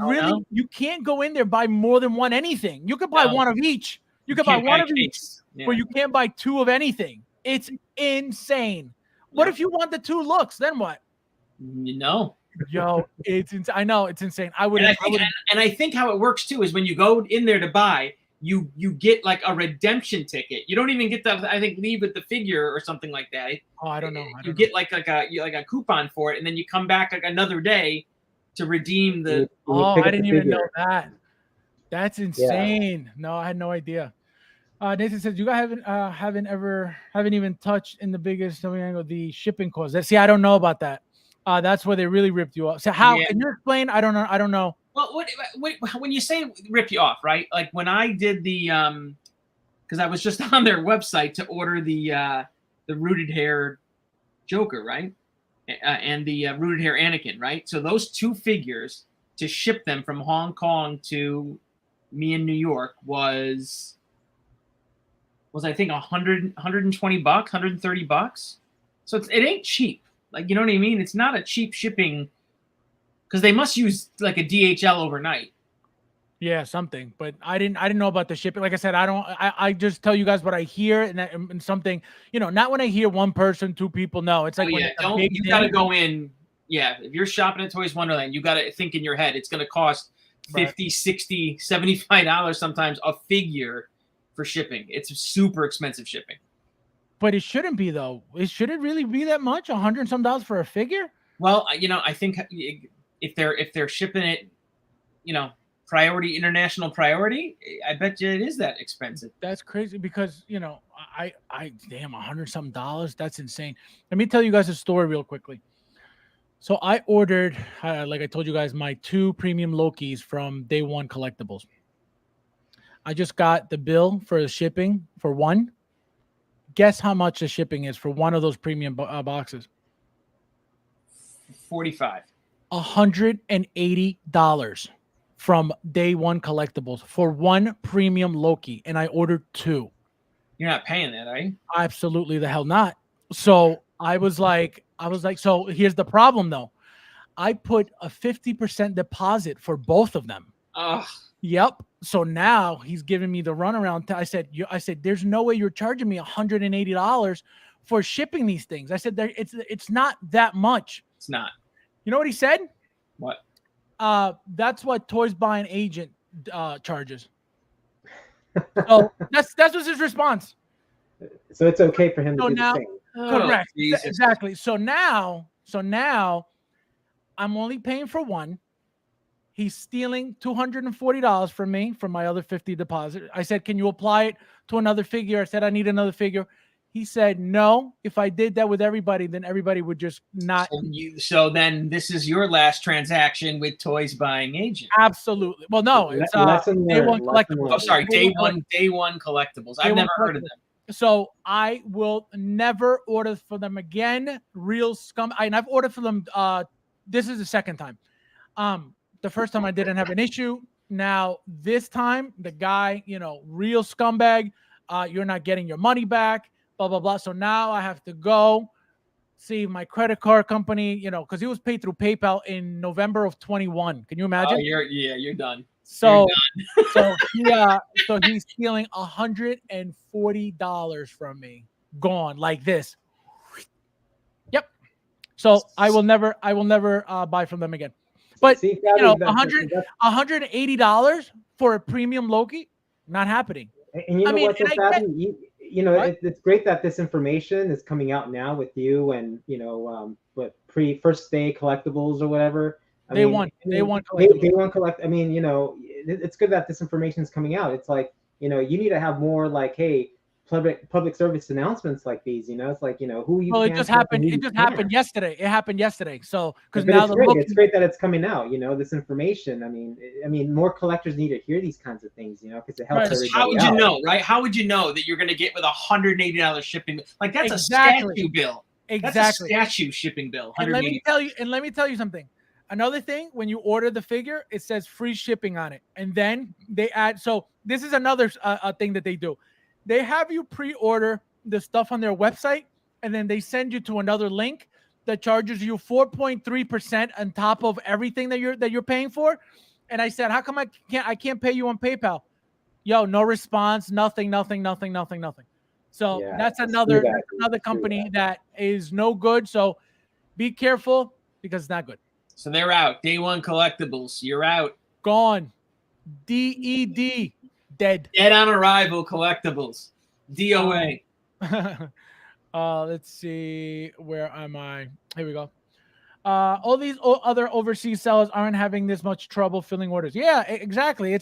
can't go in there and buy more than one anything. You could buy one of each. You could buy one of each, but you can't buy two of anything. It's insane. What if you want the two looks? Then what? Yo, I know it's insane. And I think how it works too is when you go in there to buy, you get like a redemption ticket. You don't even get the leave with the figure or something like that. Oh, I don't know. You get like a coupon for it, and then you come back like another day to redeem the. I didn't even know that. That's insane. Yeah. No, I had no idea. Nathan says you guys haven't even touched in the biggest angle the shipping cost. See, I don't know about that. That's where they really ripped you off. So how can you explain? I don't know. Well, when you say rip you off, right? Like when I did the because I was just on their website to order the rooted hair Joker, right? And the rooted hair Anakin, right? So those two figures to ship them from Hong Kong to me in New York was I think $120, $130. So it ain't cheap. Like, you know what I mean? It's not a cheap shipping because they must use like a DHL overnight. Yeah, something. But I didn't know about the shipping. Like I said, I just tell you guys what I hear and something, not when I hear one person, two people. No, it's like you got to go in. Yeah. If you're shopping at Toys Wonderland, you got to think in your head, it's going to cost $50, $60, $75 sometimes a figure for shipping. It's super expensive shipping. But it shouldn't be though. It shouldn't really be that much. $100 some for a figure. Well, I think if they're shipping it, international priority, I bet you it is that expensive. That's crazy because I damn $100 some. That's insane. Let me tell you guys a story real quickly. So I ordered, like I told you guys, my 2 premium Lokis from Day One Collectibles. I just got the bill for the shipping for one. Guess how much the shipping is for one of those premium boxes? $45. $180 from Day One Collectibles for one premium Loki, and I ordered 2. You're not paying that, are you? Absolutely the hell not. So I was like, so here's the problem though. I put a 50% deposit for both of them. Ugh. Yep. So now he's giving me the runaround. I said, there's no way you're charging me $180 for shipping these things. I said, it's not that much. It's not. You know what he said? What? That's what Toys Buying Agent charges. So that's what's his response. So it's okay for him to do the thing. Correct. Exactly. So now I'm only paying for one. He's stealing $240 from me from my other 50 deposit. I said, can you apply it to another figure? I said, I need another figure. He said, no, if I did that with everybody, then everybody would just not. So then this is your last transaction with Toys Buying Agent. Absolutely. Well, no, it's Day One Collectibles. Oh, sorry. Day One Collectibles. I've never heard of them. So I will never order for them again. Real scum. And I've ordered for them. This is the second time. The first time I didn't have an issue. Now this time, the guy, real scumbag. You're not getting your money back, blah, blah, blah. So now I have to go see my credit card company, because he was paid through PayPal in November of 21. Can you imagine? Oh, you're done. So, so he's stealing $140 from me, gone like this. Yep. So I will never buy from them again. But See, $180 for a premium Loki, not happening. And you know what's so sad? It's great that this information is coming out now with you and first day collectibles or whatever. They want collect. I mean, it's good that this information is coming out. It's like, you need to have more like, hey, public service announcements like these. It's like, who you. Well, it just happened. It just happened yesterday. It happened yesterday. So because now it's great that it's coming out. This information. I mean, more collectors need to hear these kinds of things. Because it helps everybody. How would you know, right? How would you know that you're going to get with $180 shipping? Like that's a statue bill. Exactly. That's a statue shipping bill. And let me tell you something. Another thing, when you order the figure, it says free shipping on it, and then they add. So this is another thing that they do. They have you pre-order the stuff on their website, and then they send you to another link that charges you 4.3% on top of everything that you're paying for. And I said, how come I can't pay you on PayPal? Yo, no response, nothing. So that's another company that is no good. So be careful because it's not good. So they're out. Day One Collectibles, you're out. Gone. DED. Dead. Dead on arrival collectibles. DOA. Let's see. Where am I? Here we go. All these other overseas sellers aren't having this much trouble filling orders. Yeah, exactly.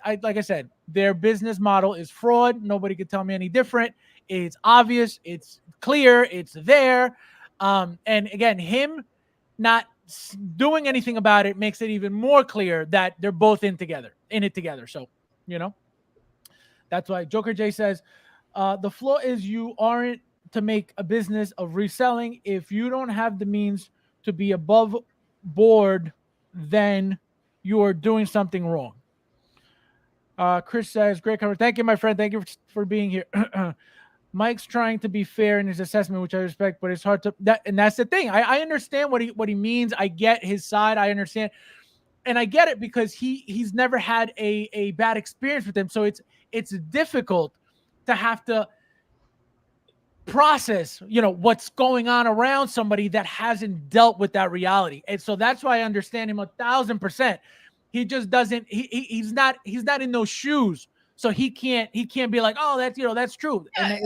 Like I said, their business model is fraud. Nobody could tell me any different. It's obvious. It's clear. It's there. And again, him not doing anything about it makes it even more clear that they're both in it together. So, that's why Joker J says, the flaw is you aren't to make a business of reselling. If you don't have the means to be above board, then you are doing something wrong. Chris says, great cover. Thank you, my friend. Thank you for being here. Mike's trying to be fair in his assessment, which I respect, but it's hard to and that's the thing. I understand what he means. I get his side. I understand. And I get it because he's never had a bad experience with him. So it's difficult to have to process, what's going on around somebody that hasn't dealt with that reality. And so that's why I understand him 1,000%. He just doesn't, he's not in those shoes. So he can't be like, oh, that's true. And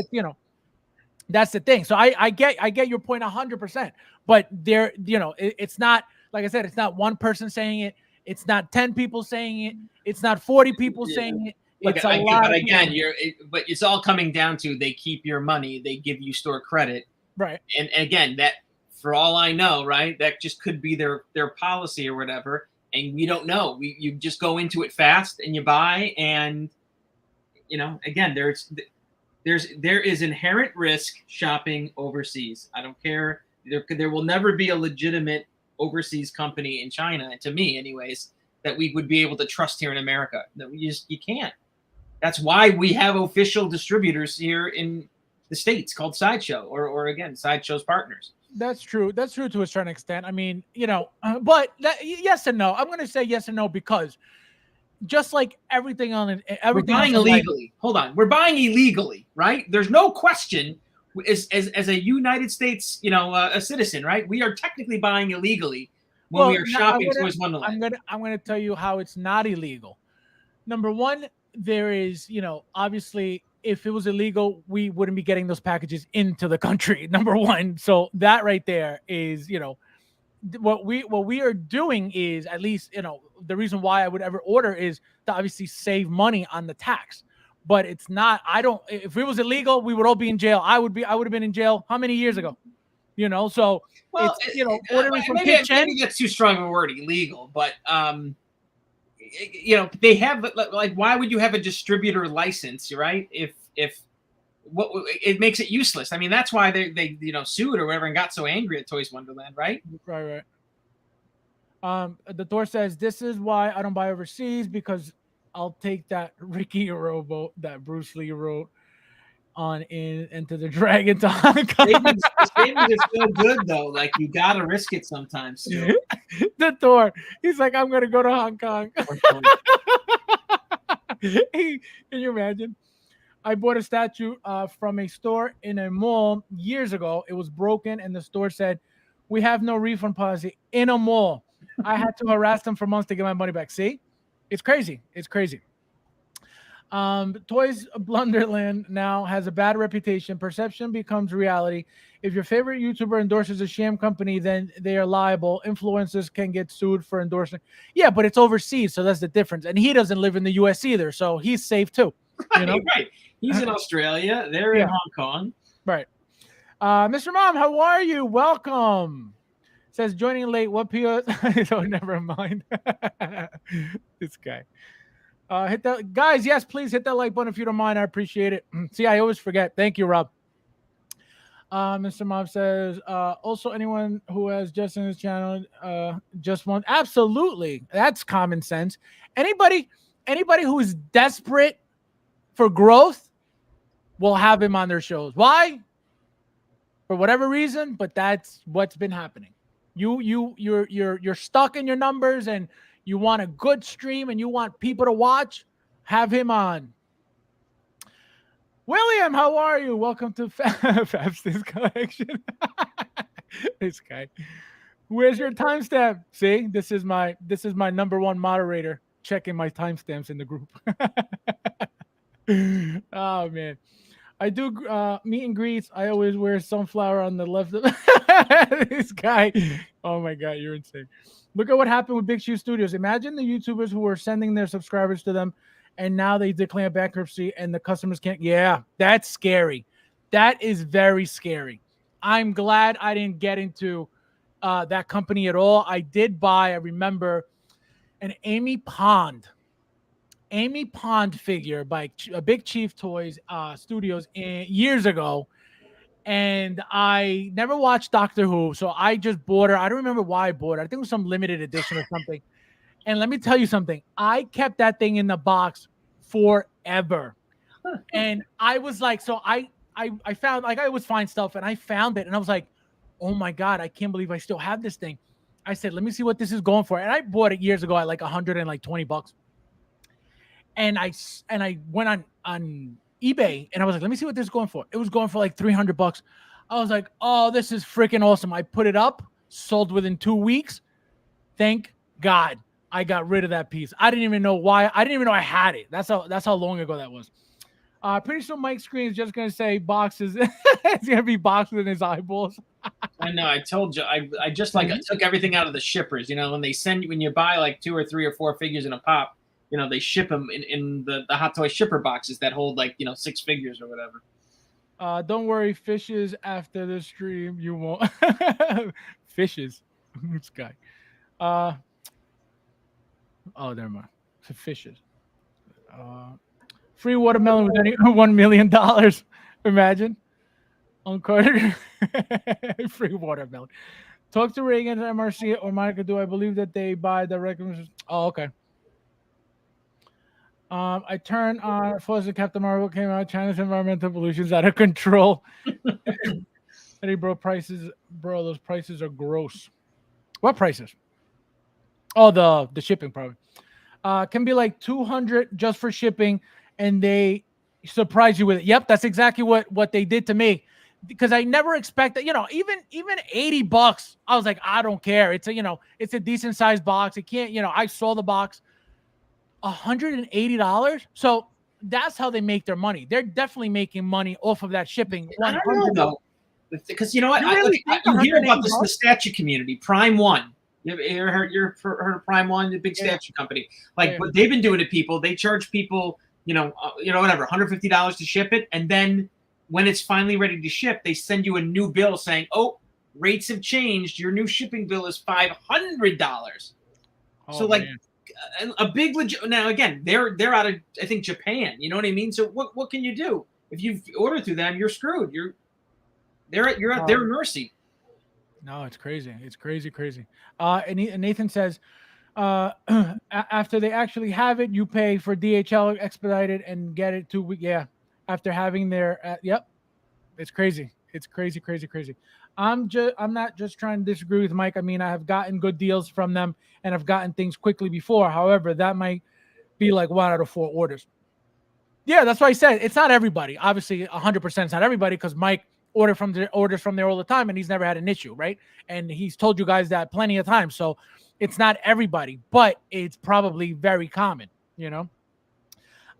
that's the thing. So I get your point 100%, but there, it's not, like I said, it's not one person saying it. It's not 10 people saying it. It's not 40 people saying it. It's a lot. But again, but it's all coming down to they keep your money. They give you store credit. Right. And again, that for all I know, right, that just could be their policy or whatever. And you don't know. You just go into it fast and you buy. And, again, there is inherent risk shopping overseas. I don't care. There will never be a legitimate overseas company in China, to me anyways, that we would be able to trust here in America. That you can't. That's why we have official distributors here in the States called Sideshow or again, Sideshow's partners. That's true. That's true to a certain extent. I mean, but yes and no. I'm going to say yes and no because just like everything we're buying illegally. Hold on. We're buying illegally, right? There's no question as a United States, a citizen, right? We are technically buying illegally when we are shopping towards Wonderland. I'm going to tell you how it's not illegal. Number one, there is, obviously, if it was illegal, we wouldn't be getting those packages into the country. Number one. So that right there is, what we are doing is, at least, the reason why I would ever order is to obviously save money on the tax. But it's not, if it was illegal, we would all be in jail. I would have been in jail how many years ago? So well, it's, ordering from maybe that's too strong a word, illegal, but they have, like, why would you have a distributor license, right? If what it makes it useless. I mean, that's why they sued or whatever and got so angry at Toys Wonderland, right? Right. The Thor says, this is why I don't buy overseas, because I'll take that Ricky rowboat that Bruce Lee wrote on Into the Dragon to Hong Kong. The savings is so good though. Like you gotta risk it sometimes too. The Thor. He's like, I'm gonna go to Hong Kong. Can you imagine? I bought a statue from a store in a mall years ago. It was broken, and the store said, "We have no refund policy." In a mall, I had to harass them for months to get my money back. See, it's crazy. It's crazy. Toys Blunderland now has a bad reputation. Perception becomes reality. If your favorite YouTuber endorses a sham company, then they are liable. Influencers can get sued for endorsing. Yeah, but it's overseas, so that's the difference. And he doesn't live in the U.S. either, so he's safe too. You know? Right. He's in Australia. They're in Hong Kong. Right. Mr. Mom, how are you? Welcome. Says joining late. What PO? Oh, never mind. This guy. Hit that, guys. Yes, please hit that like button if you don't mind. I appreciate it. See, I always forget. Thank you, Rob. Mr. Mob says, also anyone who has just in his channel, just one. Absolutely, that's common sense. Anybody who is desperate for growth will have him on their shows. Why? For whatever reason, but that's what's been happening. You're stuck in your numbers and you want a good stream and you want people to watch, have him on. William, how are you? Welcome to FabsFigures Collection. This guy. Where's your timestamp? See, this is my number one moderator checking my timestamps in the group. Oh man. I do meet and greets. I always wear sunflower on the left of this guy. Oh my god, you're insane. Look at what happened with Big Shoe Studios. Imagine the YouTubers who were sending their subscribers to them, and now they declare bankruptcy, and the customers can't. Yeah, that's scary. That is very scary. I'm glad I didn't get into that company at all. I did buy, I remember, an Amy Pond figure by Big Chief Toys Studios years ago. And I never watched Doctor Who, so I just bought her. I don't remember why I bought her. I think it was some limited edition or something. And let me tell you something. I kept that thing in the box forever. And I was like, so I found, like, I always find stuff, and I found it, and I was like, oh my God, I can't believe I still have this thing. I said, let me see what this is going for. And I bought it years ago at like $120. And I went on eBay and I was like, let me see what this is going for. It was going for like $300. I was like, oh, this is freaking awesome. I put it up, sold within 2 weeks. Thank God I got rid of that piece. I didn't even know why. I didn't even know I had it. That's how long ago that was. Pretty soon Mike's screen is just going to say boxes. It's going to be boxes in his eyeballs. I know. I told you. I just I took everything out of the shippers. You know, when you buy like 2 or 3 or 4 figures in a pop, you know, they ship them in the Hot Toy shipper boxes that hold like, 6 figures or whatever. Don't worry, fishes after the stream. You won't. Fishes. This guy. Oh, never mind. Fishes. Free watermelon with $1 million. Imagine. On Carter. Free watermelon. Talk to Reagan, MRC, or Monica. Do I believe that they buy directly? Oh, okay. I turned on Fuzzy Captain Marvel came out. China's environmental pollution is out of control. Hey, bro, those prices are gross. What prices? Oh, the shipping probably. Can be like $200 just for shipping, and they surprise you with it. Yep, that's exactly what they did to me. Because I never expected, even $80. I was like, I don't care. It's a decent sized box. It can't, I saw the box. $180. So that's how they make their money. They're definitely making money off of that shipping. I don't know though, because you know what? You hear about this in the statue community. Prime One. You ever heard of Prime One, the big statue company? Like what they've been doing to people. They charge people, whatever, $150 to ship it, and then when it's finally ready to ship, they send you a new bill saying, "Oh, rates have changed. Your new shipping bill is $500." So like. Man. A big now again they're out of I think Japan, you know what I mean? So what can you do if you order through them? You're screwed. You're at their mercy. No, it's crazy. It's crazy. And Nathan says After they actually have it, you pay for DHL expedited and get it 2 weeks. Yeah, after having their yep, it's crazy. It's crazy, crazy, crazy. I'm not just trying to disagree with Mike. I mean, I have gotten good deals from them and I've gotten things quickly before. However, that might be like 1 out of 4 orders. Yeah, that's why I said it's not everybody. Obviously, 100% it's not everybody because Mike orders from there all the time and he's never had an issue, right? And he's told you guys that plenty of times. So it's not everybody, but it's probably very common, you know.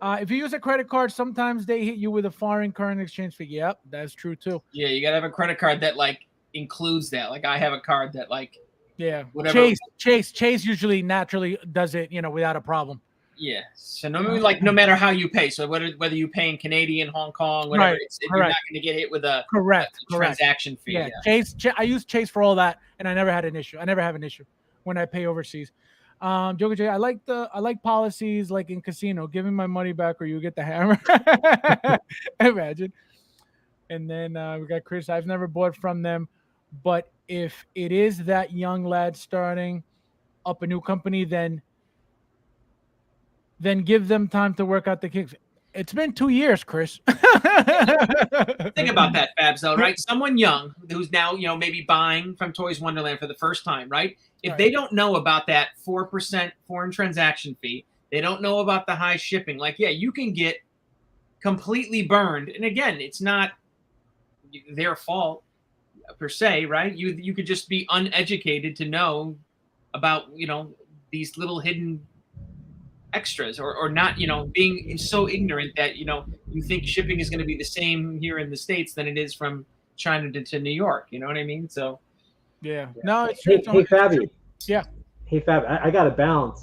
If you use a credit card, sometimes they hit you with a foreign current exchange fee. Yep, that's true too. Yeah, you gotta have a credit card that like includes that. Like I have a card that like Yeah, whatever. Chase usually naturally does it, you know, without a problem. Yeah. So no matter how you pay, so whether you pay in Canadian, Hong Kong, whatever, Right, you're not going to get hit with a correct transaction fee. Yeah, Chase. I use Chase for all that, and I never had an issue. I never have an issue when I pay overseas. Joker J, I like policies like in casino. Give me my money back, or you get the hammer. Imagine. And then we got Chris. I've never bought from them, but if it is that young lad starting up a new company, then give them time to work out the kinks. It's been 2 years, Chris. Think about that, Fabs, though, right? Someone young who's now, maybe buying from Toys Wonderland for the first time, right? If they don't know about that 4% foreign transaction fee, they don't know about the high shipping. Like, yeah, you can get completely burned. And again, it's not their fault per se, right? You could just be uneducated to know about, these little hidden extras or not, being so ignorant that, you think shipping is going to be the same here in the States than it is from China to New York. You know what I mean? So, yeah. No, it's hey Fabi. Yeah. Hey Fab, I got to bounce.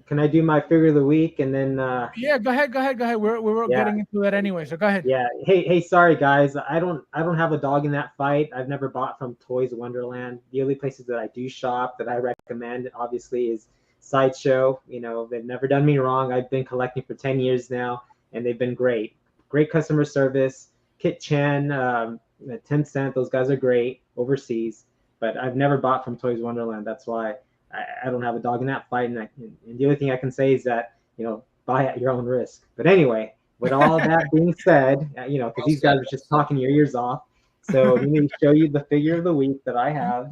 Can I do my figure of the week and then? Yeah, go ahead. We're getting into that anyway, so go ahead. Yeah. Hey, sorry guys. I don't have a dog in that fight. I've never bought from Toys Wonderland. The only places that I do shop that I recommend, obviously, is Sideshow. They've never done me wrong. I've been collecting for 10 years now, and they've been great customer service. Kit Chen, Tencent, those guys are great overseas, but I've never bought from Toys Wonderland. That's why I don't have a dog in that fight. And the only thing I can say is that buy at your own risk. But anyway, with all that being said, because these guys are just talking your ears off, so let me show you the figure of the week that I have.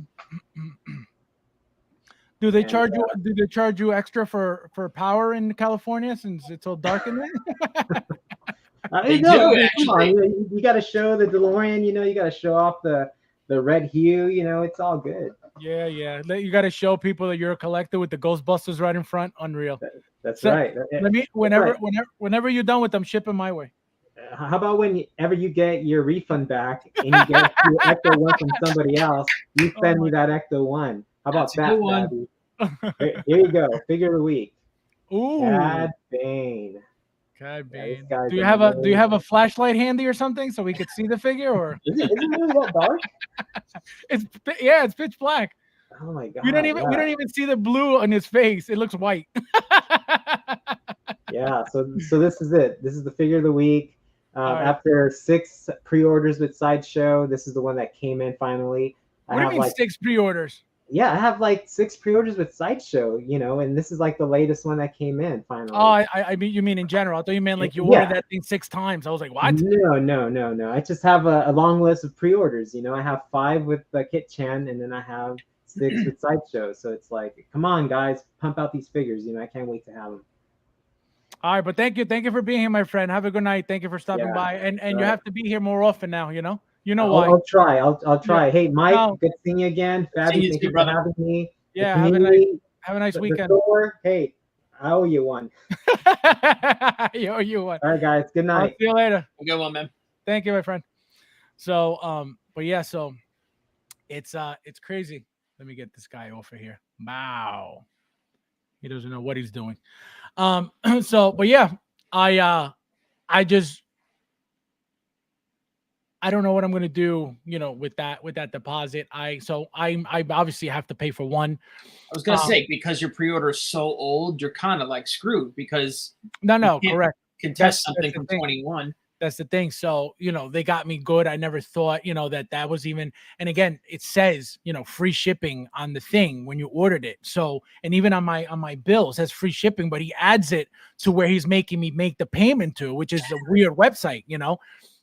Do they charge you? Do they charge you extra for power in California since it's so dark in there? They do, come on, you got to show the DeLorean. You got to show off the red hue. It's all good. Yeah. You got to show people that you're a collector with the Ghostbusters right in front. Unreal. That's right. Whenever you're done with them, ship them my way. How about whenever you get your refund back and you get your Ecto 1 from somebody else, you send me that Ecto 1. How about that, Daddy? Here you go. Figure of the week. Ooh. Cad Bane. Cad Bane. Do you have a flashlight handy or something so we could see the figure? Or is it really that dark? It's pitch black. Oh my god. We don't even see the blue on his face. It looks white. Yeah. So this is it. This is the figure of the week. After 6 pre-orders with Sideshow, this is the one that came in finally. What do you mean 6 pre-orders? Yeah, I have like 6 pre-orders with Sideshow, and this is like the latest one that came in finally. Oh, I mean, you mean in general? I thought you meant like you ordered that thing 6 times. I was like, what? No. I just have a long list of pre-orders. I have 5 with Kit Chan, and then I have 6 with Sideshow. So it's like, come on, guys, pump out these figures. I can't wait to have them. All right, but thank you for being here, my friend. Have a good night. Thank you for stopping by, and you have to be here more often now. You know why? I'll try. I'll try. Yeah. Hey, Mike, good seeing you again. Fabi, thank you for having me. Yeah, have a nice weekend. Hey, I owe you one. You owe you one. All right, guys. Good night. I'll see you later. Good one, man. Thank you, my friend. So, but yeah, so it's crazy. Let me get this guy off of here. Wow, he doesn't know what he's doing. So, but yeah, I don't know what I'm gonna do, with that deposit. I obviously have to pay for one. I was gonna say, because your pre-order is so old, you're kind of like screwed because no, correct. Contest something from 21. That's the thing. So, they got me good. I never thought, that was even, and again, it says, free shipping on the thing when you ordered it. So, and even on my bill it says free shipping, but he adds it to where he's making me make the payment to, which is a weird website,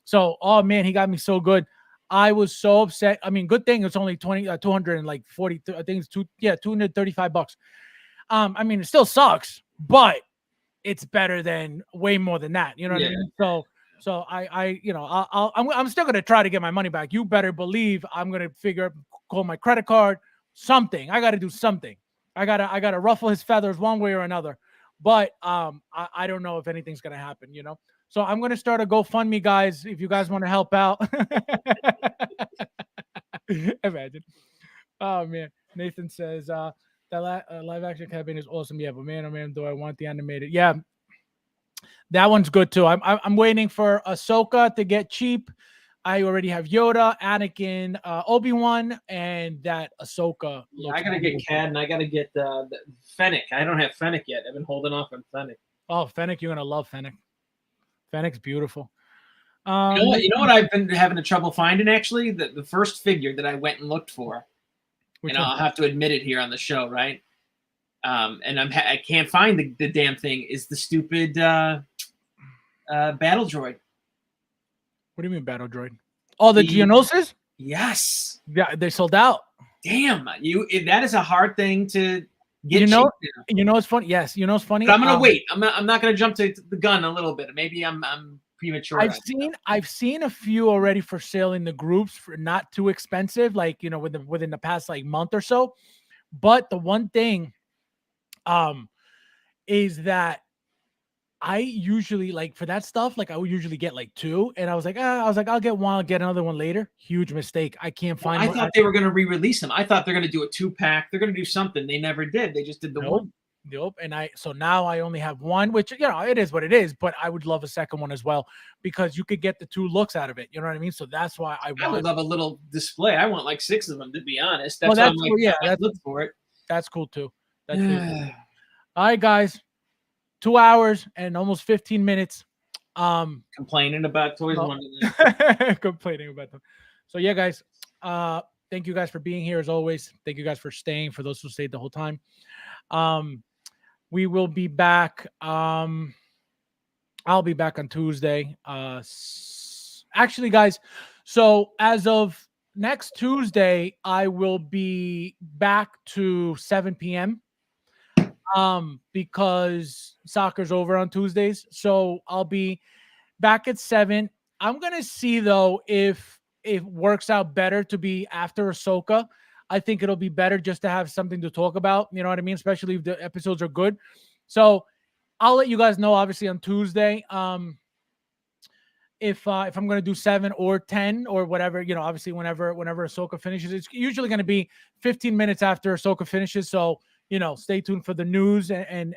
So, oh man, he got me so good. I was so upset. I mean, good thing it's only 240, I think it's $235. I mean, it still sucks, but it's better than way more than that. You know what I mean? So I'm still gonna try to get my money back. You better believe I'm gonna call my credit card, something. I got to do something. I gotta ruffle his feathers one way or another. But I don't know if anything's gonna happen. So I'm gonna start a GoFundMe, guys. If you guys want to help out, imagine. Oh man, Nathan says that live action campaign is awesome. Yeah, but man, oh man, do I want the animated? Yeah. That one's good too. I'm waiting for Ahsoka to get cheap. I already have Yoda, Anakin, Obi-Wan, and that Ahsoka. Yeah, I gotta get Cad, and I gotta get the Fennec. I don't have Fennec yet. I've been holding off on Fennec. Oh, Fennec, you're gonna love Fennec. Fennec's beautiful. You know what I've been having a trouble finding actually? The first figure that I went and looked for. Which I'll have to admit it here on the show, right? And I can't find the damn thing. Is the stupid battle droid? What do you mean battle droid? Oh, the Geonosis? Yes. Yeah, they sold out. Damn, that is a hard thing to get. It's funny. Yes, it's funny. But I'm gonna wait. I'm not gonna jump to the gun a little bit. Maybe I'm premature. I've seen a few already for sale in the groups for not too expensive, like within the past like month or so. But the one thing is that I usually like for that stuff, like I would usually get like two, and I was like, I'll get one, I'll get another one later. Huge mistake. I can't find. I thought they were going to re-release them. I thought they're going to do a 2-pack. They're going to do something. They never did. They just did the one. Nope. And so now I only have one, which it is what it is. But I would love a second one as well because you could get the 2 looks out of it. You know what I mean? So that's why I would love a little display. I want like 6 of them to be honest. That's look for it. That's cool too. That's cool too. All right, guys. 2 hours and almost 15 minutes. Complaining about Toys Wonderland. Complaining about them. So yeah, guys. Thank you guys for being here as always. Thank you guys for staying. For those who stayed the whole time. We will be back. I'll be back on Tuesday. Actually, guys. So as of next Tuesday, I will be back to 7 p.m. Because soccer's over on Tuesdays. So I'll be back at 7. I'm going to see though, if it works out better to be after Ahsoka. I think it'll be better just to have something to talk about. You know what I mean? Especially if the episodes are good. So I'll let you guys know obviously on Tuesday. If I'm going to do 7 or 10 or whatever, obviously whenever Ahsoka finishes, it's usually going to be 15 minutes after Ahsoka finishes. So, stay tuned for the news and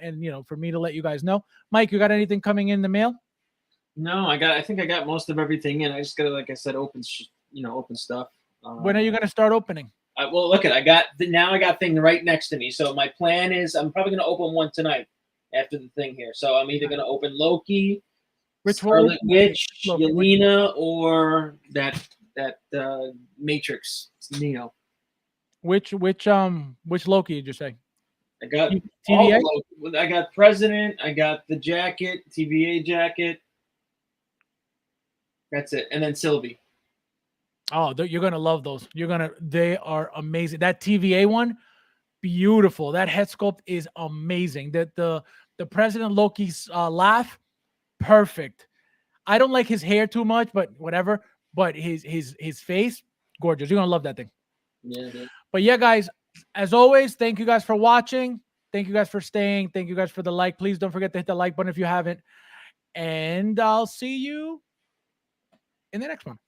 for me to let you guys know. Mike, you got anything coming in the mail? No, I think I got most of everything in. I just got to, like I said, open stuff. When are you going to start opening? Well, look, I got thing right next to me. So my plan is I'm probably going to open one tonight after the thing here. So I'm either going to open Loki, Scarlet Witch, Yelena, or that Matrix Neo. Which Loki did you say? I got TVA. I got President. I got the jacket, TVA jacket. That's it, and then Sylvie. Oh, you're gonna love those. They are amazing. That TVA one, beautiful. That head sculpt is amazing. The President Loki's laugh, perfect. I don't like his hair too much, but whatever. But his face, gorgeous. You're gonna love that thing. Yeah. But yeah, guys, as always, thank you guys for watching. Thank you guys for staying. Thank you guys for the like. Please don't forget to hit the like button if you haven't. And I'll see you in the next one.